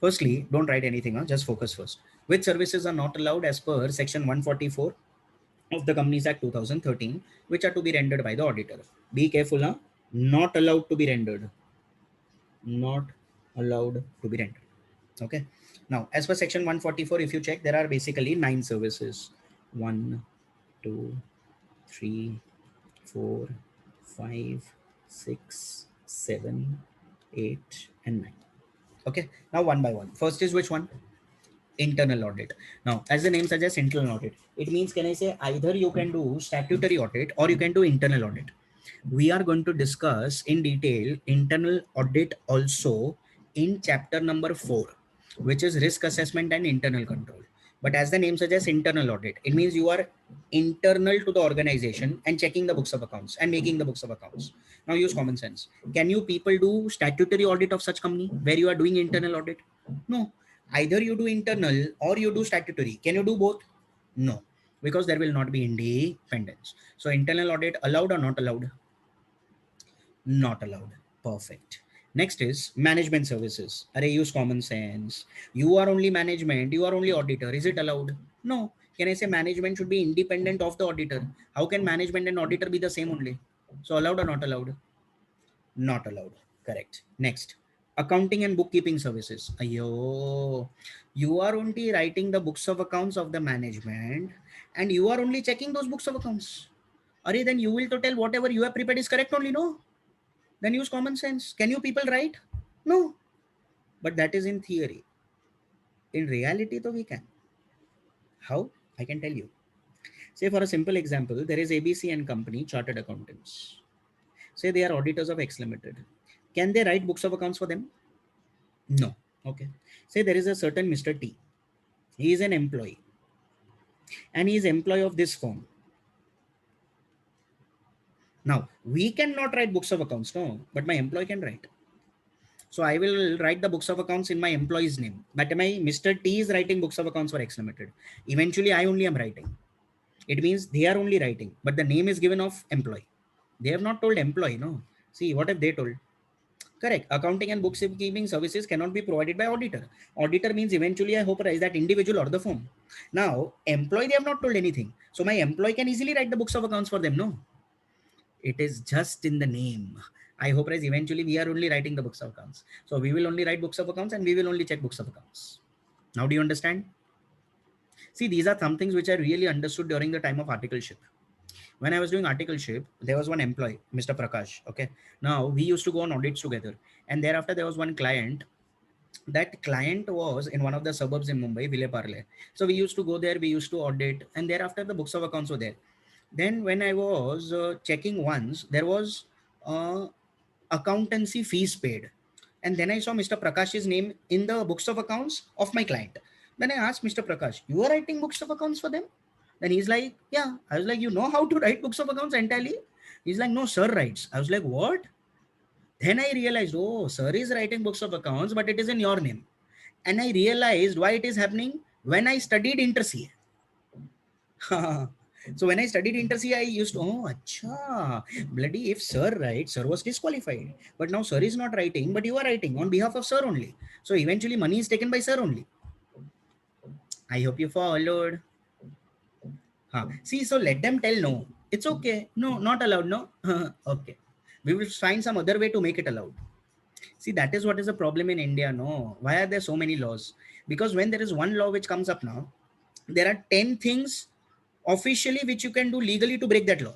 Firstly, don't write anything, just focus first. Which services are not allowed as per section 144 of the Companies Act 2013, which are to be rendered by the auditor? Be careful, not allowed to be rendered. Not allowed to be rendered. Okay. Now, as per section 144, if you check, there are basically 9 services. 1, 2, 3, 4, 5, 6, 7, 8, and 9. Okay. Now, one by one. First is which one? Internal audit. Now, as the name suggests, internal audit, it means, can I say, either you can do statutory audit or you can do internal audit. We are going to discuss in detail internal audit also in chapter number 4, which is risk assessment and internal control. But as the name suggests, internal audit, it means you are internal to the organization and checking the books of accounts and making the books of accounts. Now use common sense. Can you people do statutory audit of such company where you are doing internal audit? No. Either you do internal or you do statutory. Can you do both? No, because there will not be independence. So internal audit allowed or not allowed? Not allowed. Perfect. Next is management services. Array, use common sense. You are only management, you are only auditor. Is it allowed? No. Can I say management should be independent of the auditor? How can management and auditor be the same only? So allowed or not allowed? Not allowed. Correct. Next, accounting and bookkeeping services. Ayo, you are only writing the books of accounts of the management and you are only checking those books of accounts. Are then you will to tell whatever you have prepared is correct only, no? Then use common sense. Can you people write? No. But that is in theory. In reality, though, we can. How? I can tell you. Say for a simple example, there is ABC and Company Chartered Accountants. Say they are auditors of X Limited. Can they write books of accounts for them? No. Okay. Say there is a certain Mr. T. He is an employee and he is employee of this firm. Now, we cannot write books of accounts, no, but my employee can write. So I will write the books of accounts in my employee's name. But my Mr. T is writing books of accounts for X Limited. Eventually, I only am writing. It means they are only writing, but the name is given of employee. They have not told employee, no. See, what have they told? Correct. Accounting and bookkeeping services cannot be provided by auditor. Auditor means eventually I hope is that individual or the firm. Now, employee, they have not told anything. So my employee can easily write the books of accounts for them, no? It is just in the name. I hope is eventually we are only writing the books of accounts. So we will only write books of accounts and we will only check books of accounts. Now do you understand? See, these are some things which I really understood during the time of articleship. When I was doing articleship, there was one employee, Mr. Prakash. Okay. Now we used to go on audits together. And thereafter there was one client. That client was in one of the suburbs in Mumbai, Ville Parle. So we used to go there, we used to audit, and thereafter the books of accounts were there. Then when I was checking once, there was accountancy fees paid. And then I saw Mr. Prakash's name in the books of accounts of my client. Then I asked Mr. Prakash, you are writing books of accounts for them? Then he's like, yeah. I was like, you know how to write books of accounts entirely? He's like, no, sir writes. I was like, what? Then I realized, oh, sir is writing books of accounts, but it is in your name. And I realized why it is happening when I studied inter-CA. So when I studied inter-CA, I used to, oh, acha, bloody, if sir writes, sir was disqualified. But now sir is not writing, but you are writing on behalf of sir only. So eventually money is taken by sir only. I hope you followed. See, so let them tell no. It's okay. No, not allowed. No. Okay. We will find some other way to make it allowed. See, that is what is the problem in India. No. Why are there so many laws? Because when there is one law which comes up now, there are 10 things officially which you can do legally to break that law.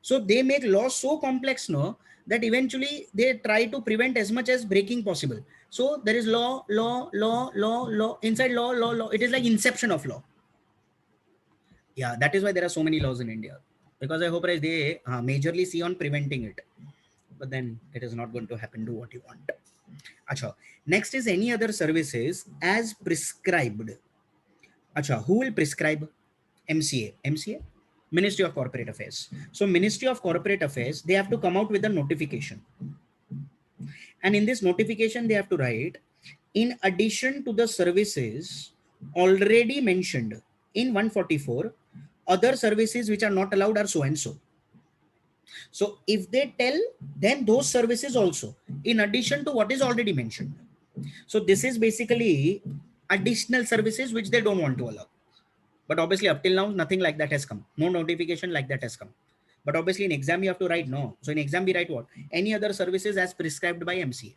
So they make laws so complex no, that eventually they try to prevent as much as breaking possible. So there is law, law, law, law, law, inside law, law, law. It is like inception of law. Yeah, that is why there are so many laws in India. Because I hope they majorly see on preventing it. But then it is not going to happen. Do what you want. Achha. Next is any other services as prescribed. Achha, who will prescribe? MCA. MCA? Ministry of Corporate Affairs. So Ministry of Corporate Affairs, they have to come out with a notification. And in this notification, they have to write, in addition to the services already mentioned in 144, other services which are not allowed are so and so. So if they tell, then those services also, in addition to what is already mentioned. So this is basically additional services which they don't want to allow. But obviously up till now, nothing like that has come. No notification like that has come. But obviously in exam, you have to write no. So in exam, we write what? Any other services as prescribed by MCA.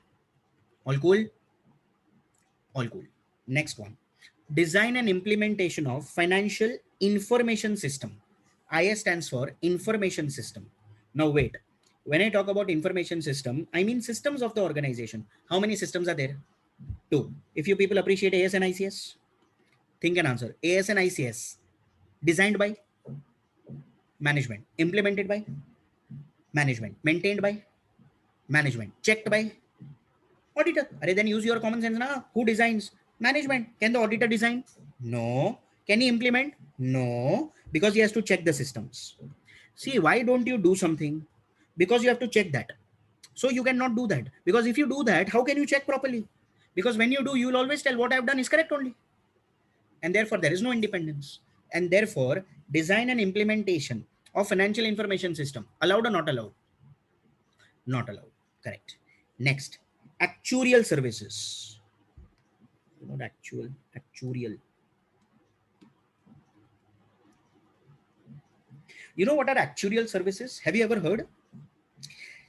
All cool? All cool. Next one. Design and implementation of financial information system. IS stands for information system. Now wait. When I talk about information system, I mean systems of the organization. How many systems are there? 2. If you people appreciate AS and ICS, think and answer. AS and ICS. Designed by management. Implemented by management. Maintained by management. Checked by auditor. Then use your common sense. Na? Who designs? Management. Can the auditor design? No. Can he implement? No. Because he has to check the systems. See, why don't you do something? Because you have to check that. So you cannot do that. Because if you do that, how can you check properly? Because when you do, you will always tell what I've done is correct only. And therefore, there is no independence. And therefore, design and implementation of financial information system, allowed or not allowed? Not allowed. Correct. Next, actuarial services. Not actual, actuarial. You know what are actuarial services? Have you ever heard?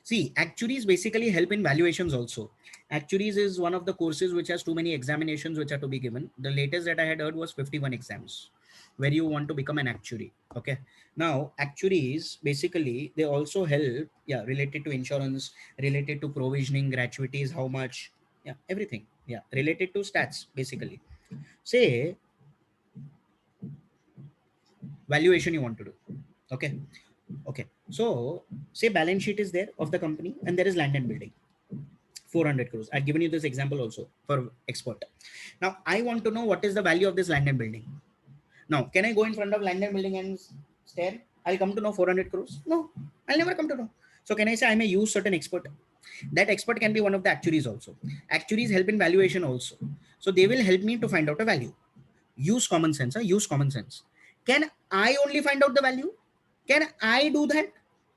See, actuaries basically help in valuations also. Actuaries is one of the courses which has too many examinations which are to be given. The latest that I had heard was 51 exams where you want to become an actuary. Okay. Now, actuaries basically, they also help, yeah, related to insurance, related to provisioning, gratuities, how much, yeah, everything. Yeah, related to stats basically. Say, valuation you want to do. Okay. Okay. So, say balance sheet is there of the company and there is land and building. 400 crores. I've given you this example also for expert. Now, I want to know what is the value of this land and building. Now, can I go in front of land and building and stare? I'll come to know 400 crores? No, I'll never come to know. So, can I say I may use certain expert? That expert can be one of the actuaries also. Actuaries help in valuation also. So, they will help me to find out a value. Use common sense. Use common sense. Can I only find out the value? Can I do that?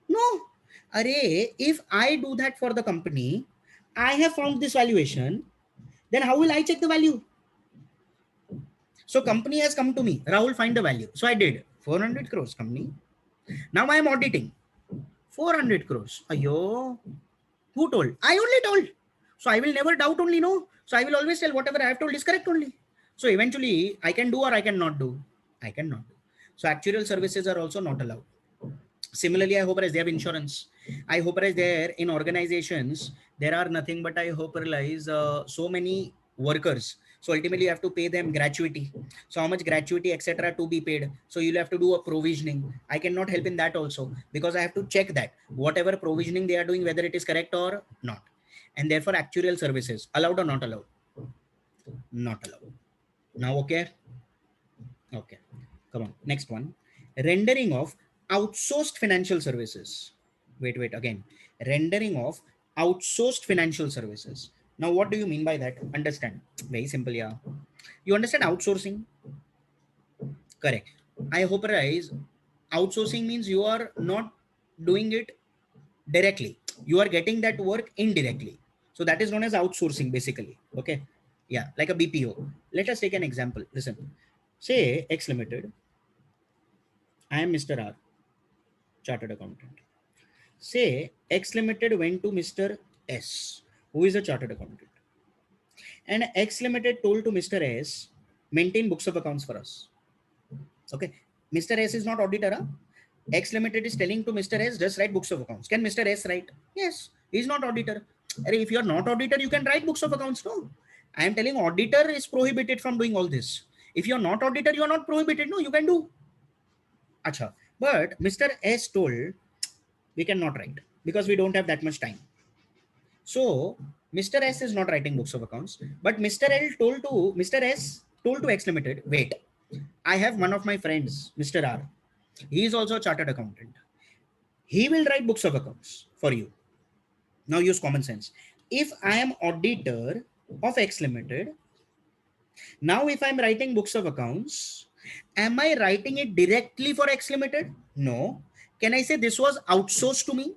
No. Array, if I do that for the company, I have found this valuation, then how will I check the value? So company has come to me, Rahul, find the value. So I did 400 crores company. Now I am auditing 400 crores. Ayo, who told? I only told. So I will never doubt only, no. So I will always tell whatever I have told is correct only. So eventually I can do or I cannot do. I cannot do. So actuarial services are also not allowed. Similarly, I hope as they have insurance. I hope as there in organizations, there are nothing but I hope realize so many workers. So ultimately you have to pay them gratuity. So how much gratuity, etc. to be paid. So you'll have to do a provisioning. I cannot help in that also because I have to check that whatever provisioning they are doing, whether it is correct or not. And therefore actuarial services, allowed or not allowed? Not allowed. Now, okay. Okay, come on. Next one. Rendering of outsourced financial services. Wait, again. Rendering of outsourced financial services. Now, what do you mean by that? Understand. Very simple, yeah. You understand outsourcing? Correct. I hope rise. Outsourcing means you are not doing it directly. You are getting that work indirectly. So that is known as outsourcing, basically. Okay. Yeah, like a BPO. Let us take an example. Listen. Say X Limited. I am Mr. R, chartered accountant. Say X Limited went to Mr. S, who is a chartered accountant. And X Limited told to Mr. S, maintain books of accounts for us. Okay. Mr. S is not auditor. Huh? X Limited is telling to Mr. S, just write books of accounts. Can Mr. S write? Yes. He is not auditor. If you are not auditor, you can write books of accounts. No. I am telling auditor is prohibited from doing all this. If you are not auditor, you are not prohibited. No, you can do. Acha. But Mr. S told we cannot write because we don't have that much time. So Mr. S is not writing books of accounts, but Mr. L told to Mr. S told to X Limited, wait, I have one of my friends, Mr. R. He is also a chartered accountant. He will write books of accounts for you. Now use common sense. If I am auditor of X Limited, now if I'm writing books of accounts, am I writing it directly for X Limited? No. Can I say this was outsourced to me?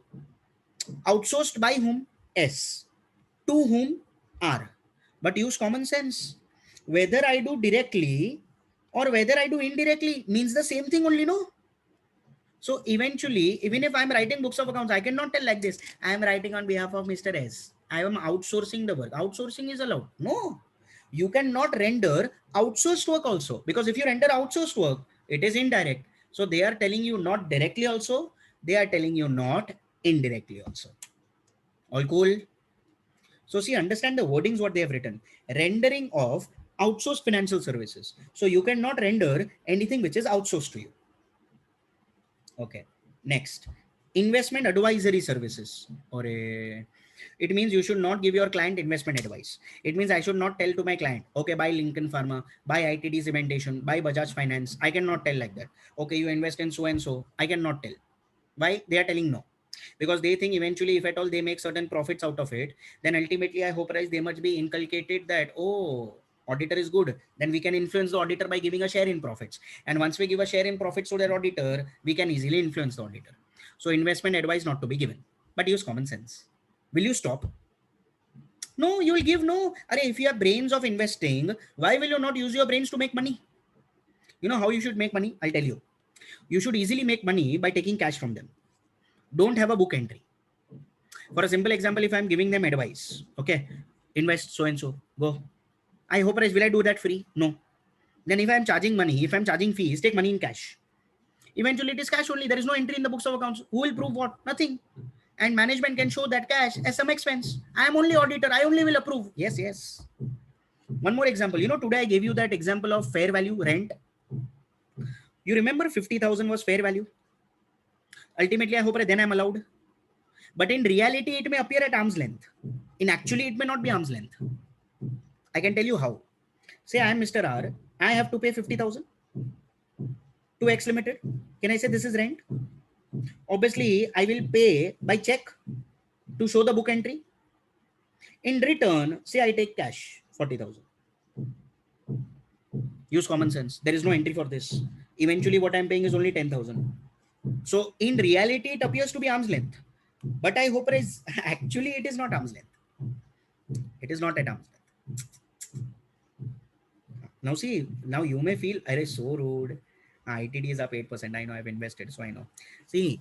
Outsourced by whom? S. To whom? R. But use common sense. Whether I do directly or whether I do indirectly means the same thing only, no? So eventually, even if I'm writing books of accounts, I cannot tell like this. I am writing on behalf of Mr. S. I am outsourcing the work. Outsourcing is allowed. No. You cannot render outsourced work also. Because if you render outsourced work, it is indirect. So they are telling you not directly also. They are telling you not indirectly also. All cool? So see, understand the wordings what they have written. Rendering of outsourced financial services. So you cannot render anything which is outsourced to you. Okay. Next, investment advisory services. Or it means you should not give your client investment advice. It means I should not tell to my client, okay, buy Lincoln Pharma, buy ITD Cementation, buy Bajaj Finance. I cannot tell like that. Okay, you invest in so and so. I cannot tell. Why? They are telling no. Because they think eventually if at all they make certain profits out of it, then ultimately I hope they must be inculcated that, oh, auditor is good, then we can influence the auditor by giving a share in profits. And once we give a share in profits to their auditor, we can easily influence the auditor. So investment advice not to be given, but use common sense. Will you stop? No, you will give no. If you have brains of investing, why will you not use your brains to make money? You know how you should make money? I'll tell you. You should easily make money by taking cash from them. Don't have a book entry. For a simple example, if I'm giving them advice, okay, invest so and so, go. I hope, will I do that free? No. Then if I'm charging money, if I'm charging fees, take money in cash. Eventually it is cash only. There is no entry in the books of accounts. Who will prove what? Nothing. And management can show that cash as some expense. I am only auditor. I only will approve. Yes, yes. One more example. Today I gave you that example of fair value rent. You remember 50,000 was fair value. Ultimately, I hope then I'm allowed. But in reality, it may appear at arm's length. In actually, it may not be arm's length. I can tell you how. Say I am Mr. R. I have to pay 50,000 to X Limited. Can I say this is rent? Obviously, I will pay by check to show the book entry. In return, say I take cash, 40,000. Use common sense. There is no entry for this. Eventually, what I'm paying is only 10,000. So in reality, it appears to be arm's length. But I hope actually it is not arm's length. It is not at arm's length. Now see, now you may feel, I is so rude. ITD is up 8%. I know I've invested, so I know. See,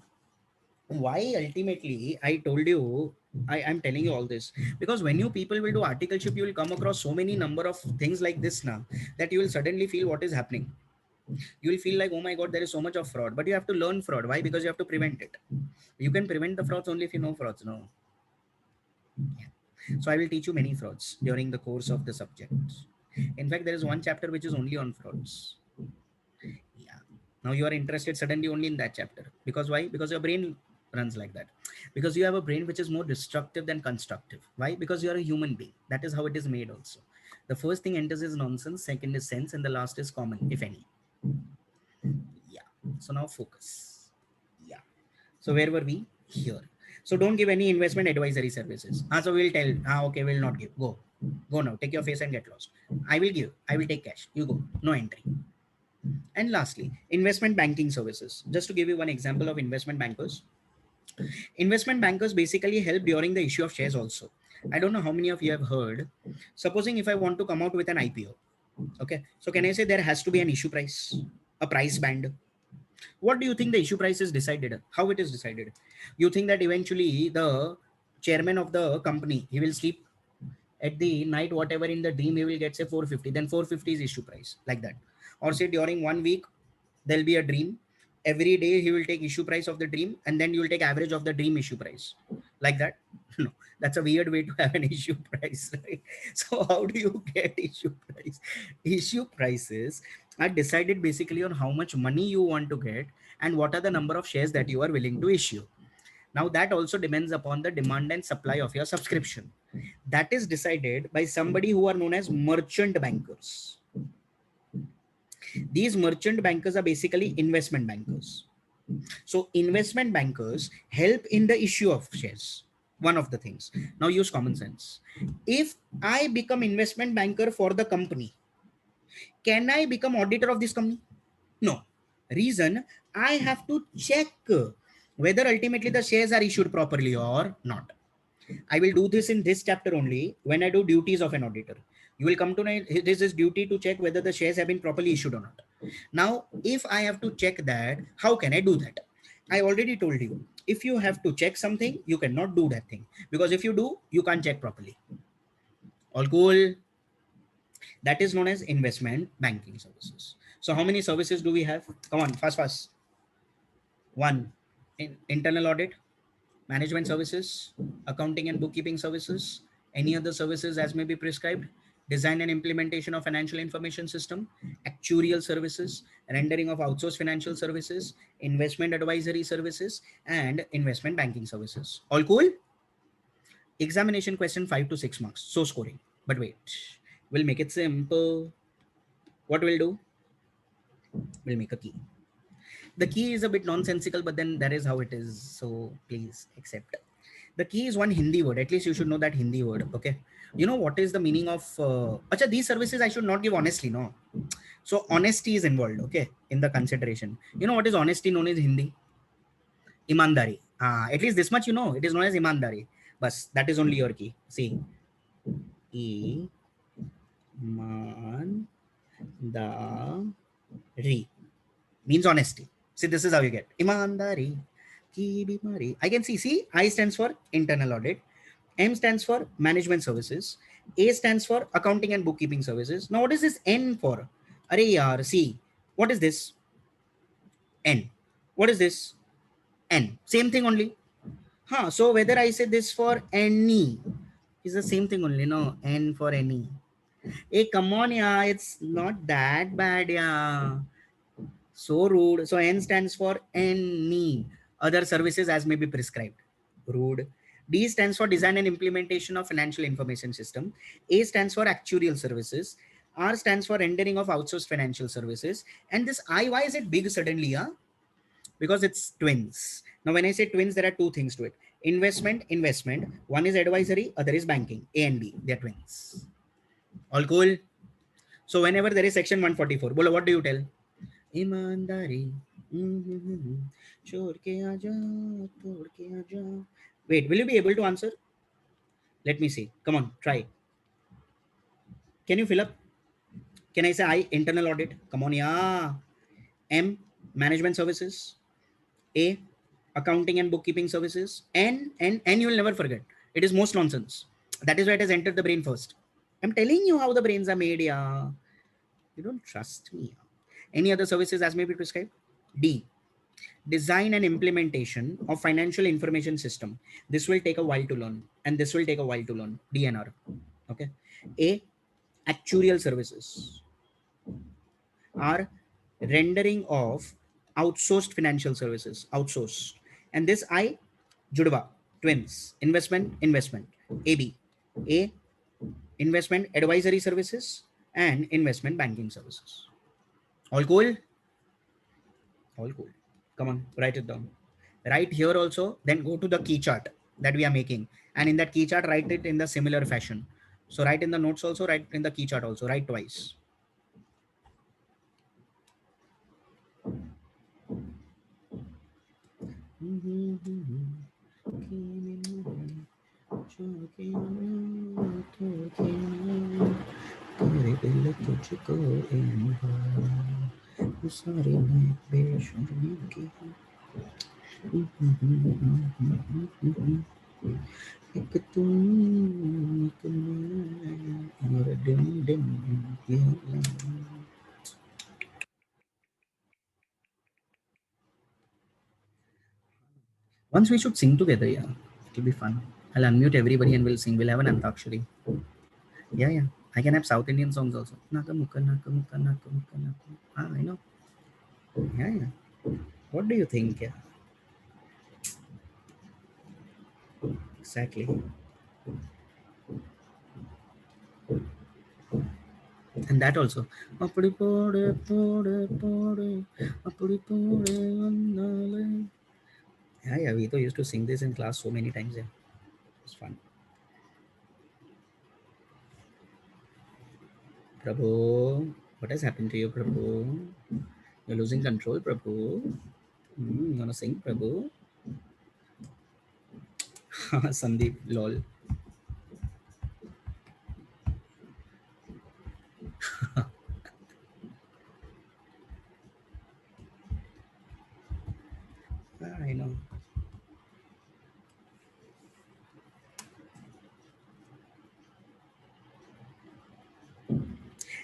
why ultimately I told you, I'm telling you all this, because when you people will do articleship, you will come across so many number of things like this now that you will suddenly feel what is happening. You will feel like, oh my God, there is so much of fraud, but you have to learn fraud. Why? Because you have to prevent it. You can prevent the frauds only if you know frauds. No. Yeah. So I will teach you many frauds during the course of the subject. In fact, there is one chapter which is only on frauds. Yeah. Now you are interested suddenly only in that chapter. Because why? Because your brain runs like that. Because you have a brain which is more destructive than constructive. Why? Because you are a human being. That is how it is made also. The first thing enters is nonsense, second is sense, and the last is common, if any. Yeah. So now focus. Yeah. So where were we? Here. So don't give any investment advisory services. So we'll tell, okay, we'll not give. Go. Go now. Take your face and get lost. I will give. I will take cash. You go. No entry. And lastly, investment banking services. Just to give you one example of investment bankers. Investment bankers basically help during the issue of shares also. I don't know how many of you have heard. Supposing if I want to come out with an IPO. Okay. So can I say there has to be an issue price, a price band? What do you think the issue price is decided? How it is decided? You think that eventually the chairman of the company, he will sleep at the night, whatever in the dream he will get, say 450, then 450 is issue price, like that. Or say during 1 week, there'll be a dream. Every day he will take issue price of the dream, and then you will take average of the dream issue price, like that. No, that's a weird way to have an issue price, right? So how do you get issue price? Issue prices are decided basically on how much money you want to get and what are the number of shares that you are willing to issue. Now that also depends upon the demand and supply of your subscription. That is decided by somebody who are known as merchant bankers. These merchant bankers are basically investment bankers. So investment bankers help in the issue of shares. One of the things. Now use common sense. If I become investment banker for the company, can I become auditor of this company? No. Reason, I have to check whether ultimately the shares are issued properly or not. I will do this in this chapter only when I do duties of an auditor. You will come to know this is duty to check whether the shares have been properly issued or not. Now, if I have to check that, how can I do that? I already told you, if you have to check something, you cannot do that thing. Because if you do, you can't check properly. All cool. That is known as investment banking services. So how many services do we have? Come on, fast, fast. One, internal audit, management services, accounting and bookkeeping services, any other services as may be prescribed, design and implementation of financial information system, actuarial services, rendering of outsourced financial services, investment advisory services, and investment banking services. All cool? Examination question 5 to 6 marks. So scoring. But wait, we'll make it simple. What we'll do? We'll make a key. The key is a bit nonsensical, but then that is how it is. So please accept. The key is one Hindi word. At least you should know that Hindi word. Okay. You know what is the meaning of Acha, these services I should not give honestly, no. So honesty is involved, okay, in the consideration. You know what is honesty known as Hindi? Imandari. At least this much you know. It is known as Imandari. Bas, that is only your key. See. Imandari means honesty. See, this is how you get Imandari. Ki bimari. I can see. See, I stands for internal audit. M stands for management services. A stands for accounting and bookkeeping services. Now, what is this N for? Are yaar, see, what is this? N. What is this? N. Same thing only. Huh. So whether I say this for any is the same thing only. No, N for any. Hey, come on, yeah. It's not that bad, yeah. So rude. So N stands for any other services as may be prescribed. Rude. D stands for design and implementation of financial information system. A stands for actuarial services. R stands for rendering of outsourced financial services. And this I, why is it big suddenly? Yeah? Because it's twins. Now, when I say twins, there are two things to it. Investment. One is advisory, other is banking. A and B, they're twins. All cool? So whenever there is section 144, bolo, what do you tell? ईमानदारी छोड़ के आजा तोड़ के आजा. Wait, will you be able to answer? Let me see. Come on, try. Can you fill up? Can I say I internal audit? Come on, yeah. M management services. A accounting and bookkeeping services. N you will never forget. It is most nonsense. That is why it has entered the brain first. I'm telling you how the brains are made, yeah. You don't trust me. Any other services as may be prescribed? D design and implementation of financial information system. This will take a while to learn, and this will take a while to learn. DNR. Okay. A actuarial services are rendering of outsourced financial services. Outsourced. And this I Judva twins. Investment. AB. A investment advisory services and investment banking services. All cool? All cool. Come on, write it down. Right here also, then go to the key chart that we are making. And in that key chart, write it in the similar fashion. So write in the notes also, write in the key chart also, write twice. एक तुम एक मैं और dim dim ये once we should sing together, yeah. It'll be fun. I'll unmute everybody and we'll sing. We'll have an antakshari. Yeah, yeah. I can have South Indian songs also. Nakamuka, nakamuka, nakamuka, nakamuka. Ah, I know. Yeah, yeah. What do you think? Yeah, exactly. And that also. Appadi pode, pode, pode, appadi pode, annale. Yeah, yeah. We used to sing this in class so many times. Yeah, it's fun. Prabhu, what has happened to you, Prabhu? You're losing control, Prabhu. You wanna sing, Prabhu? Sandeep, lol. I know.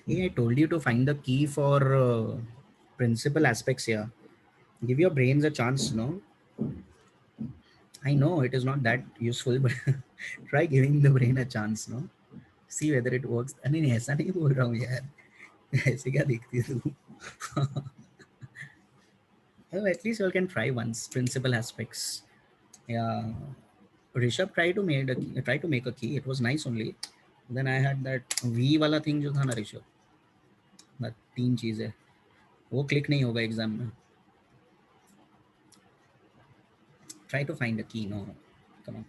Hey, I told you to find the key for principal aspects here. Give your brains a chance, no? I know it is not that useful, but try giving the brain a chance, no? See whether it works. नहीं नहीं ऐसा नहीं बोल रहा हूँ यार ऐसे क्या देखती है तू well, at least you can try once principal aspects. Yeah, Rishabh tried to make a key. It was nice only. Then I had that V वाला thing जो था ना ऋषभ, that तीन चीज है वो click नहीं होगा एग्जाम में. Try to find a key. No, come on.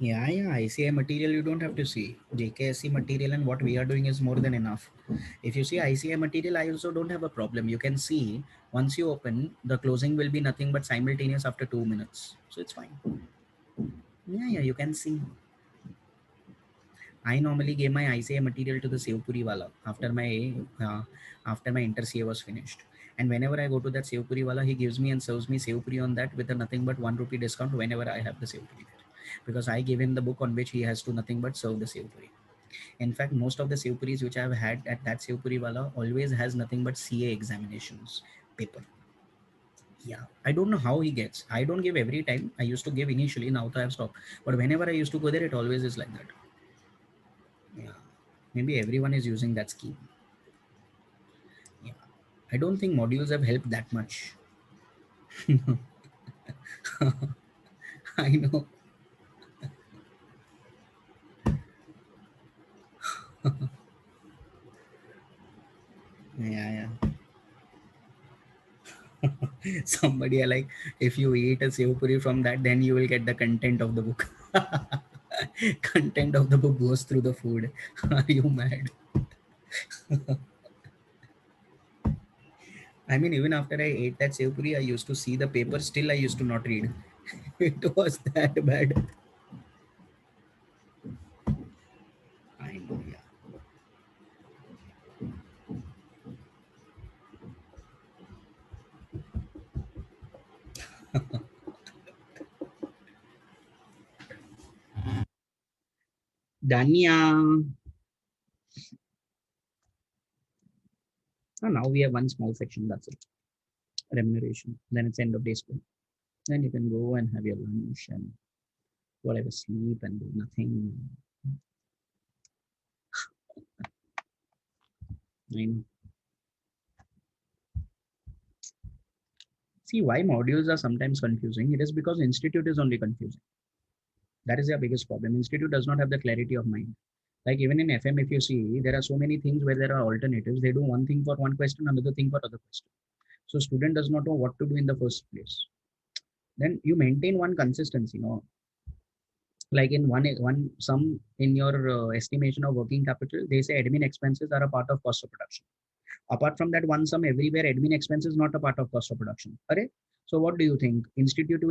Yeah, yeah. ICI material you don't have to see. JKSC material and what we are doing is more than enough. If you see ICI material, I also don't have a problem. You can see once you open, the closing will be nothing but simultaneous after 2 minutes. So it's fine. Yeah, yeah. You can see. I normally gave my ICA material to the Sevpuri wala uh, after my inter CA was finished. And whenever I go to that Sevpuri wala, he gives me and serves me Sevpuri on that with a nothing but 1 rupee discount whenever I have the Sevpuri there. Because I gave him the book on which he has to nothing but serve the Sevpuri. In fact, most of the Sevpuris which I have had at that Sevpuri wala always has nothing but CA examinations paper. Yeah, I don't know how he gets. I don't give every time. I used to give initially, now I have stopped. But whenever I used to go there, it always is like that. Yeah, maybe everyone is using that scheme. Yeah, I don't think modules have helped that much. I know. Yeah, yeah. Somebody are like, if you eat a sev puri from that, then you will get the content of the book. Content of the book goes through the food. Are you mad? I mean, even after I ate that sev puri, I used to see the paper. Still, I used to not read. It was that bad. I know. Yeah. Dania. Oh, now we have one small section. That's it. Remuneration. Then it's end of day school. Then you can go and have your lunch and whatever, sleep and do nothing. I know. See why modules are sometimes confusing. It is because institute is only confusing. That is their biggest problem. Institute does not have the clarity of mind. Like even in FM, if you see, there are so many things where there are alternatives. They do one thing for one question, another thing for other question. So student does not know what to do in the first place. Then you maintain one consistency, like in one some in your estimation of working capital, they say admin expenses are a part of cost of production. Apart from that one sum everywhere, admin expense is not a part of cost of production. Correct? So what do you think? Institute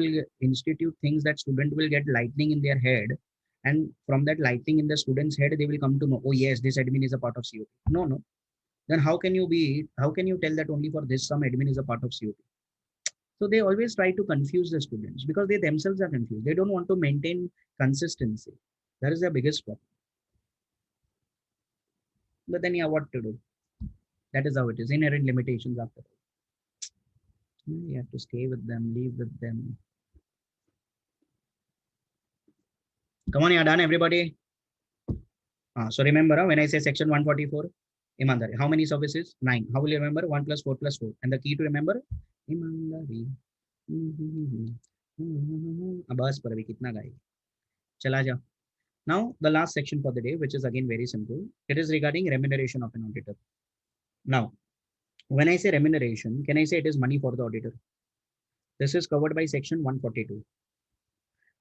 thinks that student will get lightning in their head, and from that lightning in the student's head, they will come to know, oh yes, this admin is a part of COP. No, no. Then how can you tell that only for this sum admin is a part of COP? So they always try to confuse the students because they themselves are confused. They don't want to maintain consistency. That is their biggest problem. But then, yeah, what to do? That is how it is. Inherent limitations after all. You have to stay with them, live with them. Come on, yeah, done, everybody. So remember, when I say section 144, Imandari. How many services? 9. How will you remember? 1 plus 4 plus 4. And the key to remember? Imandari. बस पर अभी कितना गाए चला जा. Now, the last section for the day, which is again very simple, it is regarding remuneration of an auditor. Now, when I say remuneration, can I say it is money for the auditor? This is covered by section 142.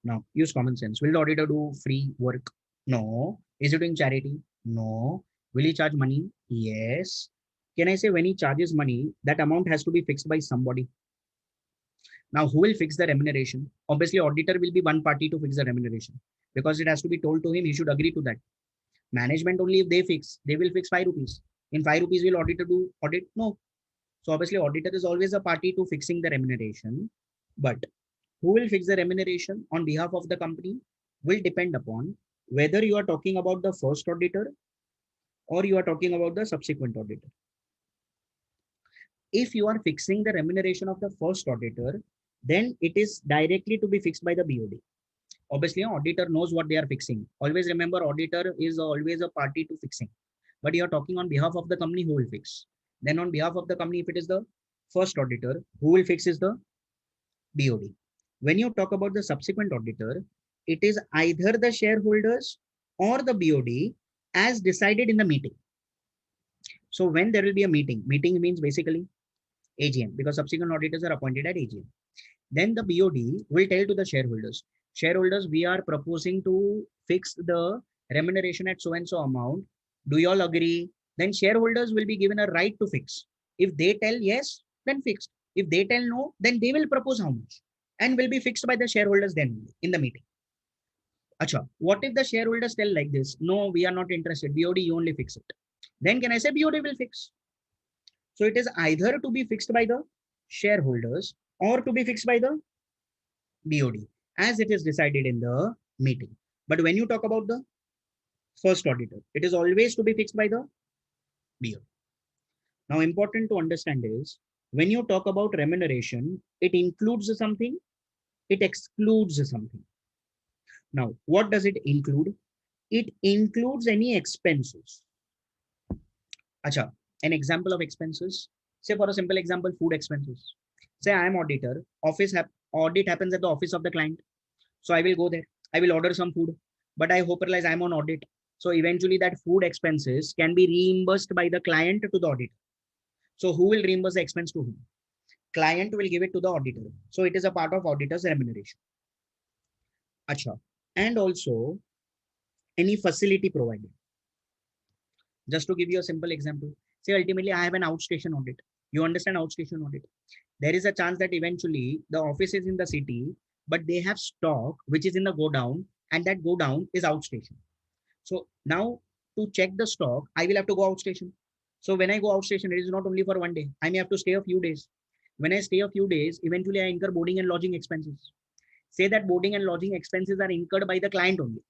Now, use common sense. Will the auditor do free work? No. Is he doing charity? No. Will he charge money? Yes. Can I say when he charges money, that amount has to be fixed by somebody? Now, who will fix the remuneration? Obviously, auditor will be one party to fix the remuneration because it has to be told to him. He should agree to that. Management only if they will fix 5 rupees. In 5 rupees, will auditor do audit? No. So obviously, auditor is always a party to fixing the remuneration. But who will fix the remuneration on behalf of the company will depend upon whether you are talking about the first auditor or you are talking about the subsequent auditor. If you are fixing the remuneration of the first auditor, then it is directly to be fixed by the BOD. Obviously, auditor knows what they are fixing. Always remember, auditor is always a party to fixing. But you are talking on behalf of the company who will fix. Then on behalf of the company, if it is the first auditor, who will fix is the BOD. When you talk about the subsequent auditor, it is either the shareholders or the BOD as decided in the meeting. So when there will be a meeting means basically AGM because subsequent auditors are appointed at AGM. Then the BOD will tell to the shareholders, shareholders, we are proposing to fix the remuneration at so and so amount. Do you all agree? Then shareholders will be given a right to fix. If they tell yes, then fixed. If they tell no, then they will propose how much and will be fixed by the shareholders then in the meeting. Acha, what if the shareholders tell like this? No, we are not interested. BOD, you only fix it. Then can I say BOD will fix? So it is either to be fixed by the shareholders or to be fixed by the BOD as it is decided in the meeting. But when you talk about the first auditor, it is always to be fixed by the BOD. Now, important to understand is when you talk about remuneration, it includes something, it excludes something. Now, what does it include? It includes any expenses. Acha, an example of expenses. Say for a simple example, food expenses. Say I am auditor, audit happens at the office of the client. So I will go there. I will order some food, but I hope realize I'm on audit. So eventually that food expenses can be reimbursed by the client to the auditor. So who will reimburse the expense to whom? Client will give it to the auditor. So it is a part of auditor's remuneration. Acha. And also any facility provided. Just to give you a simple example, say ultimately I have an outstation audit. You understand outstation audit? There is a chance that eventually the office is in the city, but they have stock which is in the go down, and that go down is outstation. So now to check the stock, I will have to go outstation. So when I go outstation, it is not only for one day. I may have to stay a few days. When I stay a few days, eventually I incur boarding and lodging expenses. Say that boarding and lodging expenses are incurred by the client only.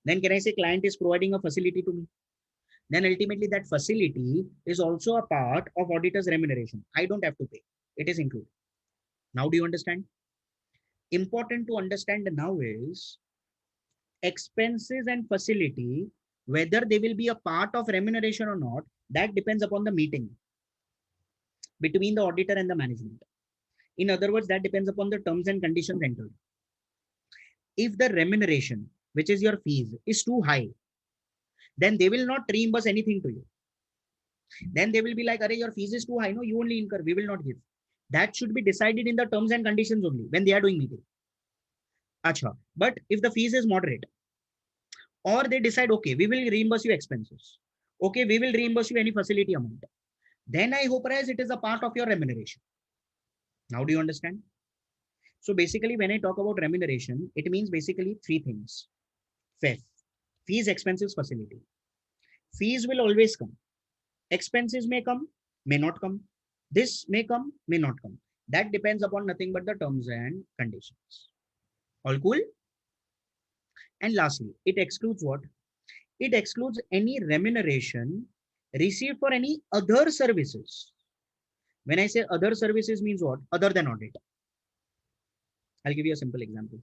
Then can I say client is providing a facility to me? Then ultimately that facility is also a part of auditor's remuneration. I don't have to pay. It is included. Now do you understand? Important to understand now is expenses and facility, whether they will be a part of remuneration or not, that depends upon the meeting between the auditor and the management. In other words, that depends upon the terms and conditions entered. If the remuneration, which is your fees, is too high, then they will not reimburse anything to you. Then they will be like, Arey, your fees is too high. No, you only incur. We will not give. That should be decided in the terms and conditions only when they are doing meeting. Acha. But if the fees is moderate, or they decide, okay, we will reimburse you expenses. Okay, we will reimburse you any facility amount. Then I hope as it is a part of your remuneration. Now do you understand? So basically, when I talk about remuneration, it means basically three things. FEF, fees, expenses, facility. Fees will always come. Expenses may come, may not come. This may come, may not come. That depends upon nothing but the terms and conditions. All cool? And lastly, it excludes what? It excludes any remuneration received for any other services. When I say other services means what? Other than audit. I'll give you a simple example.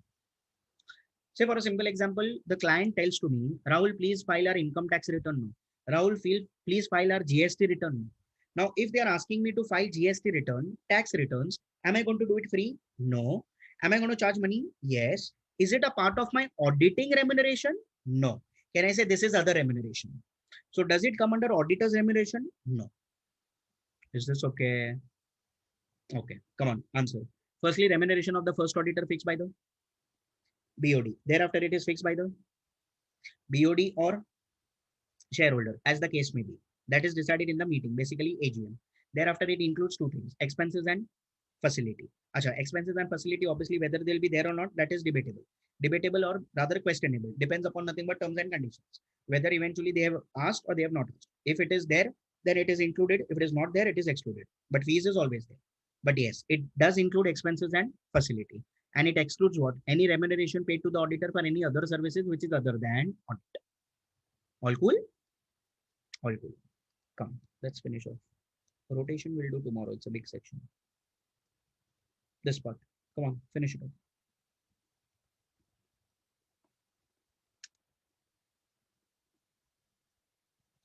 Say for a simple example, the client tells to me, Rahul, please file our income tax return. Rahul, please file our GST return. Now, if they are asking me to file GST return, tax returns, am I going to do it free? No. Am I going to charge money? Yes. Is it a part of my auditing remuneration? No. Can I say this is other remuneration? So does it come under auditor's remuneration? No. Is this okay? Okay, come on, answer. Firstly, remuneration of the first auditor fixed by the BOD. Thereafter, it is fixed by the BOD or shareholder, as the case may be. That is decided in the meeting, basically AGM. Thereafter, it includes two things, expenses and facility. Acha, expenses and facility, obviously, whether they'll be there or not, that is debatable. Debatable or rather questionable. Depends upon nothing but terms and conditions. Whether eventually they have asked or they have not asked. If it is there, then it is included. If it is not there, it is excluded. But fees is always there. But yes, it does include expenses and facility. And it excludes what? Any remuneration paid to the auditor for any other services which is other than audit. All cool? All cool. Come, let's finish off. Rotation we'll do tomorrow. It's a big section. This part. Come on, finish it off.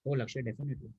Oh, Lakshay, definitely.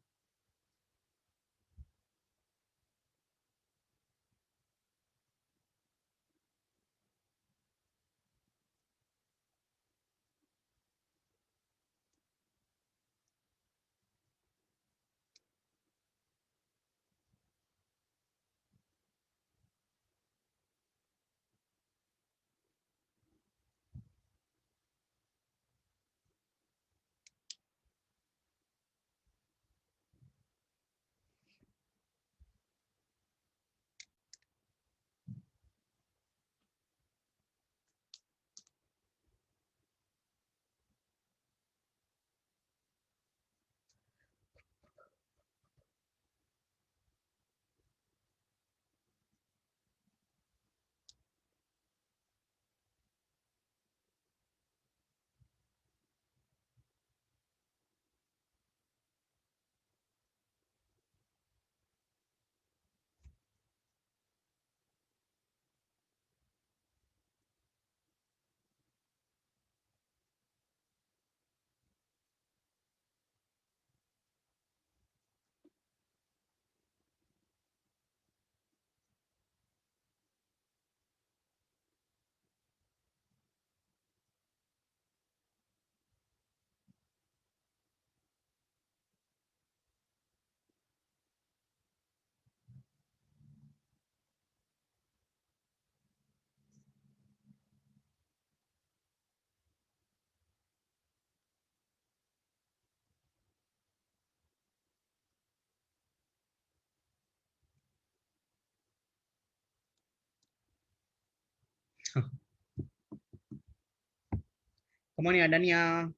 Come on, Danya.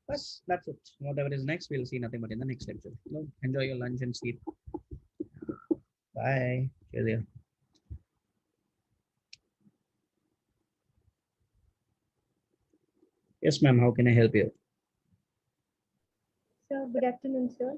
Bas, that's it. Whatever is next, we'll see nothing but in the next lecture. So enjoy your lunch and sleep. Bye. Cheers. Yes, ma'am. How can I help you?
Sir, good afternoon, sir.